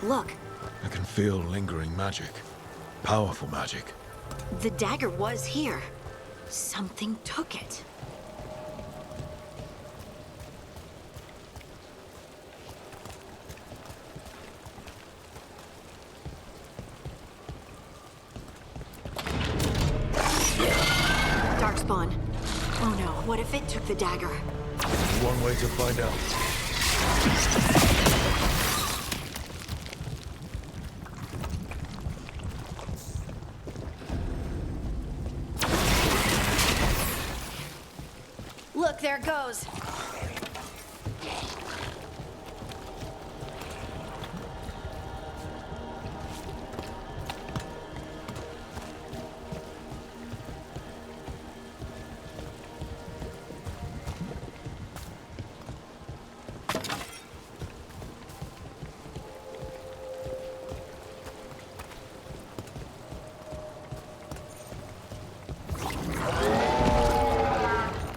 Look. I can feel lingering magic. Powerful magic. The dagger was here. Something took it. Darkspawn. Oh no, what if it took the dagger? One way to find out. Look, there it goes.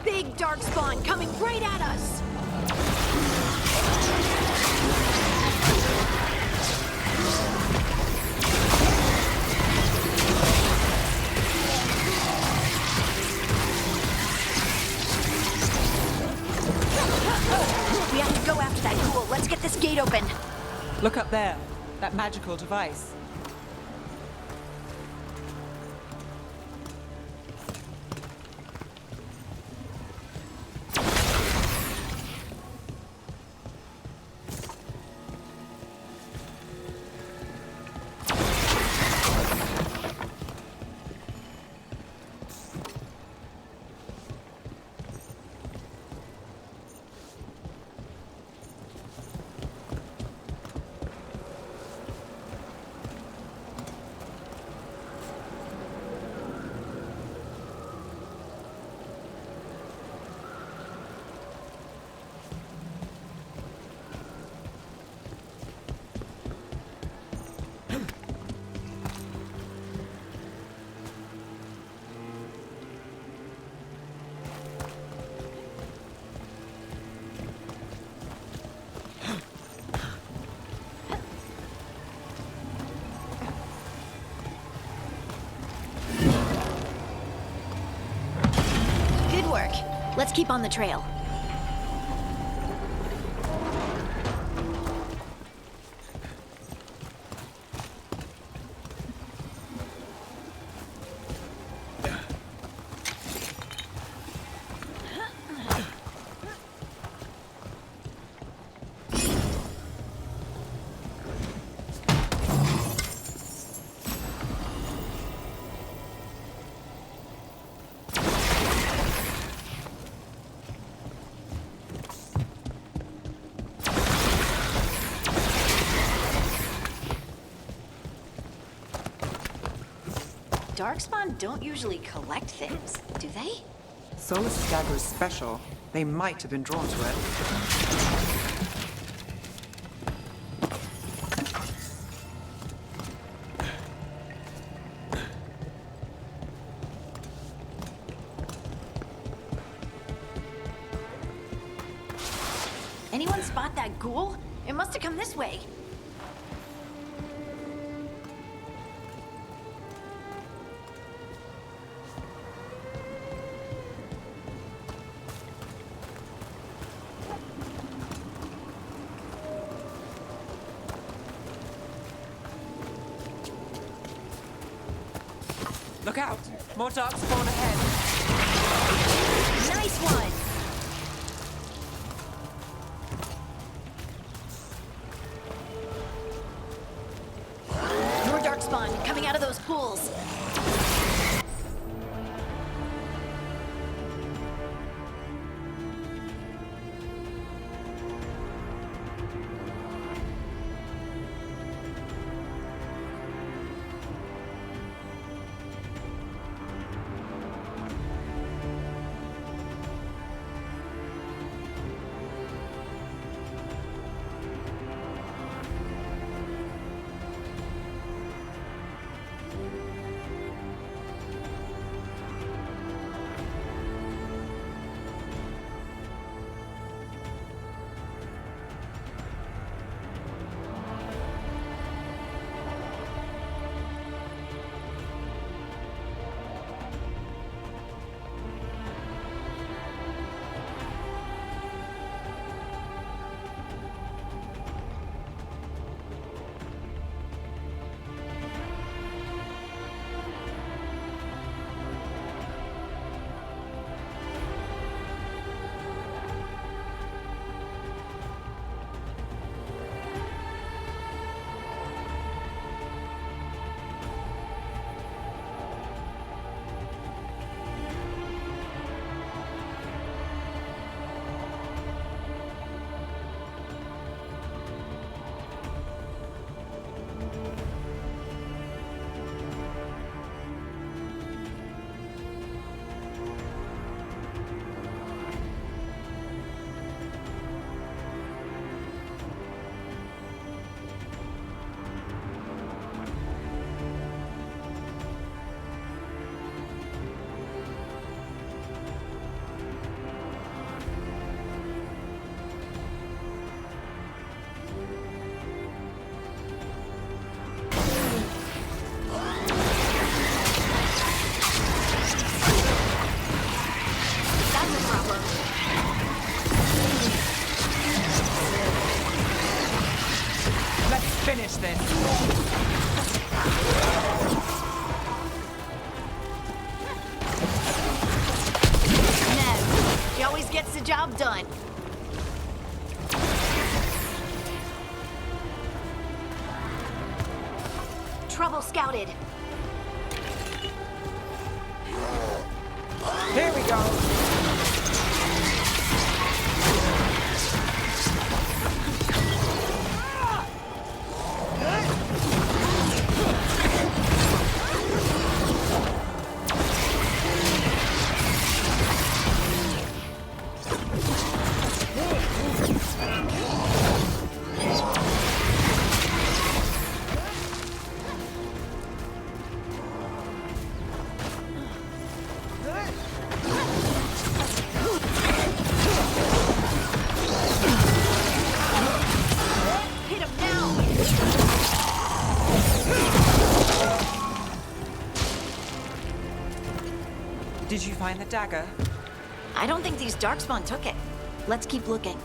Big dark spawn coming right at us! We have to go after that ghoul. Let's get this gate open. Look up there. That magical device. Let's keep on the trail. Darkspawn don't usually collect things, do they? Solus' dagger is special. They might have been drawn to it. Anyone spot that ghoul? It must have come this way. Look out! More darkspawn ahead! Nice one! More darkspawn coming out of those pools. gets the job done. Trouble scouted. Here we go. Hit him now! Did you find the dagger? I don't think these Darkspawn took it. Let's keep looking.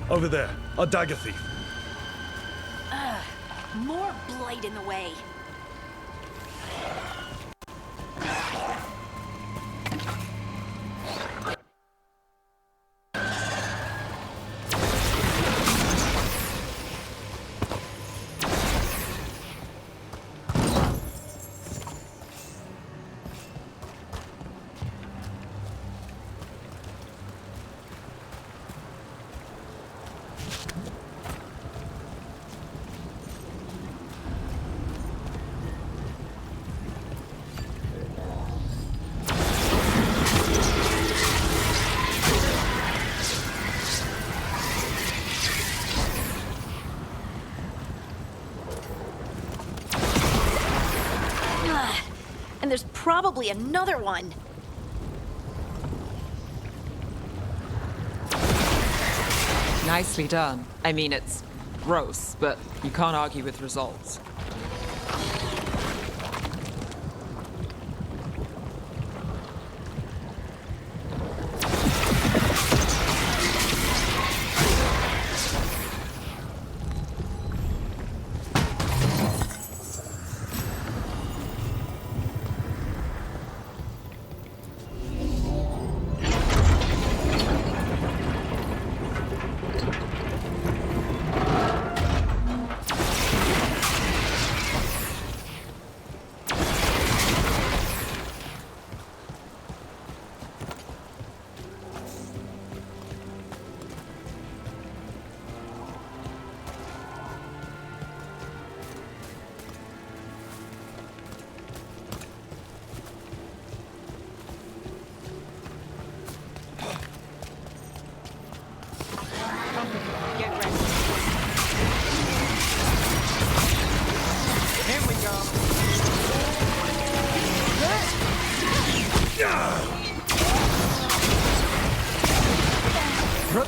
Over there, a dagger thief. More blight in the way. And there's probably another one. Nicely done. I mean, it's gross, but you can't argue with results.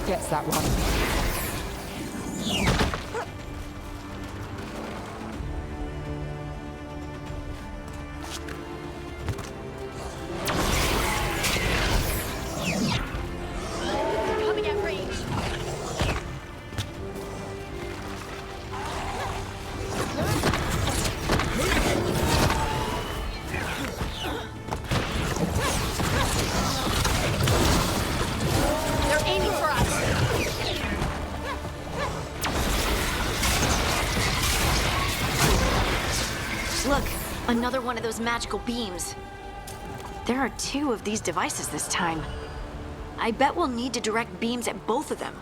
gets that one. Coming at range. They're aiming for us. Look, another one of those magical beams. There are 2 of these devices this time. I bet we'll need to direct beams at both of them.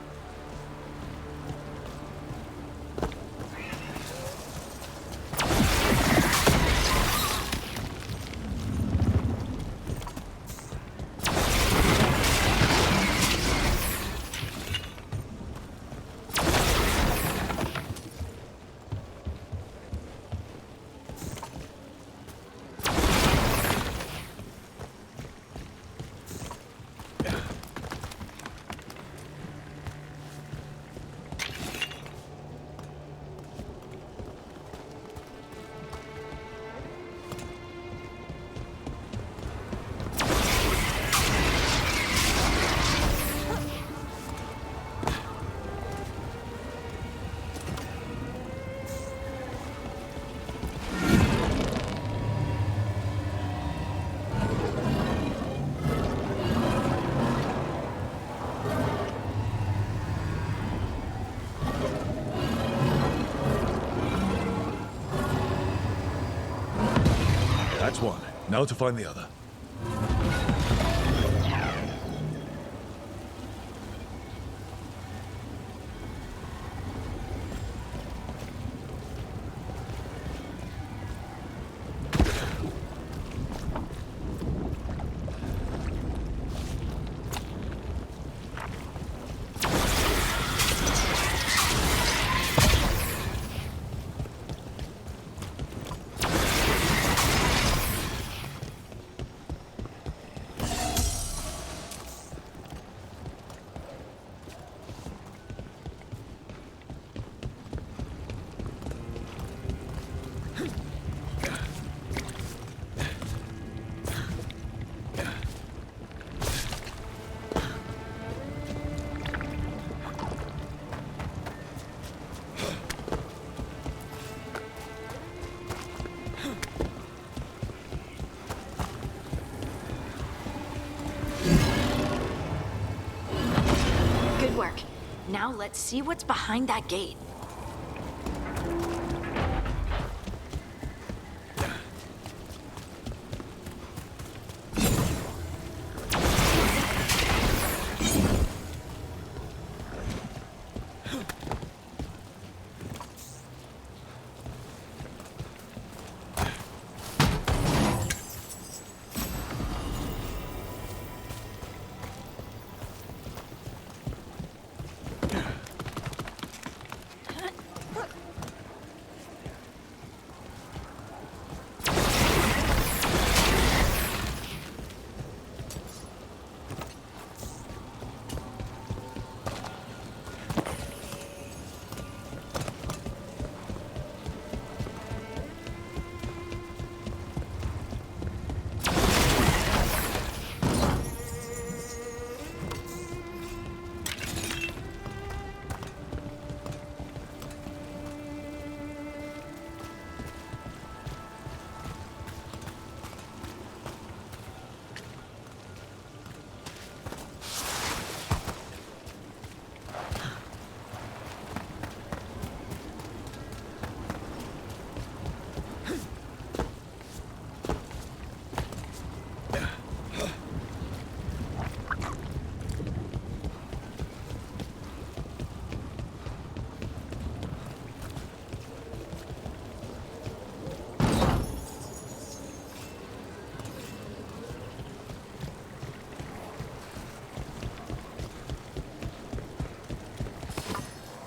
That's one. Now to find the other. Work. Now let's see what's behind that gate.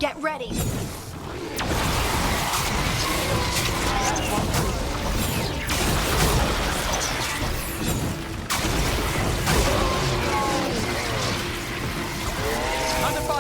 Get ready. Time to fire.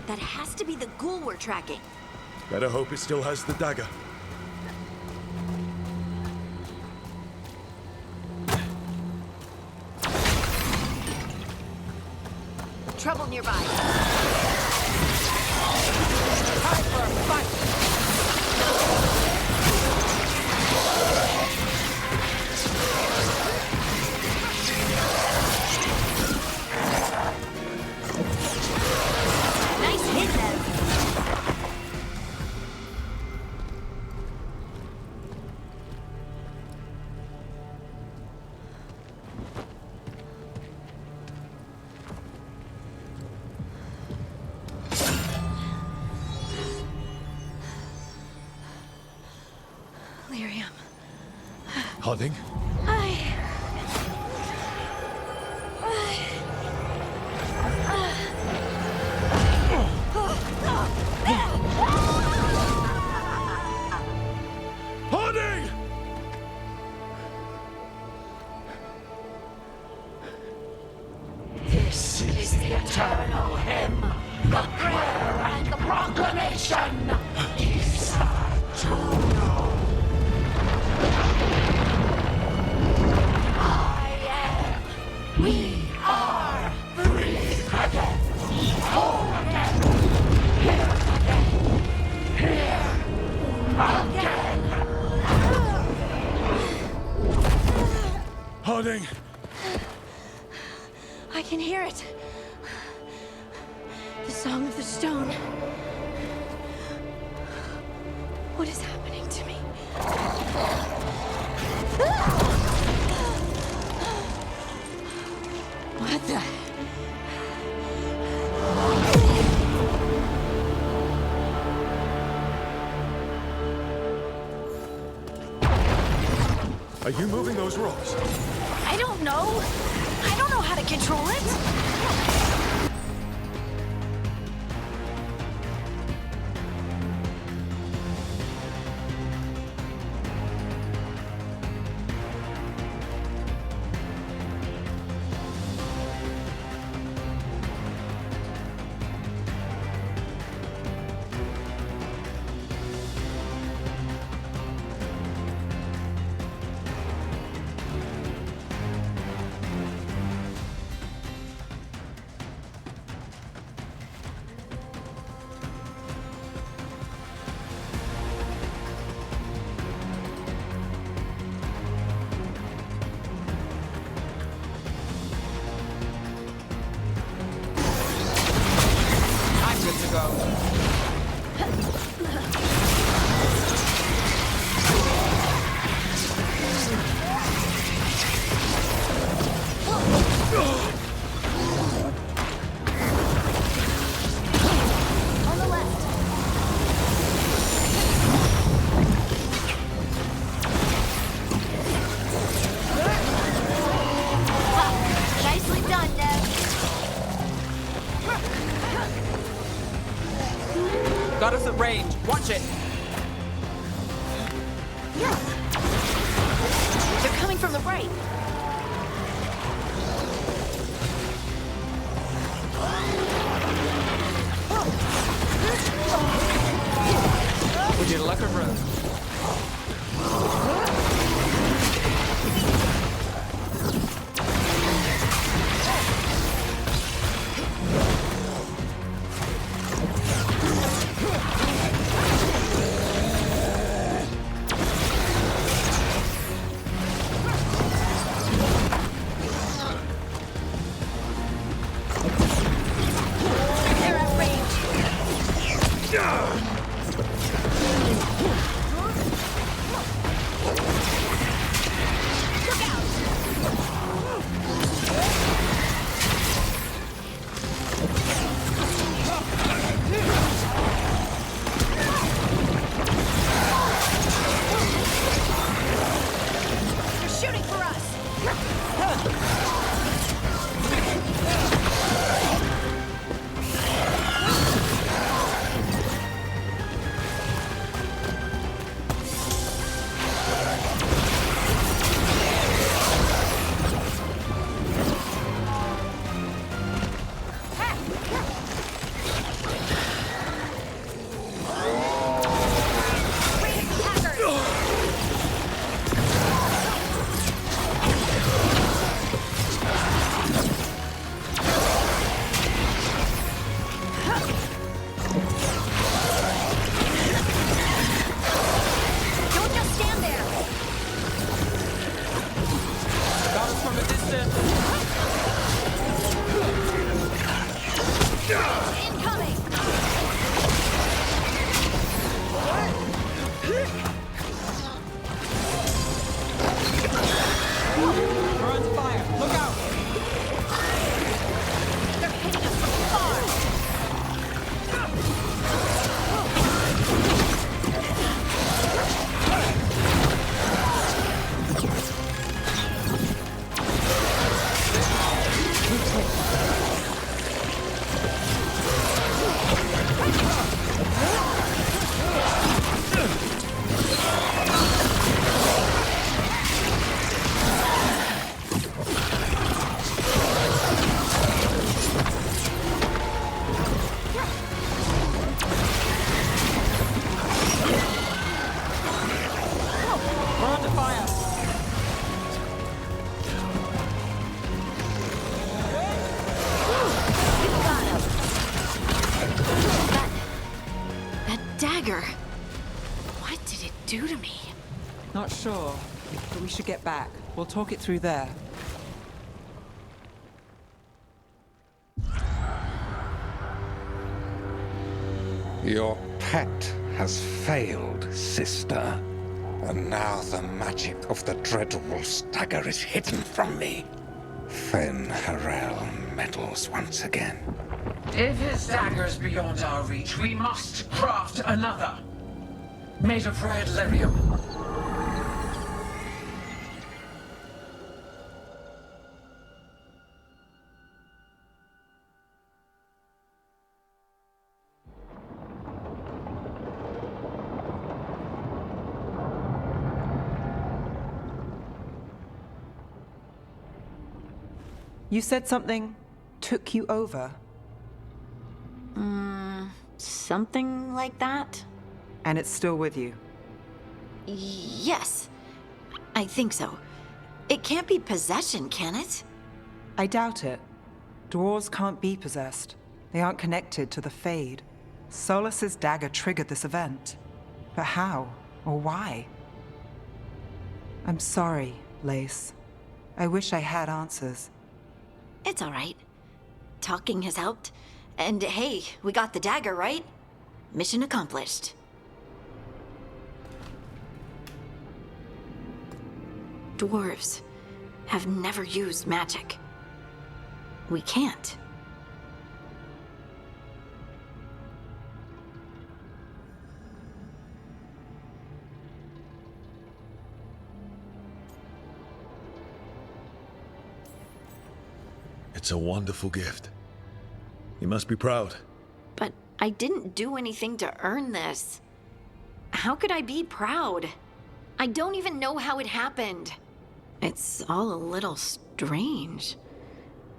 That has to be the ghoul we're tracking. Better hope it still has the dagger. Trouble nearby. Time for a fight! Nice hit, Nev. Lyrium. Harding? Harding! This is the eternal hymn, the prayer and the proclamation. Isatuno. I am. We are free again. Whole again. Here again. Harding! I can hear it. The song of the stone. What is happening to me? What the? Are you moving those rocks? I don't know. I don't know how to control it. I'm good to go. On the left. Nicely done, Nev. Got us at range. Watch it. They're coming from the right. Would you luck of road? They're at range. They're shooting for us. dagger. What did it do to me? Not sure, but we should get back. We'll talk it through there. Your pet has failed, sister. And now the magic of the Dreadwolf's dagger is hidden from me. Fen Harel meddles once again. If his dagger's beyond our reach, we must craft another. Made of red lyrium. You said something took you over. Something like that? And it's still with you. Yes. I think so. It can't be possession, can it? I doubt it. Dwarves can't be possessed. They aren't connected to the Fade. Solus's dagger triggered this event. But how? Or why? I'm sorry, Lace. I wish I had answers. It's all right. Talking has helped. And hey, we got the dagger, right? Mission accomplished. Dwarves have never used magic. We can't. It's a wonderful gift. You must be proud. But I didn't do anything to earn this. How could I be proud? I don't even know how it happened. It's all a little strange.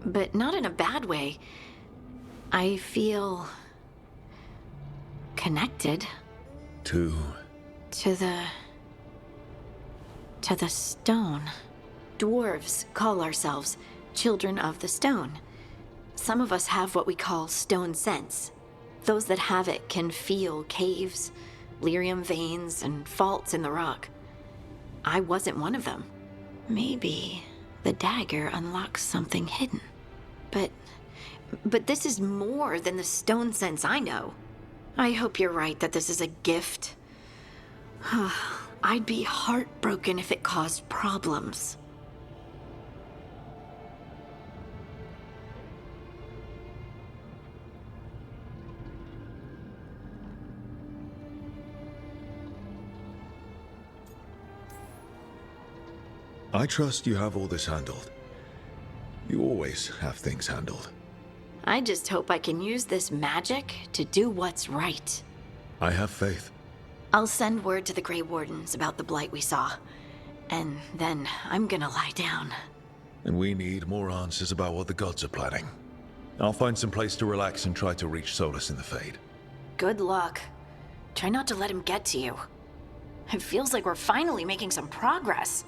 But not in a bad way. I feel... connected. To the stone. Dwarves call ourselves Children of the Stone. Some of us have what we call stone sense. Those that have it can feel caves, lyrium veins, and faults in the rock. I wasn't one of them. Maybe the dagger unlocks something hidden. But this is more than the stone sense I know. I hope you're right that this is a gift. I'd be heartbroken if it caused problems. I trust you have all this handled. You always have things handled. I just hope I can use this magic to do what's right. I have faith. I'll send word to the Grey Wardens about the blight we saw. And then I'm gonna lie down. And we need more answers about what the gods are planning. I'll find some place to relax and try to reach Solus in the Fade. Good luck. Try not to let him get to you. It feels like we're finally making some progress.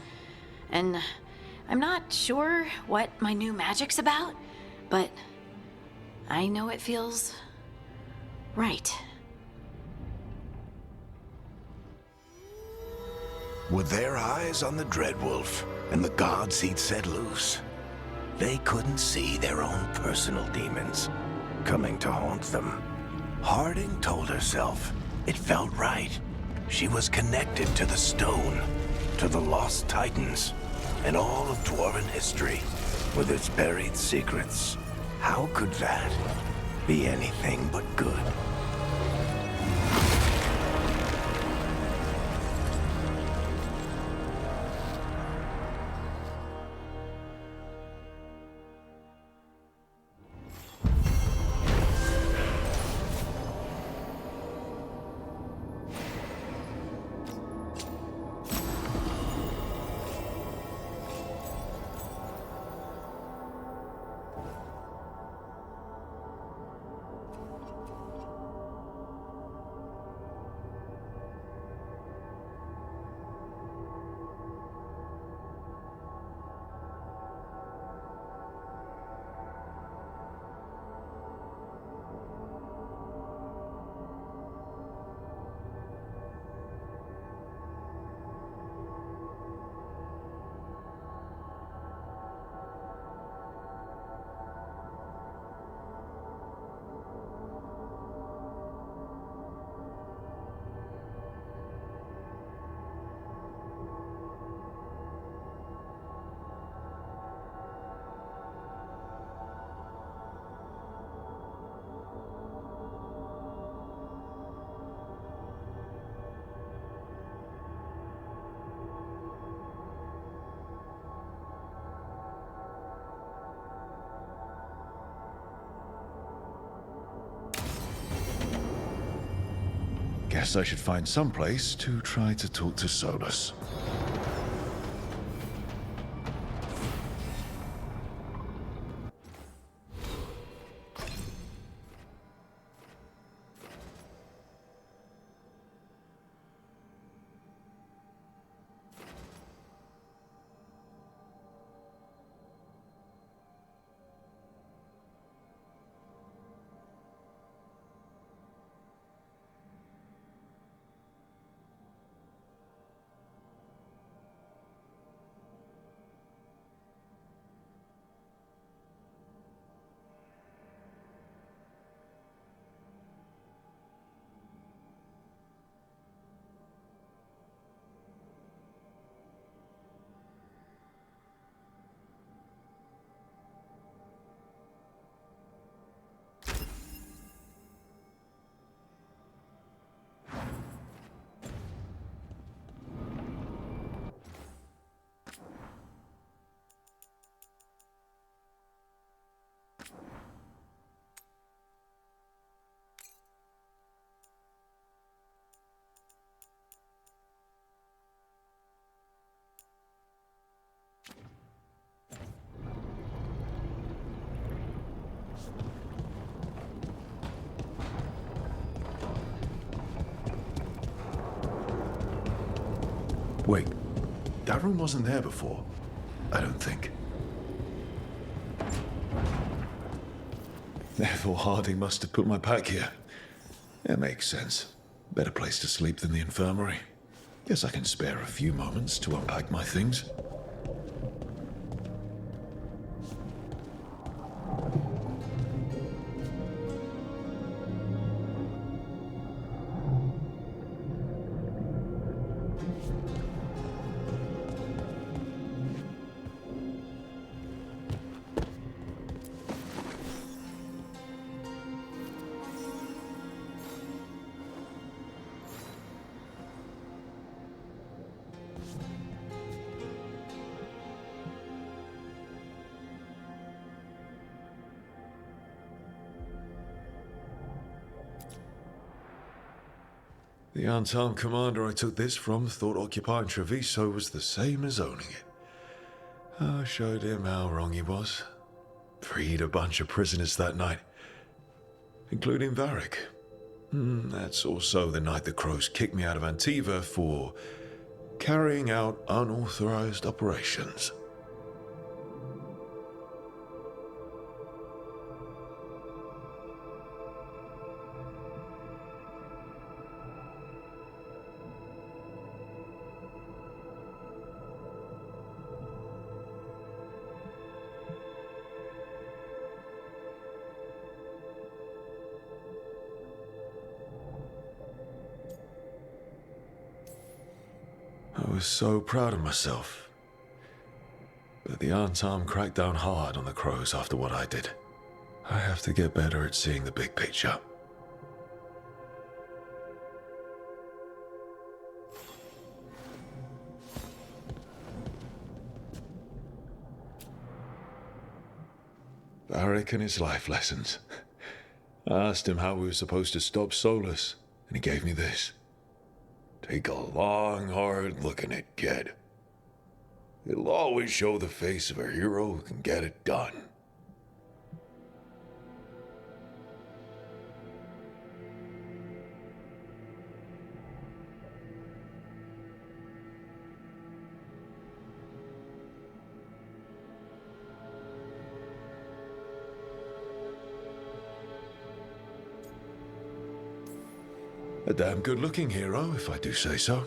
And I'm not sure what my new magic's about, but I know it feels right. With their eyes on the Dreadwolf and the gods he'd set loose, they couldn't see their own personal demons coming to haunt them. Harding told herself it felt right. She was connected to the stone, to the lost titans, and all of Dwarven history, with its buried secrets. How could that be anything but good? Guess I should find some place to try to talk to Solus. Wait, that room wasn't there before. I don't think. Therefore, Harding must have put my pack here. It makes sense. Better place to sleep than the infirmary. Guess I can spare a few moments to unpack my things. The unarmed commander I took this from thought occupying Treviso was the same as owning it. I showed him how wrong he was. Freed a bunch of prisoners that night, including Varric. That's also the night the Crows kicked me out of Antiva for carrying out unauthorized operations. I was so proud of myself. But the Arntam cracked down hard on the Crows after what I did. I have to get better at seeing the big picture. Varric and his life lessons. I asked him how we were supposed to stop Solus, and he gave me this. Take a long, hard look at it, kid. It'll always show the face of a hero who can get it done. A damn good-looking hero, if I do say so.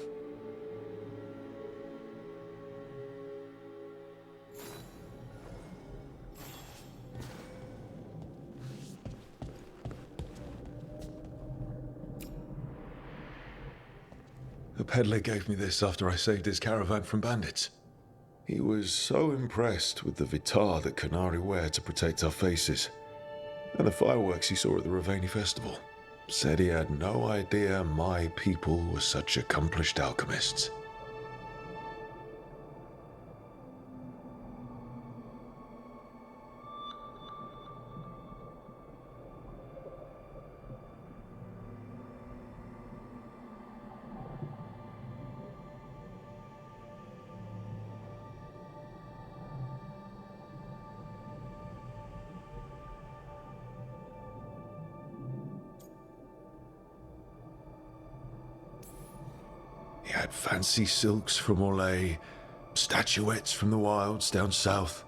The peddler gave me this after I saved his caravan from bandits. He was so impressed with the vitar that Canari wear to protect our faces, and the fireworks he saw at the Ravani festival. Said he had no idea my people were such accomplished alchemists. had fancy silks from Orlais, statuettes from the wilds down south.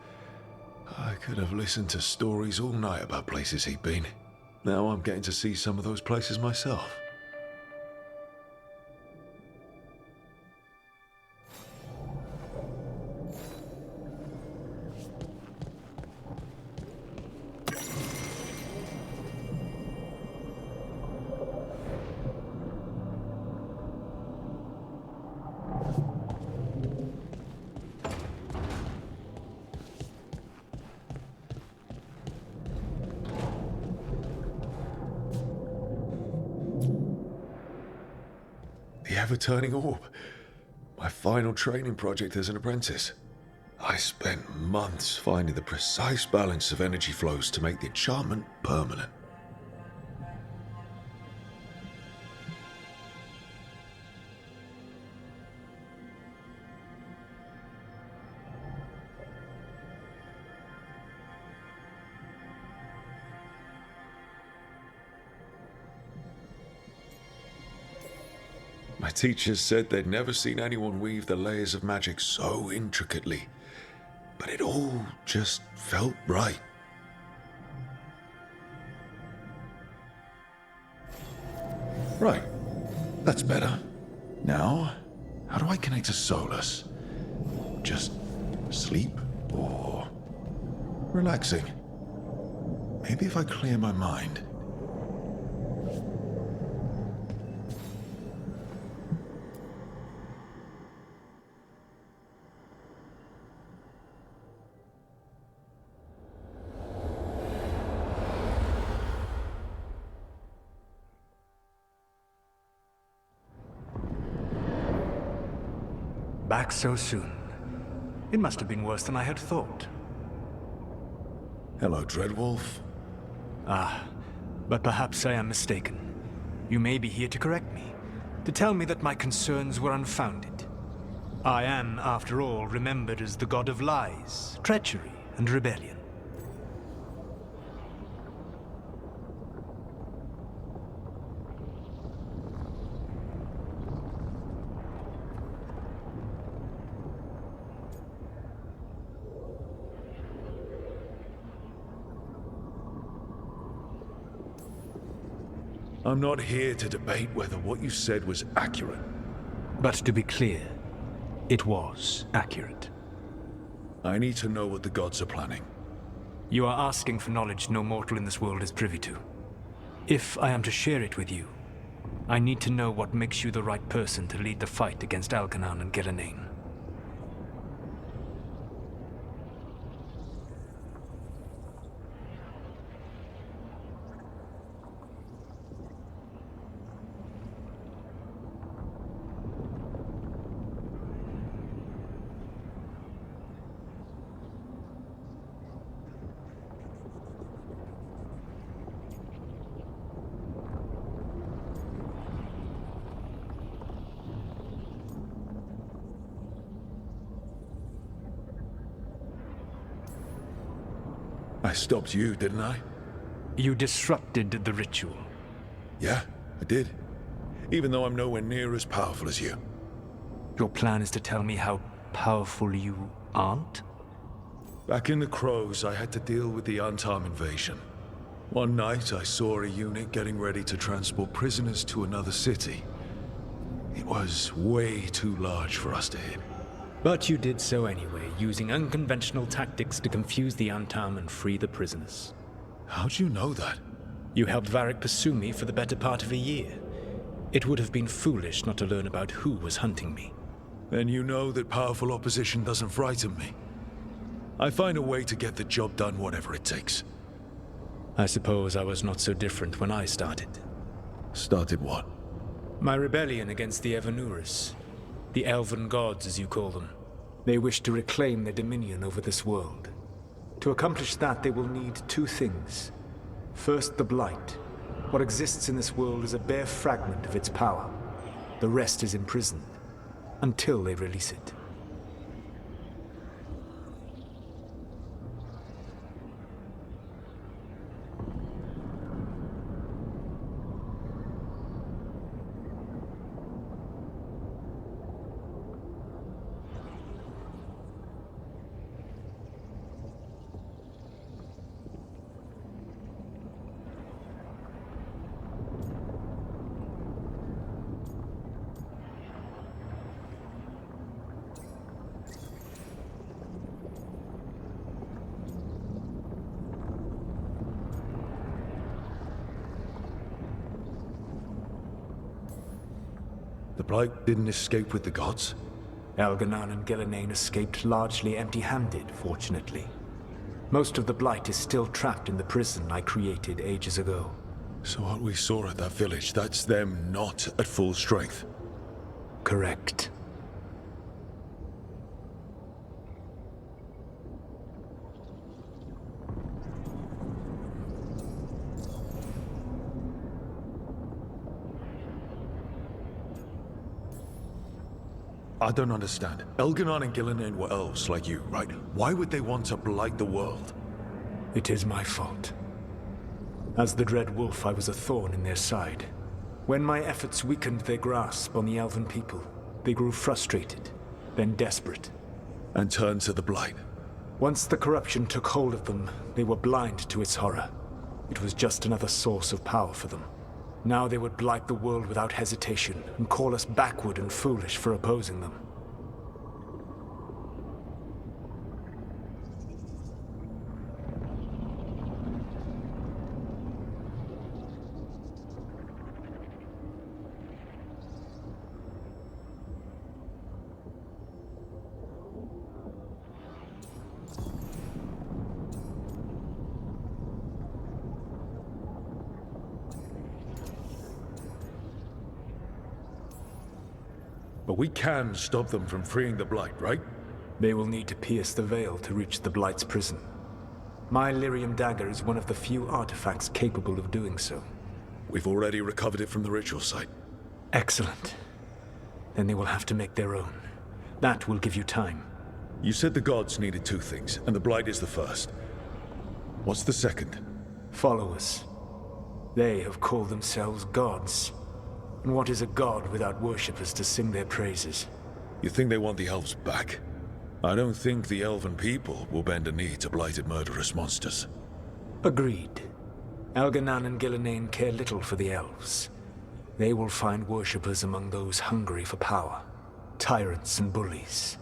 I could have listened to stories all night about places he'd been. Now I'm getting to see some of those places myself. The ever-turning orb. My final training project as an apprentice. I spent months finding the precise balance of energy flows to make the enchantment permanent. My teachers said they'd never seen anyone weave the layers of magic so intricately, but it all just felt right. Right, that's better. Now, how do I connect to Solus? Just sleep or relaxing? Maybe if I clear my mind. Back so soon. It must have been worse than I had thought. Hello, Dreadwolf. Ah, but perhaps I am mistaken. You may be here to correct me, to tell me that my concerns were unfounded. I am, after all, remembered as the god of lies, treachery, and rebellion. I'm not here to debate whether what you said was accurate. But to be clear, it was accurate. I need to know what the gods are planning. You are asking for knowledge no mortal in this world is privy to. If I am to share it with you, I need to know what makes you the right person to lead the fight against Alkanan and Ghilanane. I stopped you, didn't I? You disrupted the ritual. Yeah, I did. Even though I'm nowhere near as powerful as you. Your plan is to tell me how powerful you aren't? Back in the Crows, I had to deal with the Antam invasion. One night, I saw a unit getting ready to transport prisoners to another city. It was way too large for us to hit. But you did so anyway, using unconventional tactics to confuse the Antam and free the prisoners. How'd you know that? You helped Varric pursue me for the better part of a year. It would have been foolish not to learn about who was hunting me. Then you know that powerful opposition doesn't frighten me. I find a way to get the job done whatever it takes. I suppose I was not so different when I started. Started what? My rebellion against the Evanuris. The Elven Gods, as you call them. They wish to reclaim their dominion over this world. To accomplish that, they will need two things. First, the Blight. What exists in this world is a bare fragment of its power. The rest is imprisoned, until they release it. Blight didn't escape with the gods? Elganon and Gillenane escaped largely empty-handed, fortunately. Most of the Blight is still trapped in the prison I created ages ago. So what we saw at that village, that's them not at full strength? Correct. I don't understand. Elganon and Gillenane were elves like you, right? Why would they want to blight the world? It is my fault. As the Dread Wolf, I was a thorn in their side. When my efforts weakened their grasp on the Elven people, they grew frustrated, then desperate. And turned to the Blight. Once the corruption took hold of them, they were blind to its horror. It was just another source of power for them. Now they would blight the world without hesitation, and call us backward and foolish for opposing them. But we can stop them from freeing the Blight, right? They will need to pierce the veil to reach the Blight's prison. My Lyrium dagger is one of the few artifacts capable of doing so. We've already recovered it from the ritual site. Excellent. Then they will have to make their own. That will give you time. You said the gods needed two things, and the Blight is the first. What's the second? Followers. They have called themselves gods. And what is a god without worshippers to sing their praises? You think they want the elves back? I don't think the elven people will bend a knee to blighted murderous monsters. Agreed. Elganon and Gillenane care little for the elves. They will find worshippers among those hungry for power. Tyrants and bullies.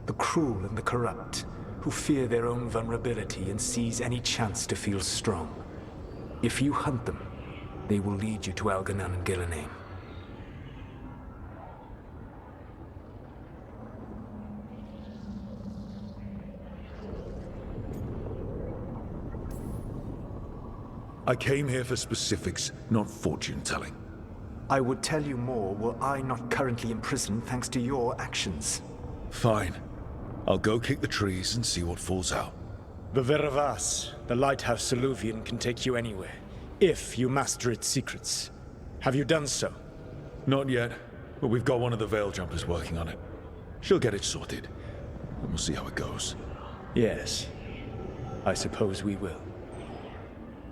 The cruel and the corrupt, who fear their own vulnerability and seize any chance to feel strong. If you hunt them, they will lead you to Elganon and Gillenane. I came here for specifics, not fortune-telling. I would tell you more were I not currently imprisoned thanks to your actions. Fine. I'll go kick the trees and see what falls out. The Veravas, the lighthouse Soluvian, can take you anywhere, if you master its secrets. Have you done so? Not yet, but we've got one of the Veil Jumpers working on it. She'll get it sorted, and we'll see how it goes. Yes. I suppose we will.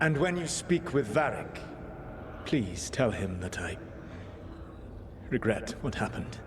And when you speak with Varric, please tell him that I regret what happened.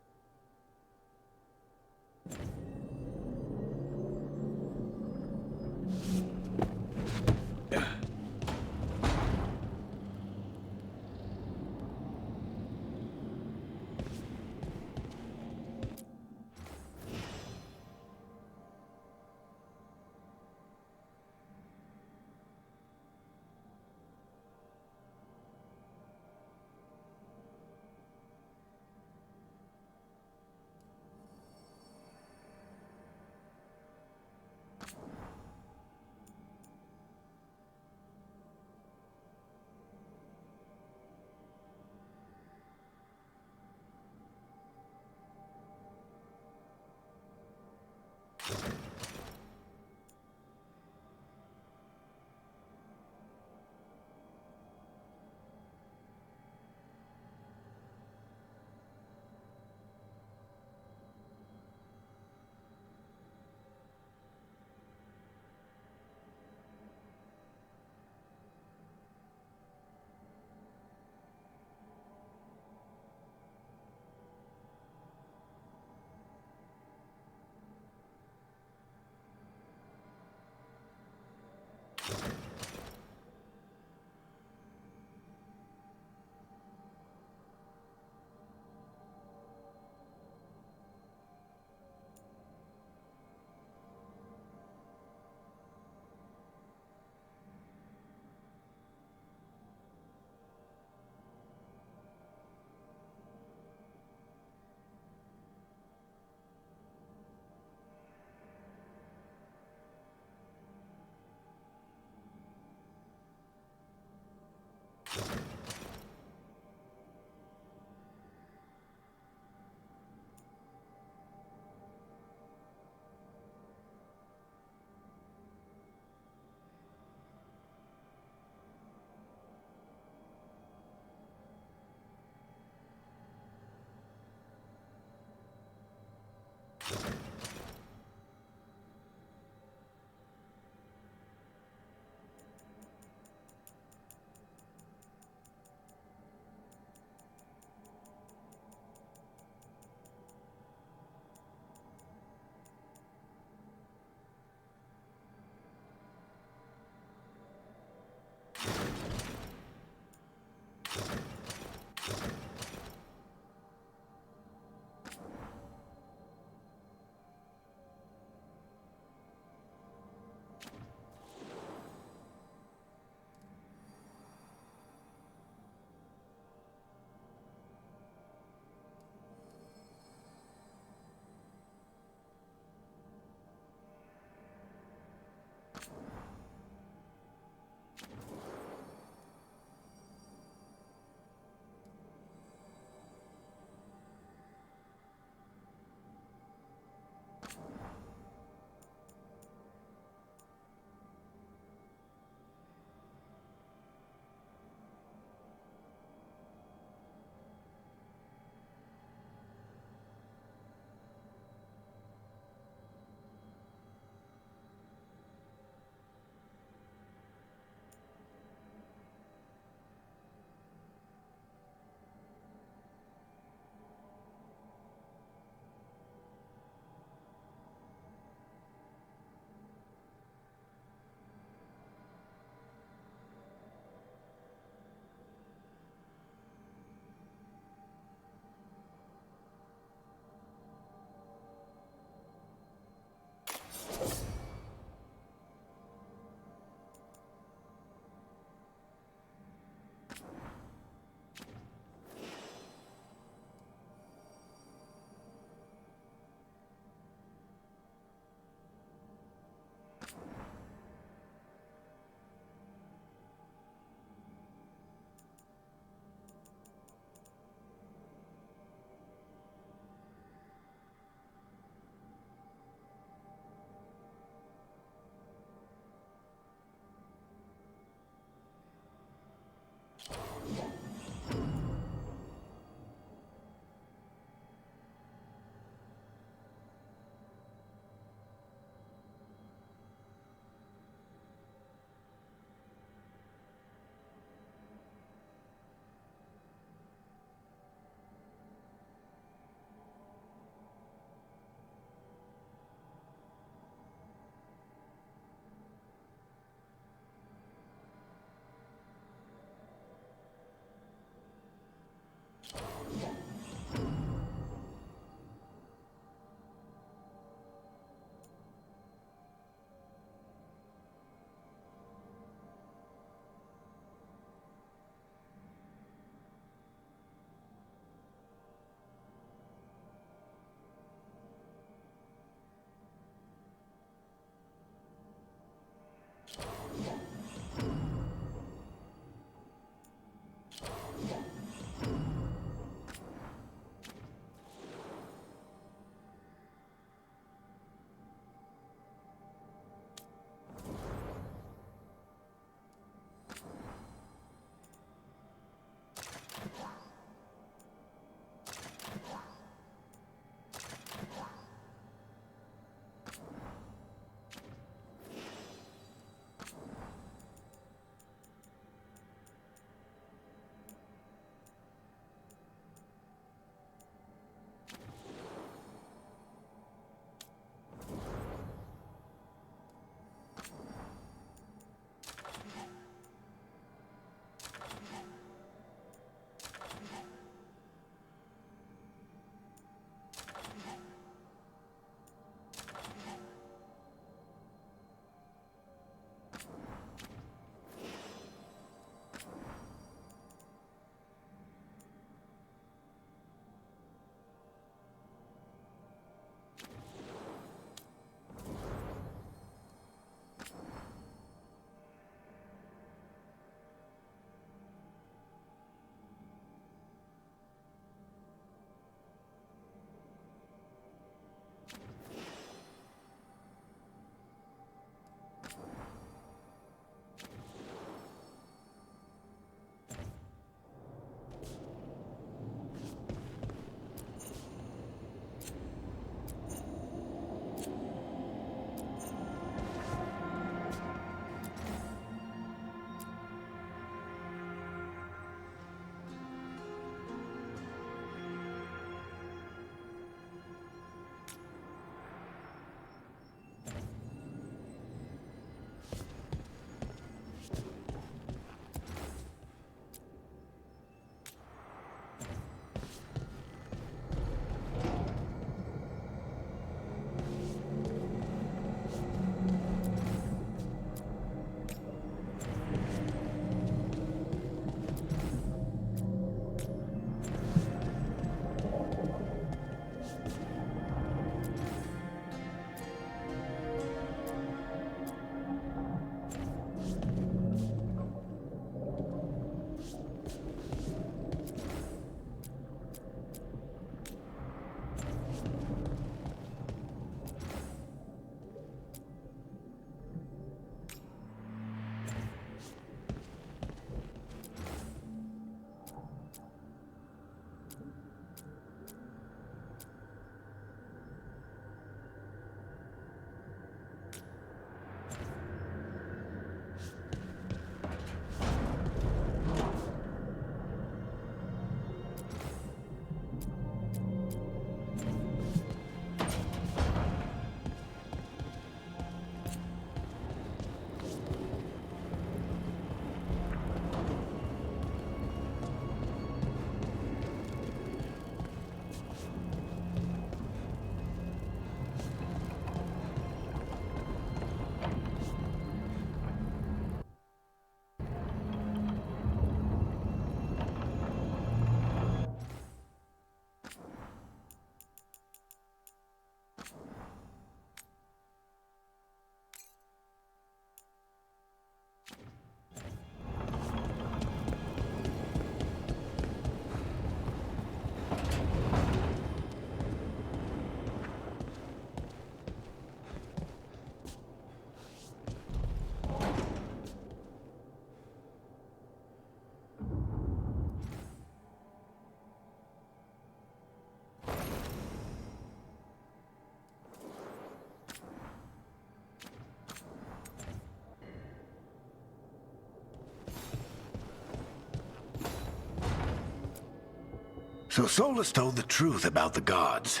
So Solus told the truth about the gods.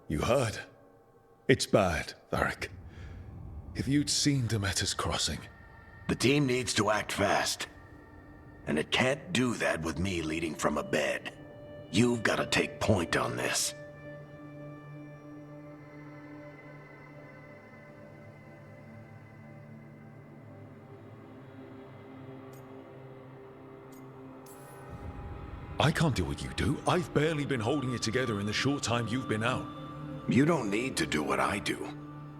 You heard? It's bad, Varric. If you'd seen Demeter's crossing... The team needs to act fast. And it can't do that with me leading from a bed. You've got to take point on this. I can't do what you do. I've barely been holding it together in the short time you've been out. You don't need to do what I do.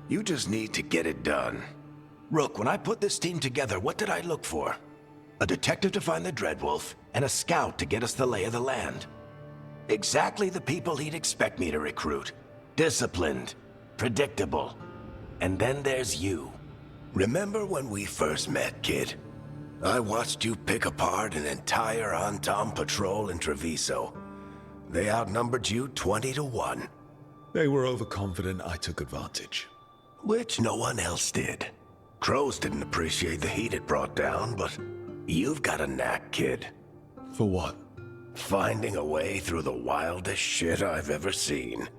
You just need to get it done. Rook, when I put this team together, what did I look for? A detective to find the Dreadwolf, and a scout to get us the lay of the land. Exactly the people he'd expect me to recruit. Disciplined, predictable. And then there's you. Remember when we first met, kid? I watched you pick apart an entire Antam patrol in Treviso. They outnumbered you 20 to 1. They were overconfident. I took advantage. Which no one else did. Crows didn't appreciate the heat it brought down, but you've got a knack, kid. For what? Finding a way through the wildest shit I've ever seen.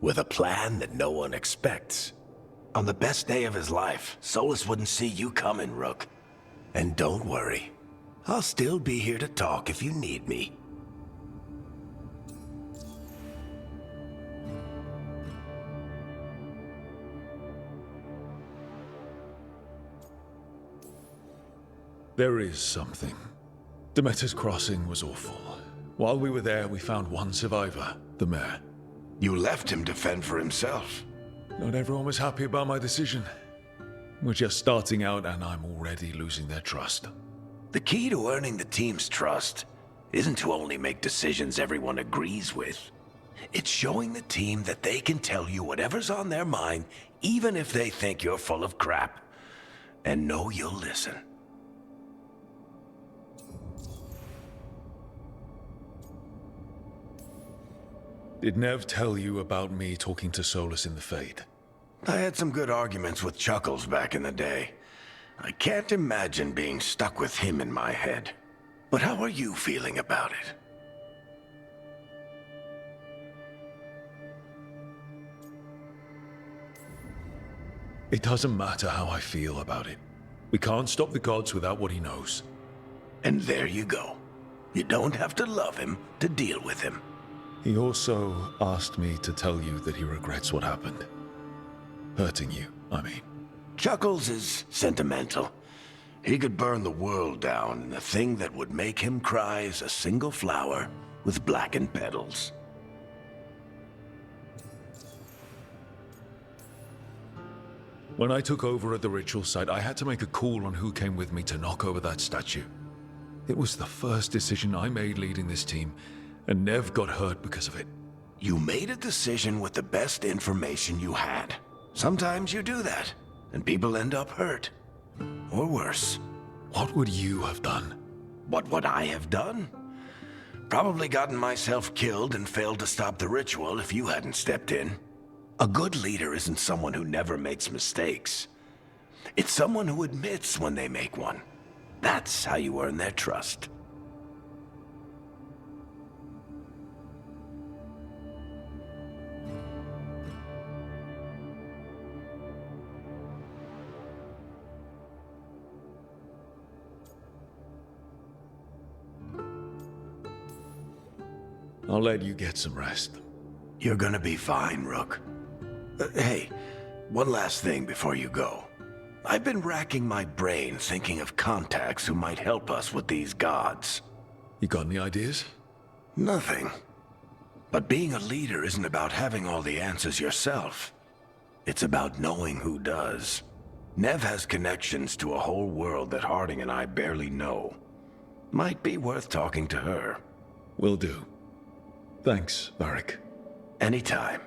With a plan that no one expects. On the best day of his life, Solus wouldn't see you coming, Rook. And don't worry. I'll still be here to talk if you need me. There is something. Demeter's crossing was awful. While we were there, we found one survivor, the mayor. You left him to fend for himself. Not everyone was happy about my decision. We're just starting out and I'm already losing their trust. The key to earning the team's trust isn't to only make decisions everyone agrees with. It's showing the team that they can tell you whatever's on their mind, even if they think you're full of crap. And know you'll listen. Did Nev tell you about me talking to Solus in the Fade? I had some good arguments with Chuckles back in the day. I can't imagine being stuck with him in my head. But how are you feeling about it? It doesn't matter how I feel about it. We can't stop the gods without what he knows. And there you go. You don't have to love him to deal with him. He also asked me to tell you that he regrets what happened. Hurting you, I mean. Chuckles is sentimental. He could burn the world down, and the thing that would make him cry is a single flower with blackened petals. When I took over at the ritual site, I had to make a call on who came with me to knock over that statue. It was the first decision I made leading this team, and Nev got hurt because of it. You made a decision with the best information you had. Sometimes you do that, and people end up hurt. Or worse. What would you have done? What would I have done? Probably gotten myself killed and failed to stop the ritual if you hadn't stepped in. A good leader isn't someone who never makes mistakes. It's someone who admits when they make one. That's how you earn their trust. I'll let you get some rest. You're gonna be fine, Rook. Hey, one last thing before you go. I've been racking my brain thinking of contacts who might help us with these gods. You got any ideas? Nothing. But being a leader isn't about having all the answers yourself. It's about knowing who does. Nev has connections to a whole world that Harding and I barely know. Might be worth talking to her. Will do. Thanks, Varric. Anytime.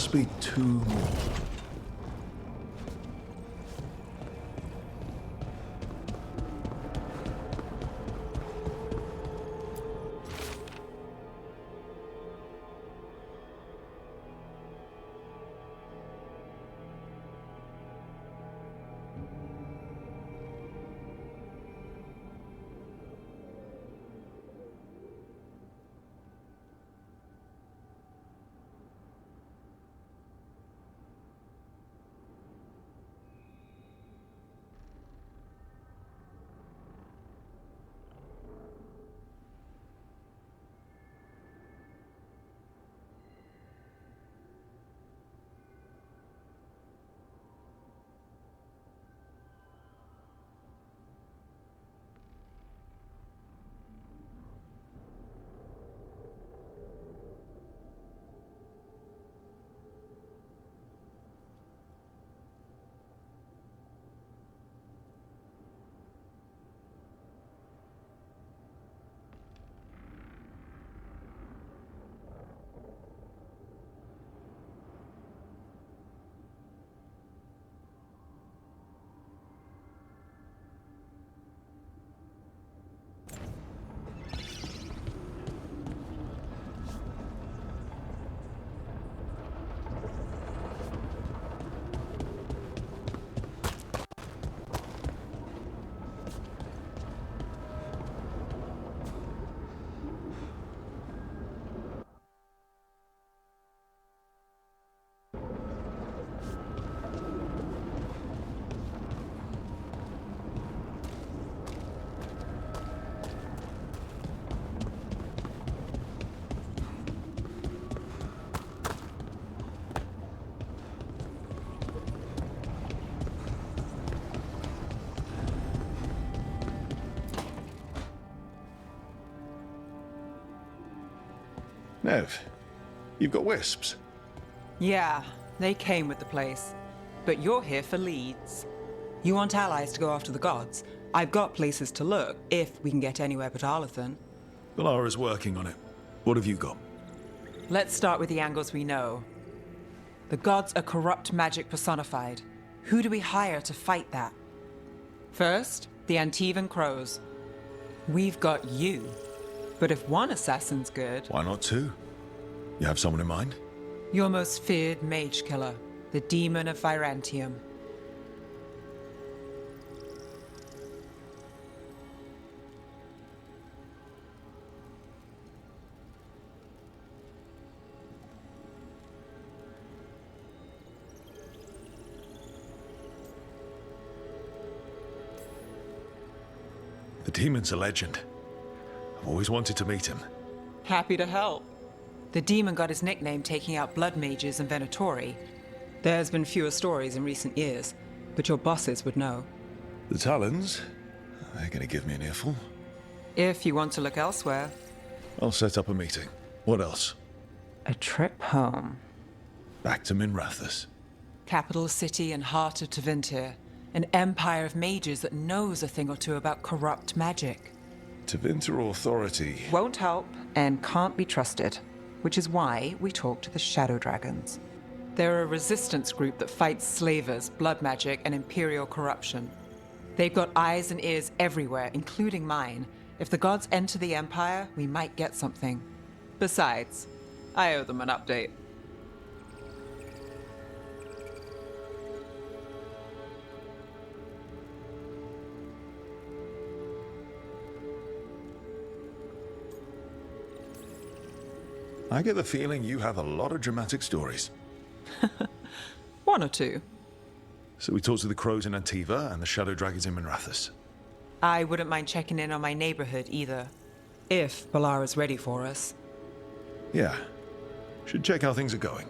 must be 2 more. Nev, you've got wisps. Yeah, they came with the place. But you're here for leads. You want allies to go after the gods? I've got places to look, if we can get anywhere but Arlathan. Valara's working on it. What have you got? Let's start with the angles we know. The gods are corrupt magic personified. Who do we hire to fight that? First, the Antivan Crows. We've got you. But if one assassin's good... Why not 2? You have someone in mind? Your most feared mage killer, the Demon of Virantium. The demon's a legend. I've always wanted to meet him. Happy to help. The demon got his nickname taking out blood mages and Venatori. There's been fewer stories in recent years, but your bosses would know. The Talons? They're gonna give me an earful. If you want to look elsewhere. I'll set up a meeting. What else? A trip home. Back to Minrathous. Capital city and heart of Tevinter. An empire of mages that knows a thing or two about corrupt magic. Tevinter authority. Won't help and can't be trusted, which is why we talk to the Shadow Dragons. They're a resistance group that fights slavers, blood magic, and imperial corruption. They've got eyes and ears everywhere, including mine. If the gods enter the Empire, we might get something. Besides, I owe them an update. I get the feeling you have a lot of dramatic stories. 1 or 2. So we talked to the Crows in Antiva and the Shadow Dragons in Minrathous. I wouldn't mind checking in on my neighborhood either. If Balara's ready for us. Yeah. Should check how things are going.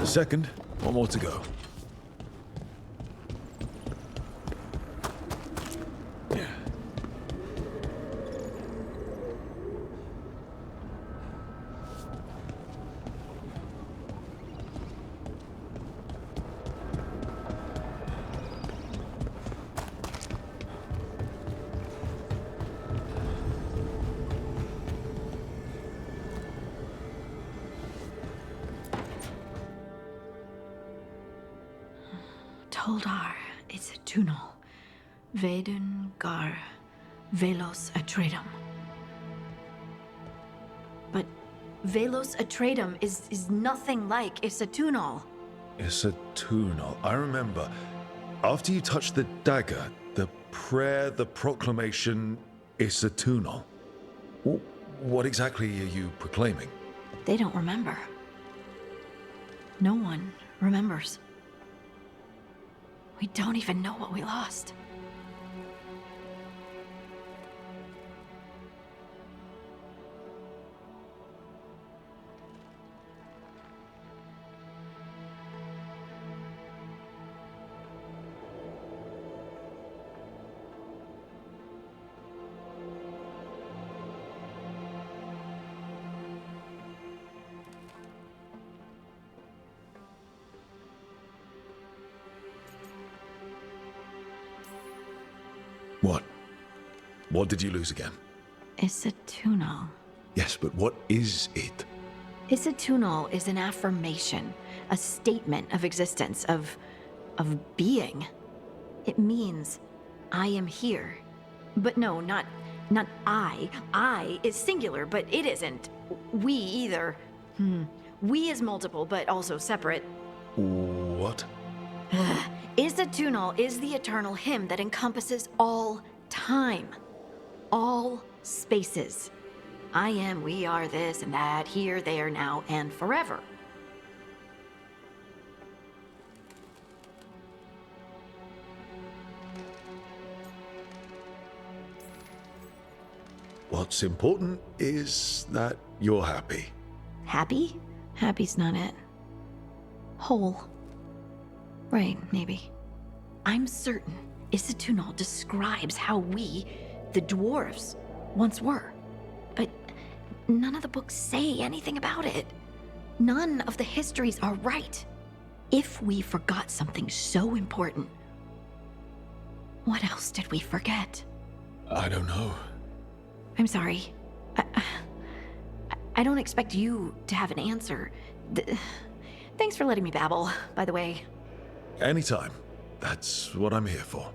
second. One more to go. Toldar, it's a tunnel. Veilguard, Velos Atreidim. But Velos Atreidim is nothing like Isatunal. Isatunal. I remember. After you touched the dagger, the prayer, the proclamation, Isatunal. What exactly are you proclaiming? They don't remember. No one remembers. We don't even know what we lost. What? What did you lose again? Isatunal. Yes, but what is it? Isatunal is an affirmation, a statement of existence, of being. It means, I am here. But no, not I. I is singular, but it isn't. We either. We is multiple, but also separate. What? Isatunal is the eternal hymn that encompasses all time. All spaces. I am, we are, this and that, here, there, now, and forever. What's important is that you're happy. Happy? Happy's not it. Whole. Right, maybe. I'm certain Isatunal describes how we, the dwarves, once were. But none of the books say anything about it. None of the histories are right. If we forgot something so important, what else did we forget? I don't know. I'm sorry. I don't expect you to have an answer. Thanks for letting me babble, by the way. Anytime. That's what I'm here for.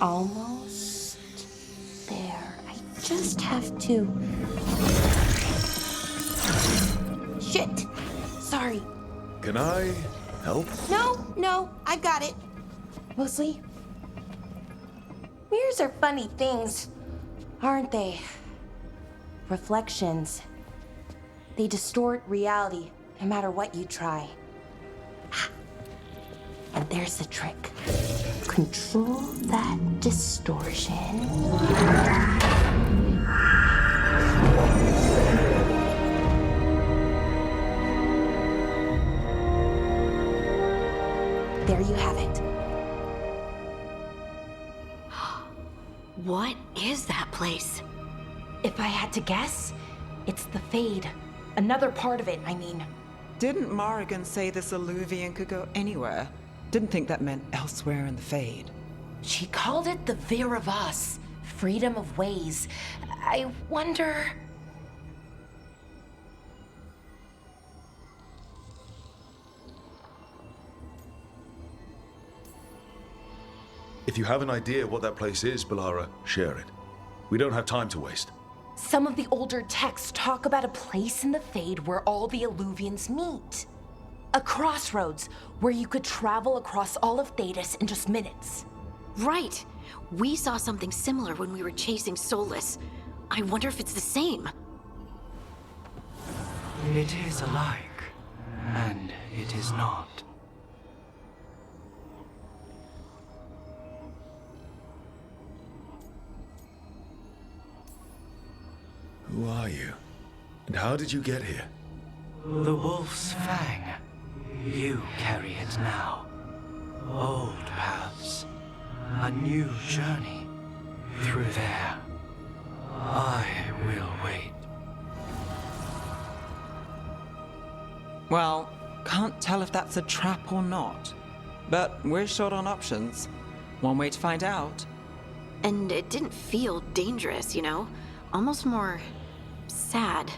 Almost there. I just have to... Shit! Sorry. Can I help? No, I've got it. Mostly, mirrors are funny things, aren't they? Reflections. They distort reality, no matter what you try. And there's the trick. Control that distortion. There you have it. What is that place? If I had to guess, it's the Fade. Another part of it, I mean. Didn't Morrigan say this Illuvian could go anywhere? Didn't think that meant elsewhere in the Fade. She called it the Vir of Us, freedom of ways. I wonder... If you have an idea what that place is, Balara, share it. We don't have time to waste. Some of the older texts talk about a place in the Fade where all the Illuvians meet. A crossroads where you could travel across all of Thedas in just minutes. Right. We saw something similar when we were chasing Solus. I wonder if it's the same. It is alike, and it is not. Who are you? And how did you get here? The Wolf's Fang. You carry it now. Old paths. A new journey. Through there. I will wait. Well, can't tell if that's a trap or not. But we're short on options. One way to find out. And it didn't feel dangerous, you know? Almost more... sad.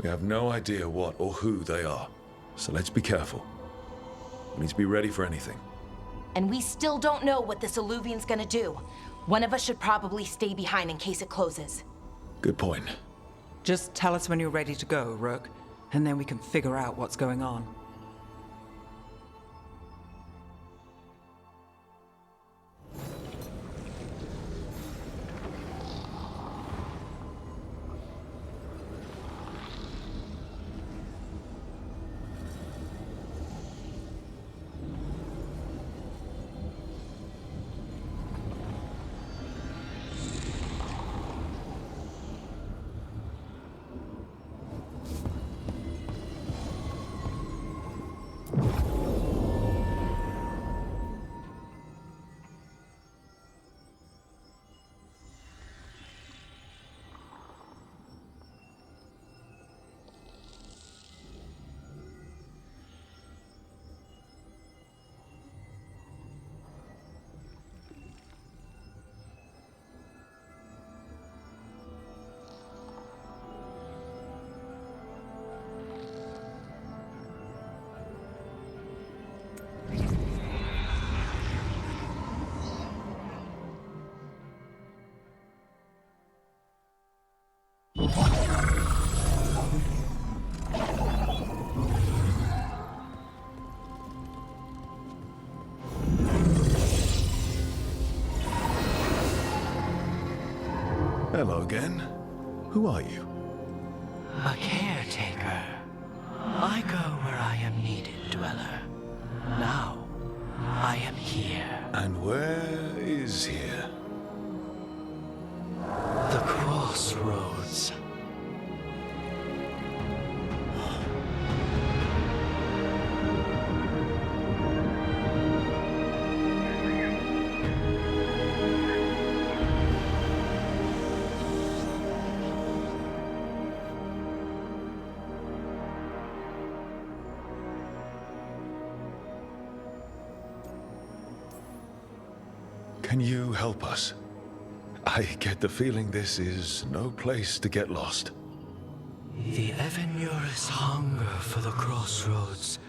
We have no idea what or who they are, so let's be careful. We need to be ready for anything. And we still don't know what this Illuvian's gonna do. One of us should probably stay behind in case it closes. Good point. Just tell us when you're ready to go, Rook, and then we can figure out what's going on. Hello again. Who are you? A caretaker. I go where I am needed, Dweller. Now, I am here. And where is here? The crossroads. Can you help us? I get the feeling this is no place to get lost. The Evanurus hunger for the crossroads.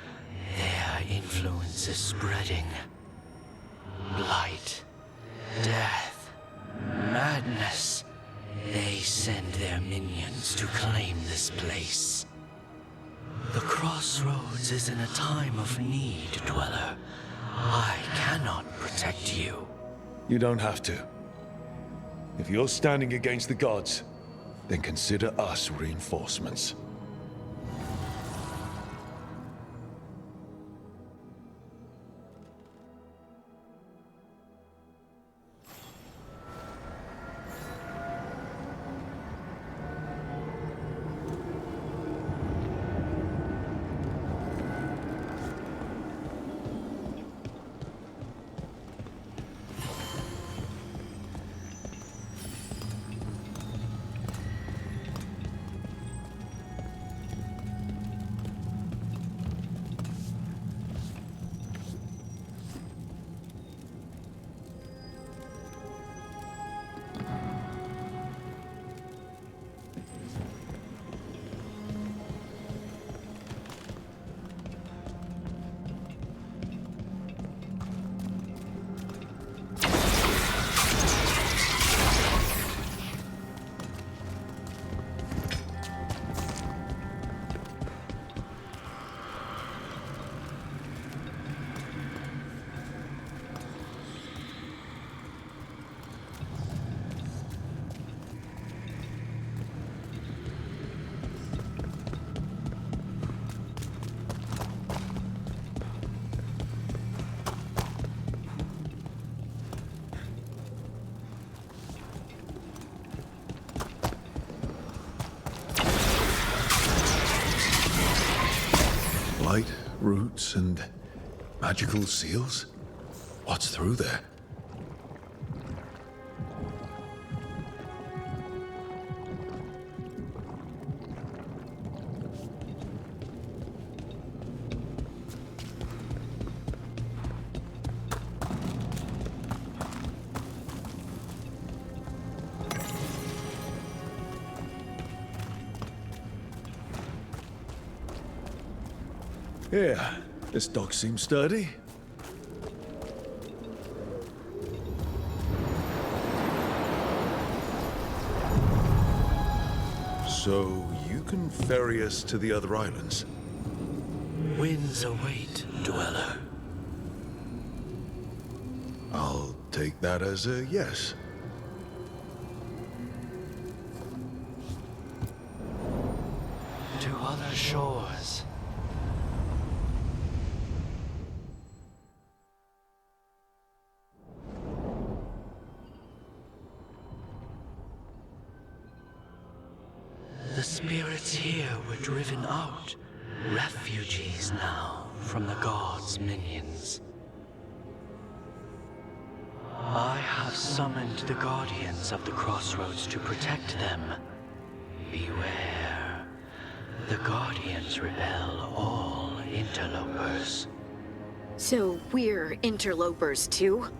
Their influence is spreading. Blight. Death. Madness. They send their minions to claim this place. The crossroads is in a time of need, Dweller. I cannot protect you. You don't have to. If you're standing against the gods, then consider us reinforcements. Light, roots, and magical seals? What's through there? Yeah, this dock seems sturdy. So, you can ferry us to the other islands? Winds await, Dweller. I'll take that as a yes. To other shores. The spirits here were driven out, refugees now from the gods' minions. I have summoned the guardians of the crossroads to protect them. Beware. The guardians repel all interlopers. So we're interlopers too?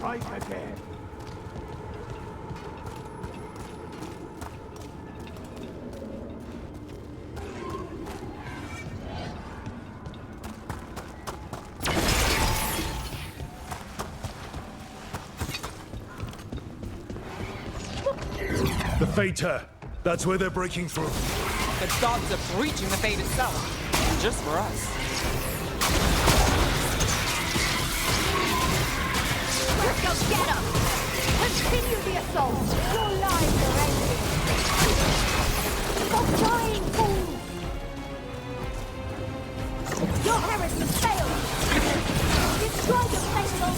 Strike again. The Fater! That's where they're breaking through. The gods are breaching the fate itself. Just for us. Let's go get him! Continue the assault! Your lives are ending! Stop dying, fools! Your heresy failed! Destroy the faithful!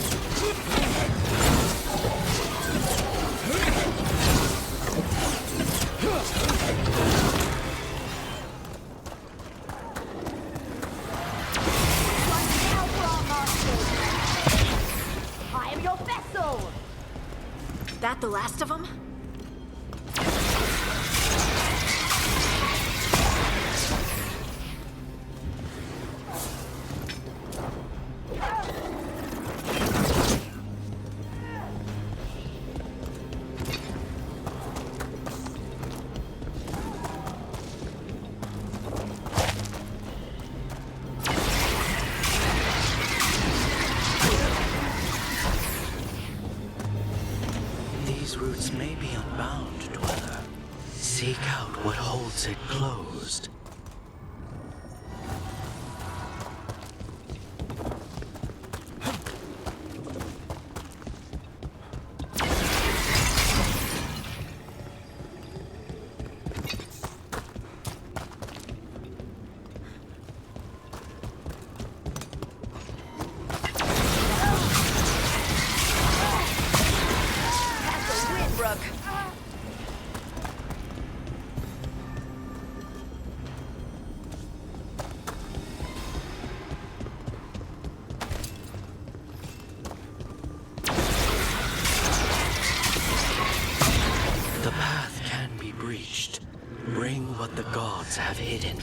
I am your vessel! That the last of them? These roots may be unbound, Dweller. Seek out what holds it closed. The path can be breached. Bring what the gods have hidden.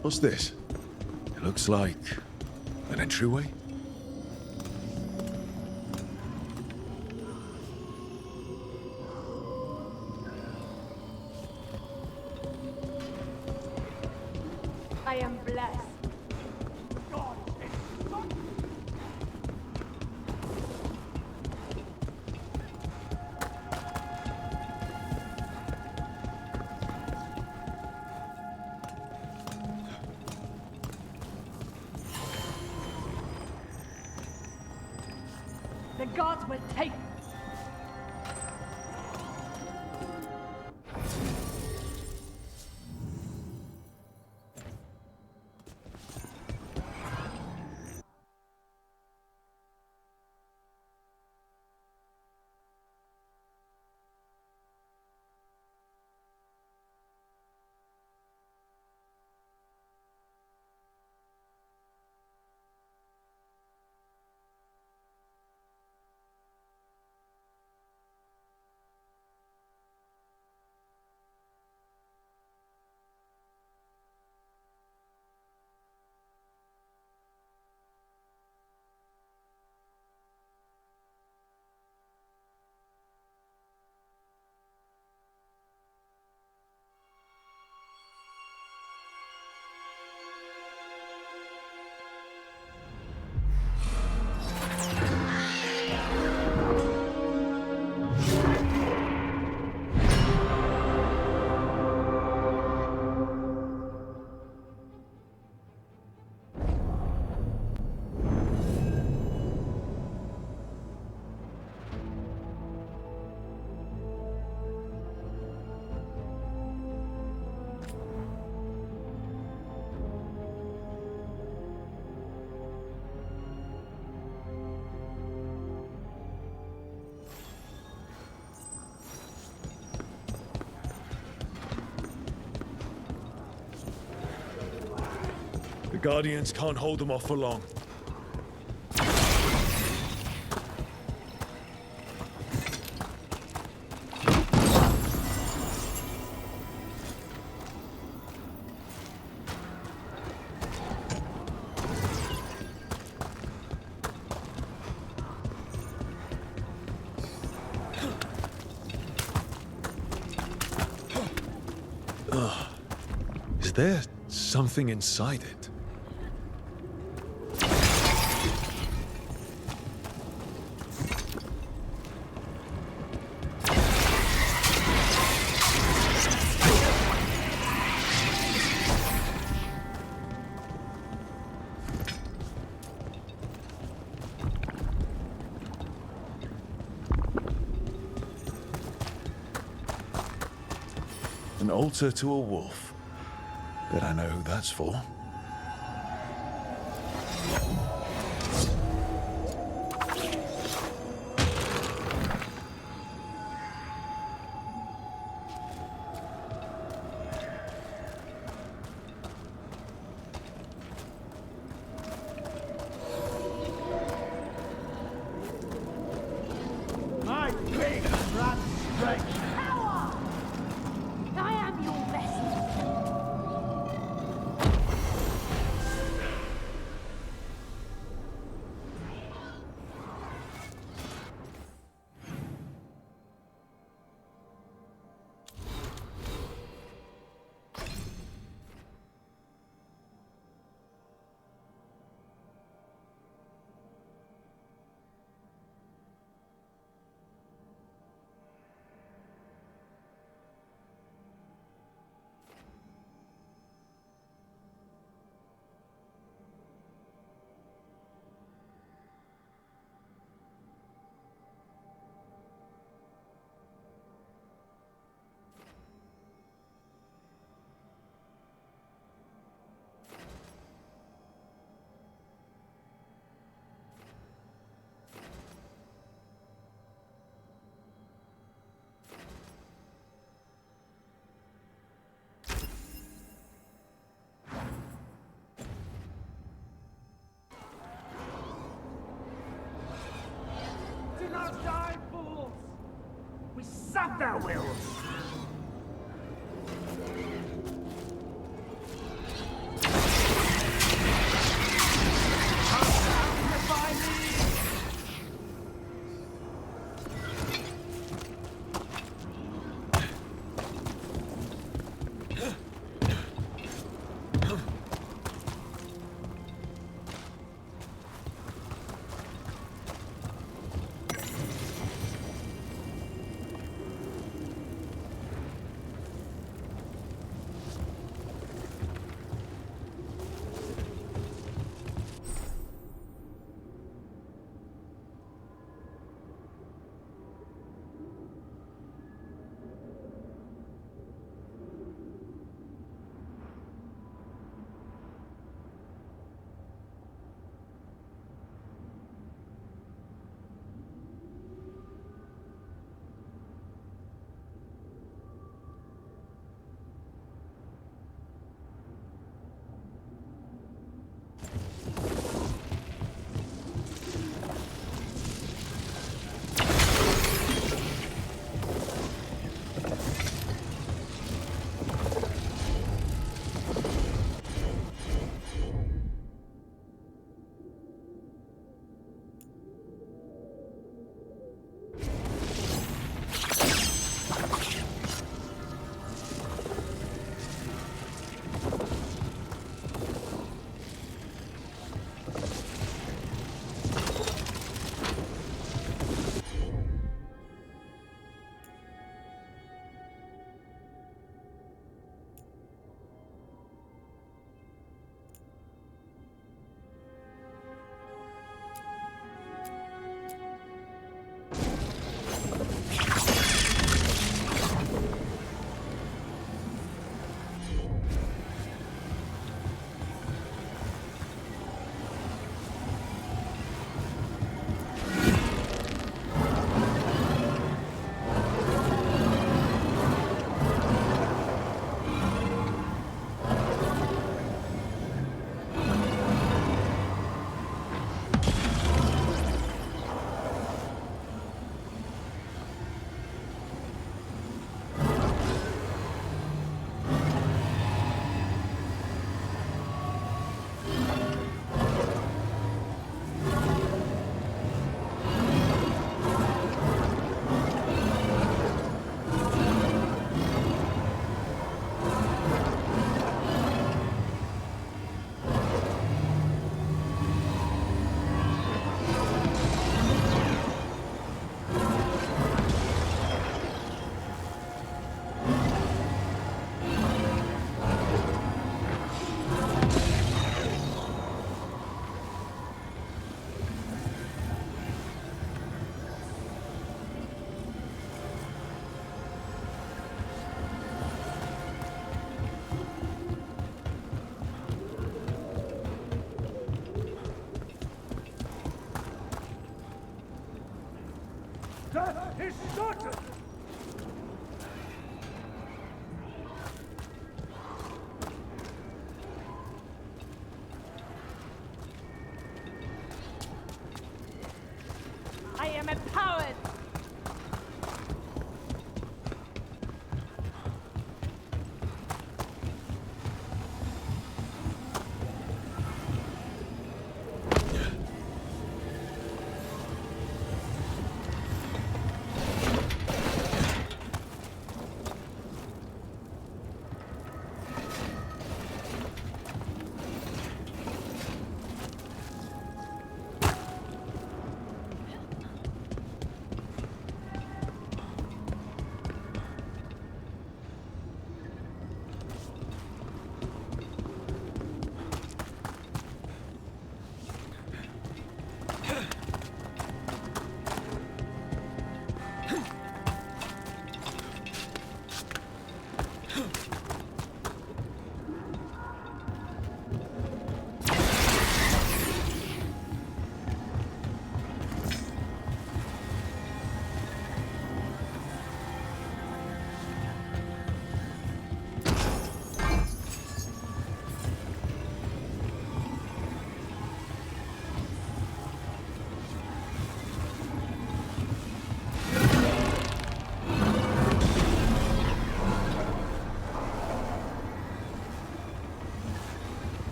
What's this? It looks like an entryway. I am blessed. The gods will take. Guardians can't hold them off for long. Is there something inside it? An altar to a wolf. Bet I know who that's for. My big rat strength. Power! I am your best. Do not die, fools! We sap their wills! Death is certain! I am empowered!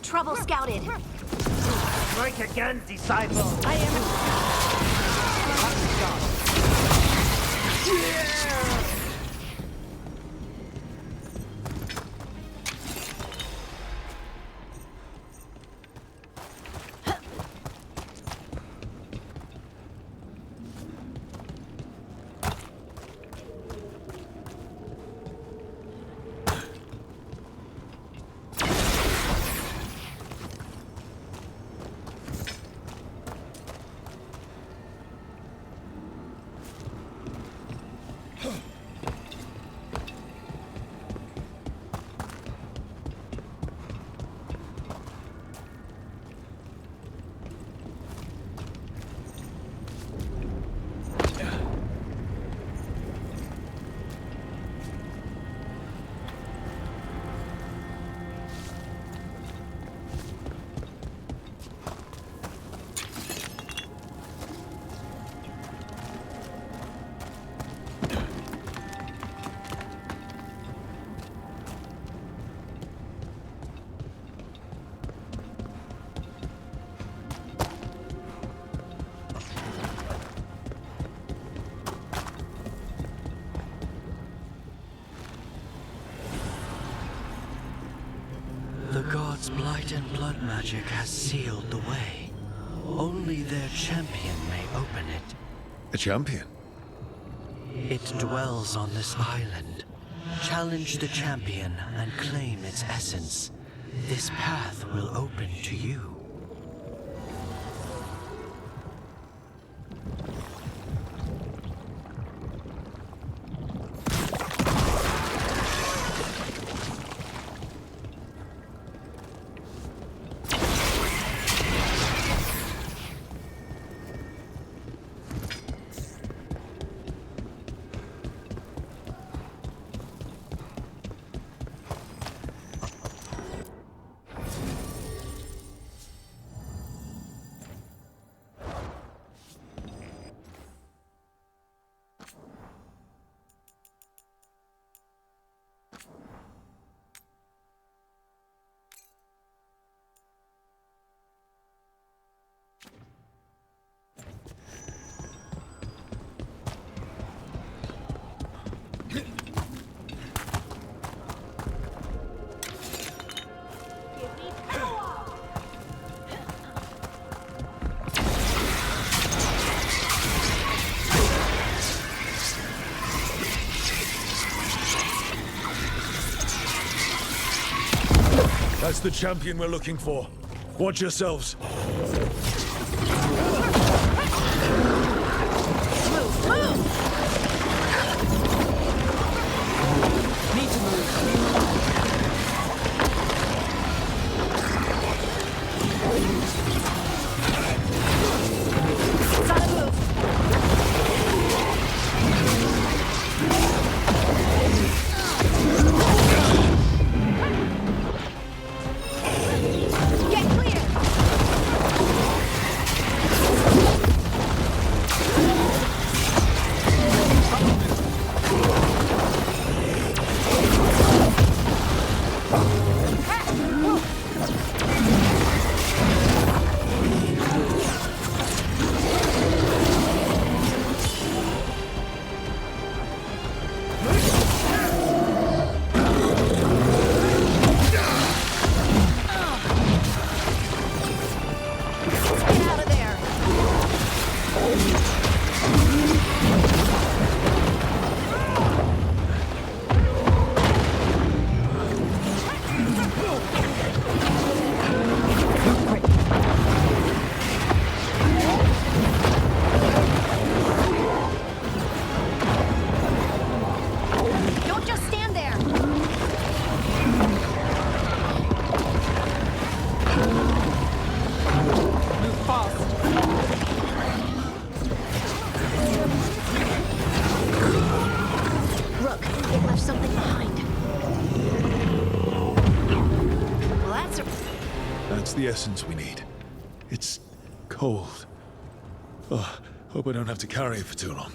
Trouble scouted. Strike again, disciple. I am... The gods' blight and blood magic has sealed the way. Only their champion may open it. A champion? It dwells on this island. Challenge the champion and claim its essence. This path will open to you. That's the champion we're looking for. Watch yourselves. Need to move. Gotta move. Get clear. Get out of there. Don't just stand there. Move fast. Rook, it left something behind. Well, that's a... That's the essence we need. It's cold. Oh, hope I don't have to carry it for too long.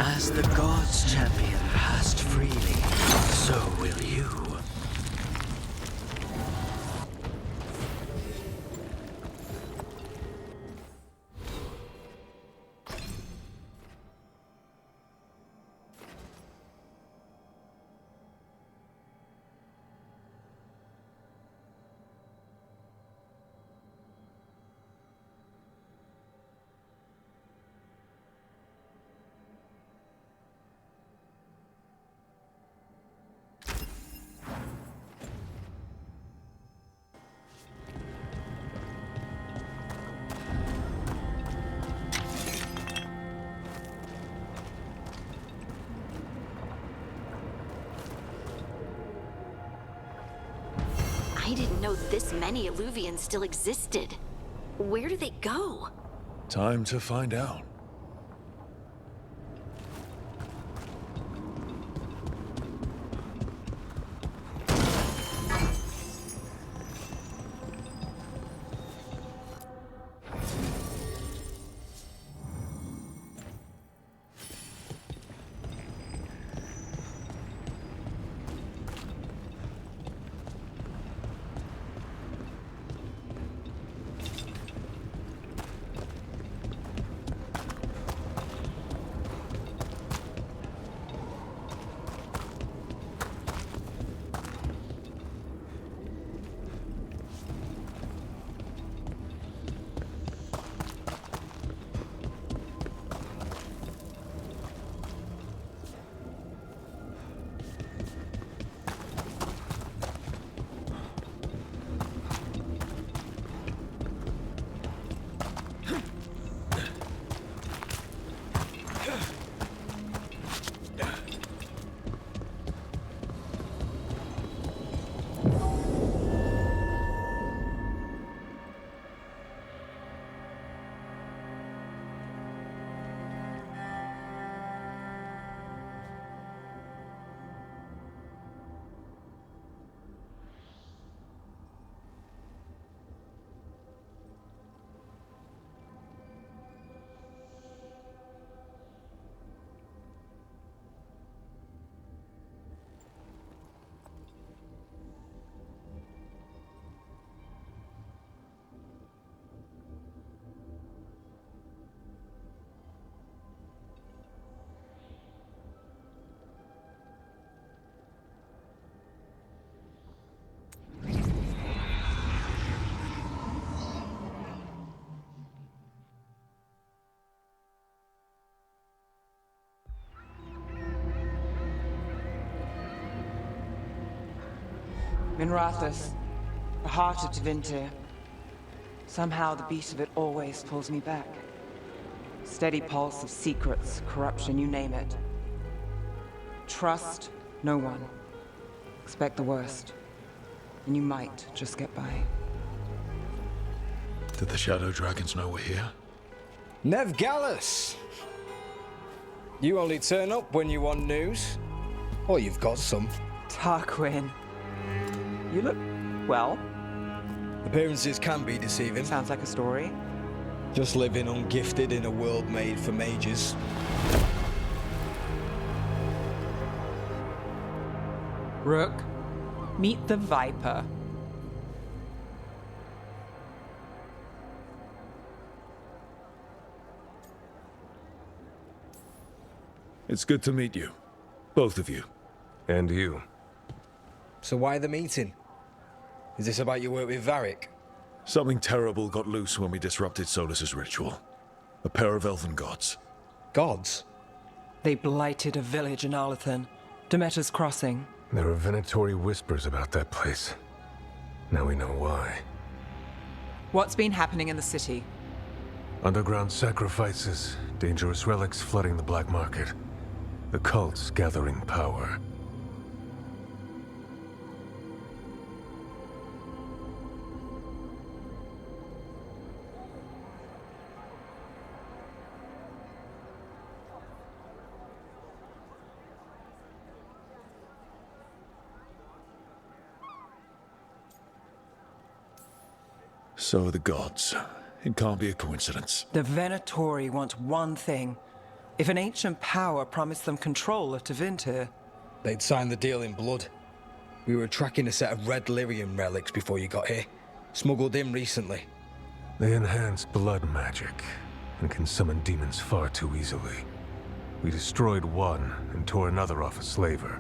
As the gods' champion passed freely, so will you. I didn't know this many Illuvians still existed. Where do they go? Time to find out. Minrathous, the heart of Tevinter. Somehow the beat of it always pulls me back. Steady pulse of secrets, corruption, you name it. Trust no one. Expect the worst. And you might just get by. Did the Shadow Dragons know we're here? Nev Gallus! You only turn up when you want news. Or you've got some. Tarquin. You look... well. Appearances can be deceiving. Sounds like a story. Just living ungifted in a world made for mages. Rook, meet the Viper. It's good to meet you. Both of you. And you. So why the meeting? Is this about your work with Varric? Something terrible got loose when we disrupted Solus's ritual. A pair of elven gods. Gods? They blighted a village in Arlathan. Demeter's Crossing. There are Venatori whispers about that place. Now we know why. What's been happening in the city? Underground sacrifices, dangerous relics flooding the black market. The cults gathering power. So are the gods. It can't be a coincidence. The Venatori want one thing. If an ancient power promised them control of Tevinter, they'd sign the deal in blood. We were tracking a set of red lyrium relics before you got here. Smuggled in recently. They enhance blood magic and can summon demons far too easily. We destroyed one and tore another off a slaver.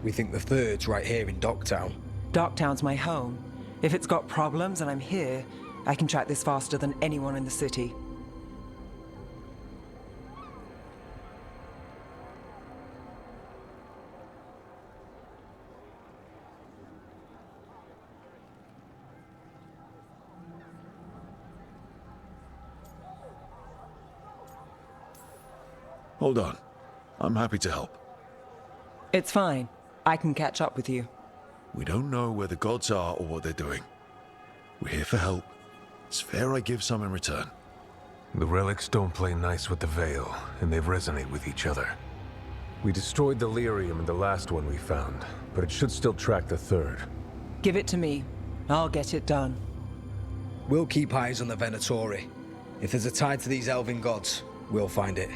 We think the third's right here in Docktown. Docktown's my home. If it's got problems and I'm here, I can track this faster than anyone in the city. Hold on. I'm happy to help. It's fine. I can catch up with you. We don't know where the gods are or what they're doing. We're here for help. It's fair I give some in return. The relics don't play nice with the Veil, and they resonate with each other. We destroyed the lyrium in the last one we found, but it should still track the third. Give it to me. I'll get it done. We'll keep eyes on the Venatori. If there's a tie to these elven gods, we'll find it.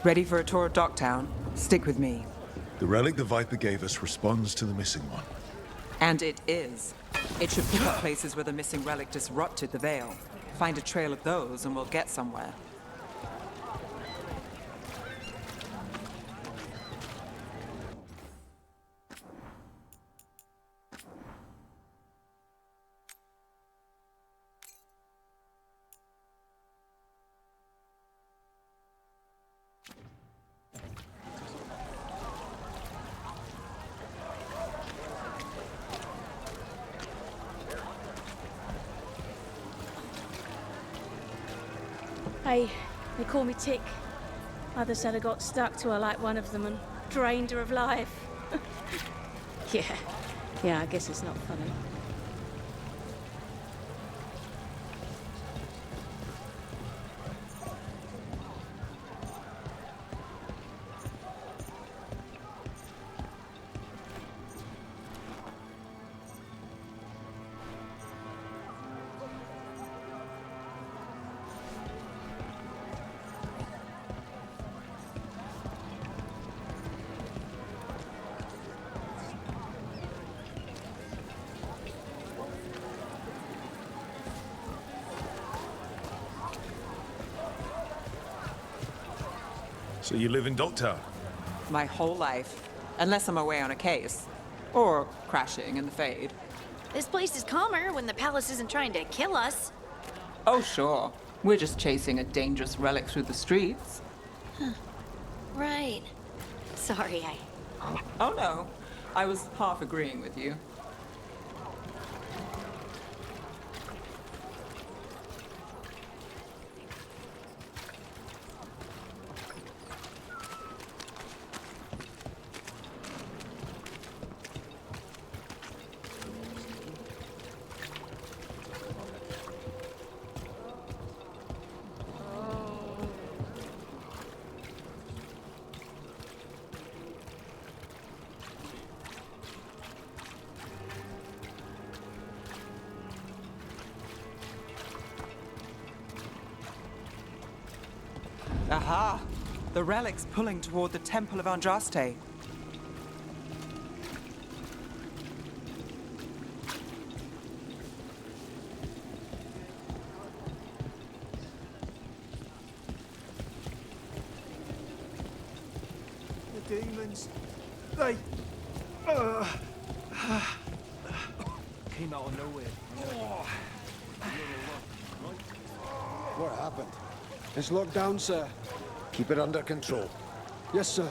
Ready for a tour of Docktown? Stick with me. The relic the Viper gave us responds to the missing one. And it is. It should pick up places where the missing relic disrupted the Veil. Find a trail of those and we'll get somewhere. Hey, they call me Tick. Mother said I got stuck to her like one of them and drained her of life. Yeah, I guess it's not funny. So you live in Docktown? My whole life. Unless I'm away on a case. Or crashing in the Fade. This place is calmer when the palace isn't trying to kill us. Oh, sure. We're just chasing a dangerous relic through the streets. Right. Sorry, Oh no, I was half agreeing with you. Aha! The relic's pulling toward the Temple of Andraste. The demons, they... came out of nowhere. What happened? It's locked down, sir. Keep it under control. Yes, sir.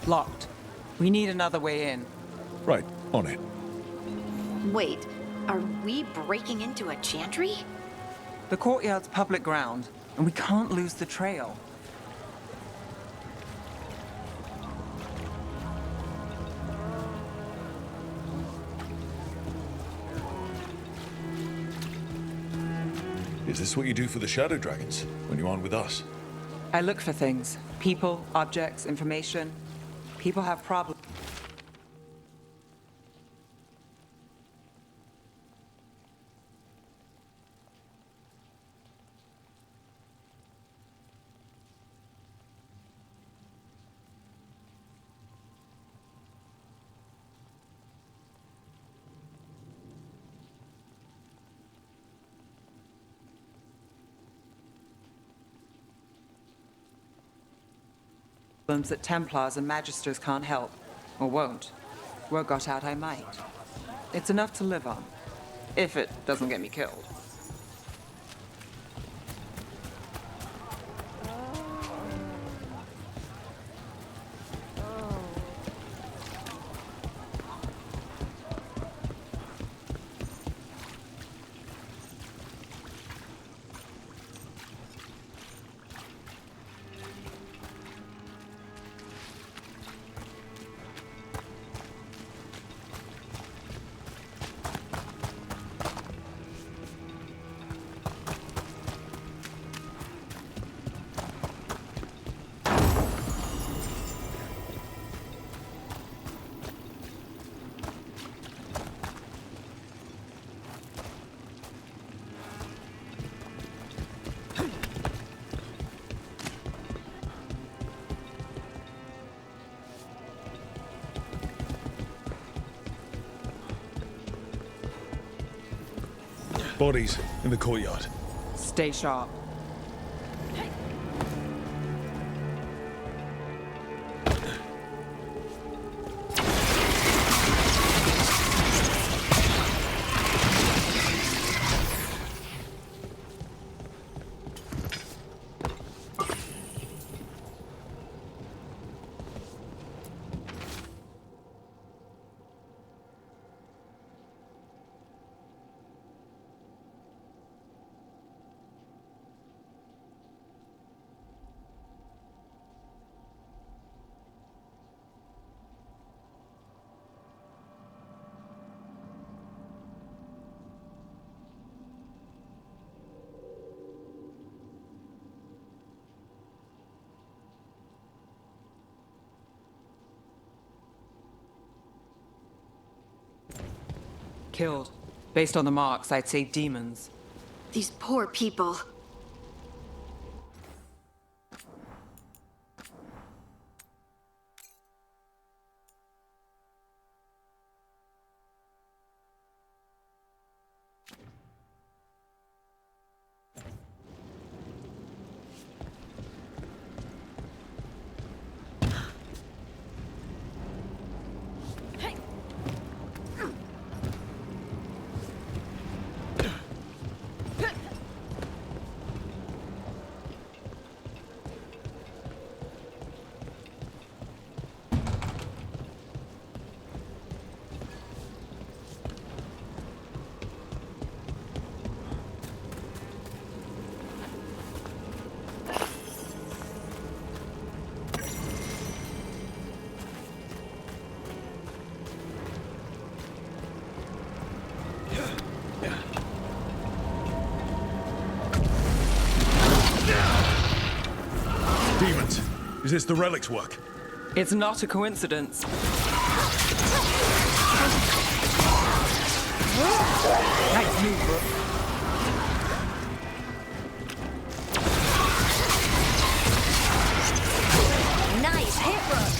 Locked. We need another way in. Right, on it. Wait, are we breaking into a chantry? The courtyard's public ground, and we can't lose the trail. Is this what you do for the Shadow Dragons when you aren't with us? I look for things. People, objects, information. People have problems. That Templars and Magisters can't help, or won't. Were got out, I might. It's enough to live on, if it doesn't get me killed. Bodies in the courtyard. Stay sharp. killed. Based on the marks, I'd say demons. These poor people. Demons! Is this the relic's work? It's not a coincidence. Nice move, Brooke. Nice hit, Brooke.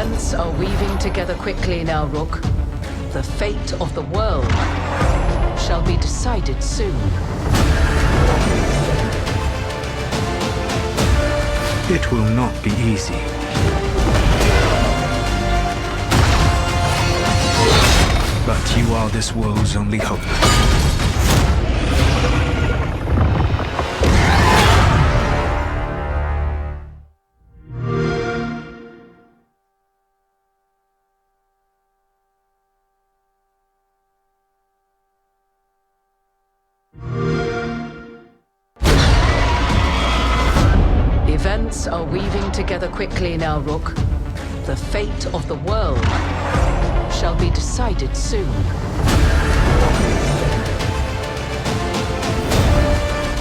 Events are weaving together quickly now, Rook. The fate of the world shall be decided soon. It will not be easy. But you are this world's only hope. Events are weaving together quickly now, Rook. The fate of the world shall be decided soon.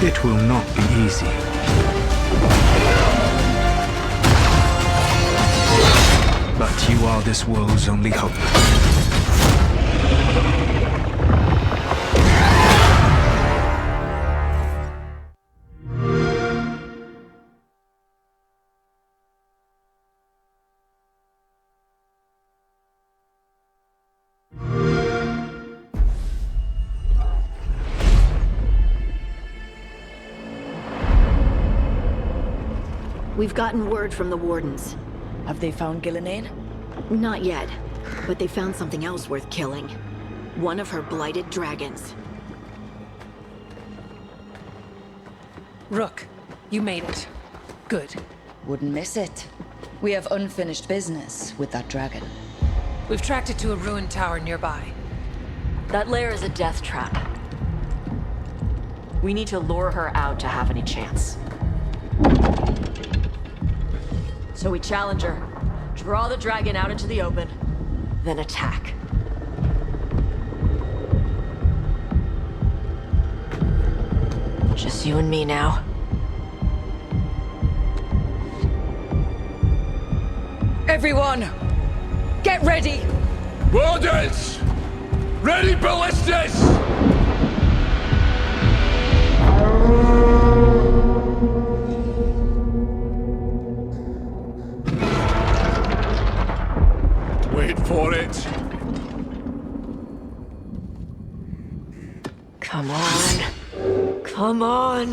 It will not be easy. But you are this world's only hope. We've gotten word from the Wardens. Have they found Gillenane? Not yet, but they found something else worth killing. One of her blighted dragons. Rook, you made it. Good. Wouldn't miss it. We have unfinished business with that dragon. We've tracked it to a ruined tower nearby. That lair is a death trap. We need to lure her out to have any chance. So we challenge her, draw the dragon out into the open, then attack. Just you and me now. Everyone, get ready! Wardens! Ready ballistas! Wait for it. Come on. Come on.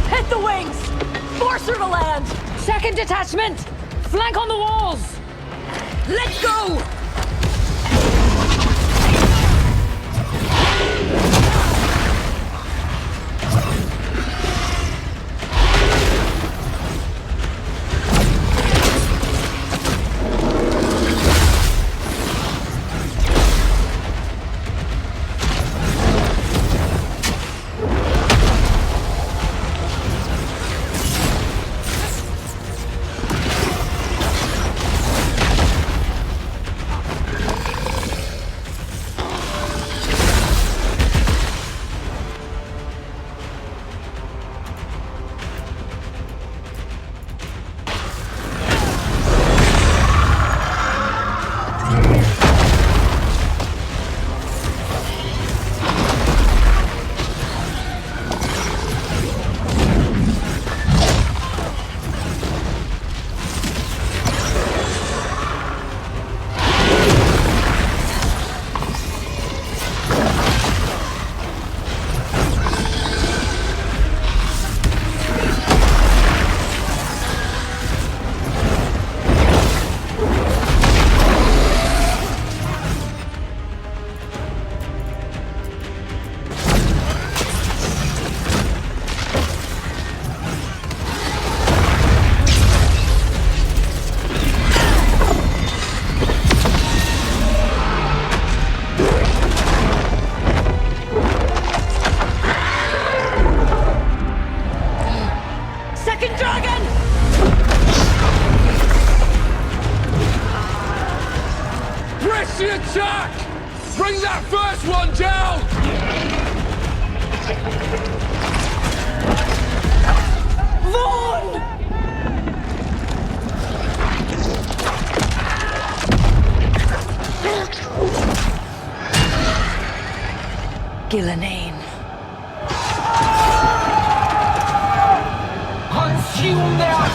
Hit the wings! Force her to land! Second detachment! Flank on the walls! Let's go! the attack! Bring that first one down! Vaughn! Gillenane. Consume their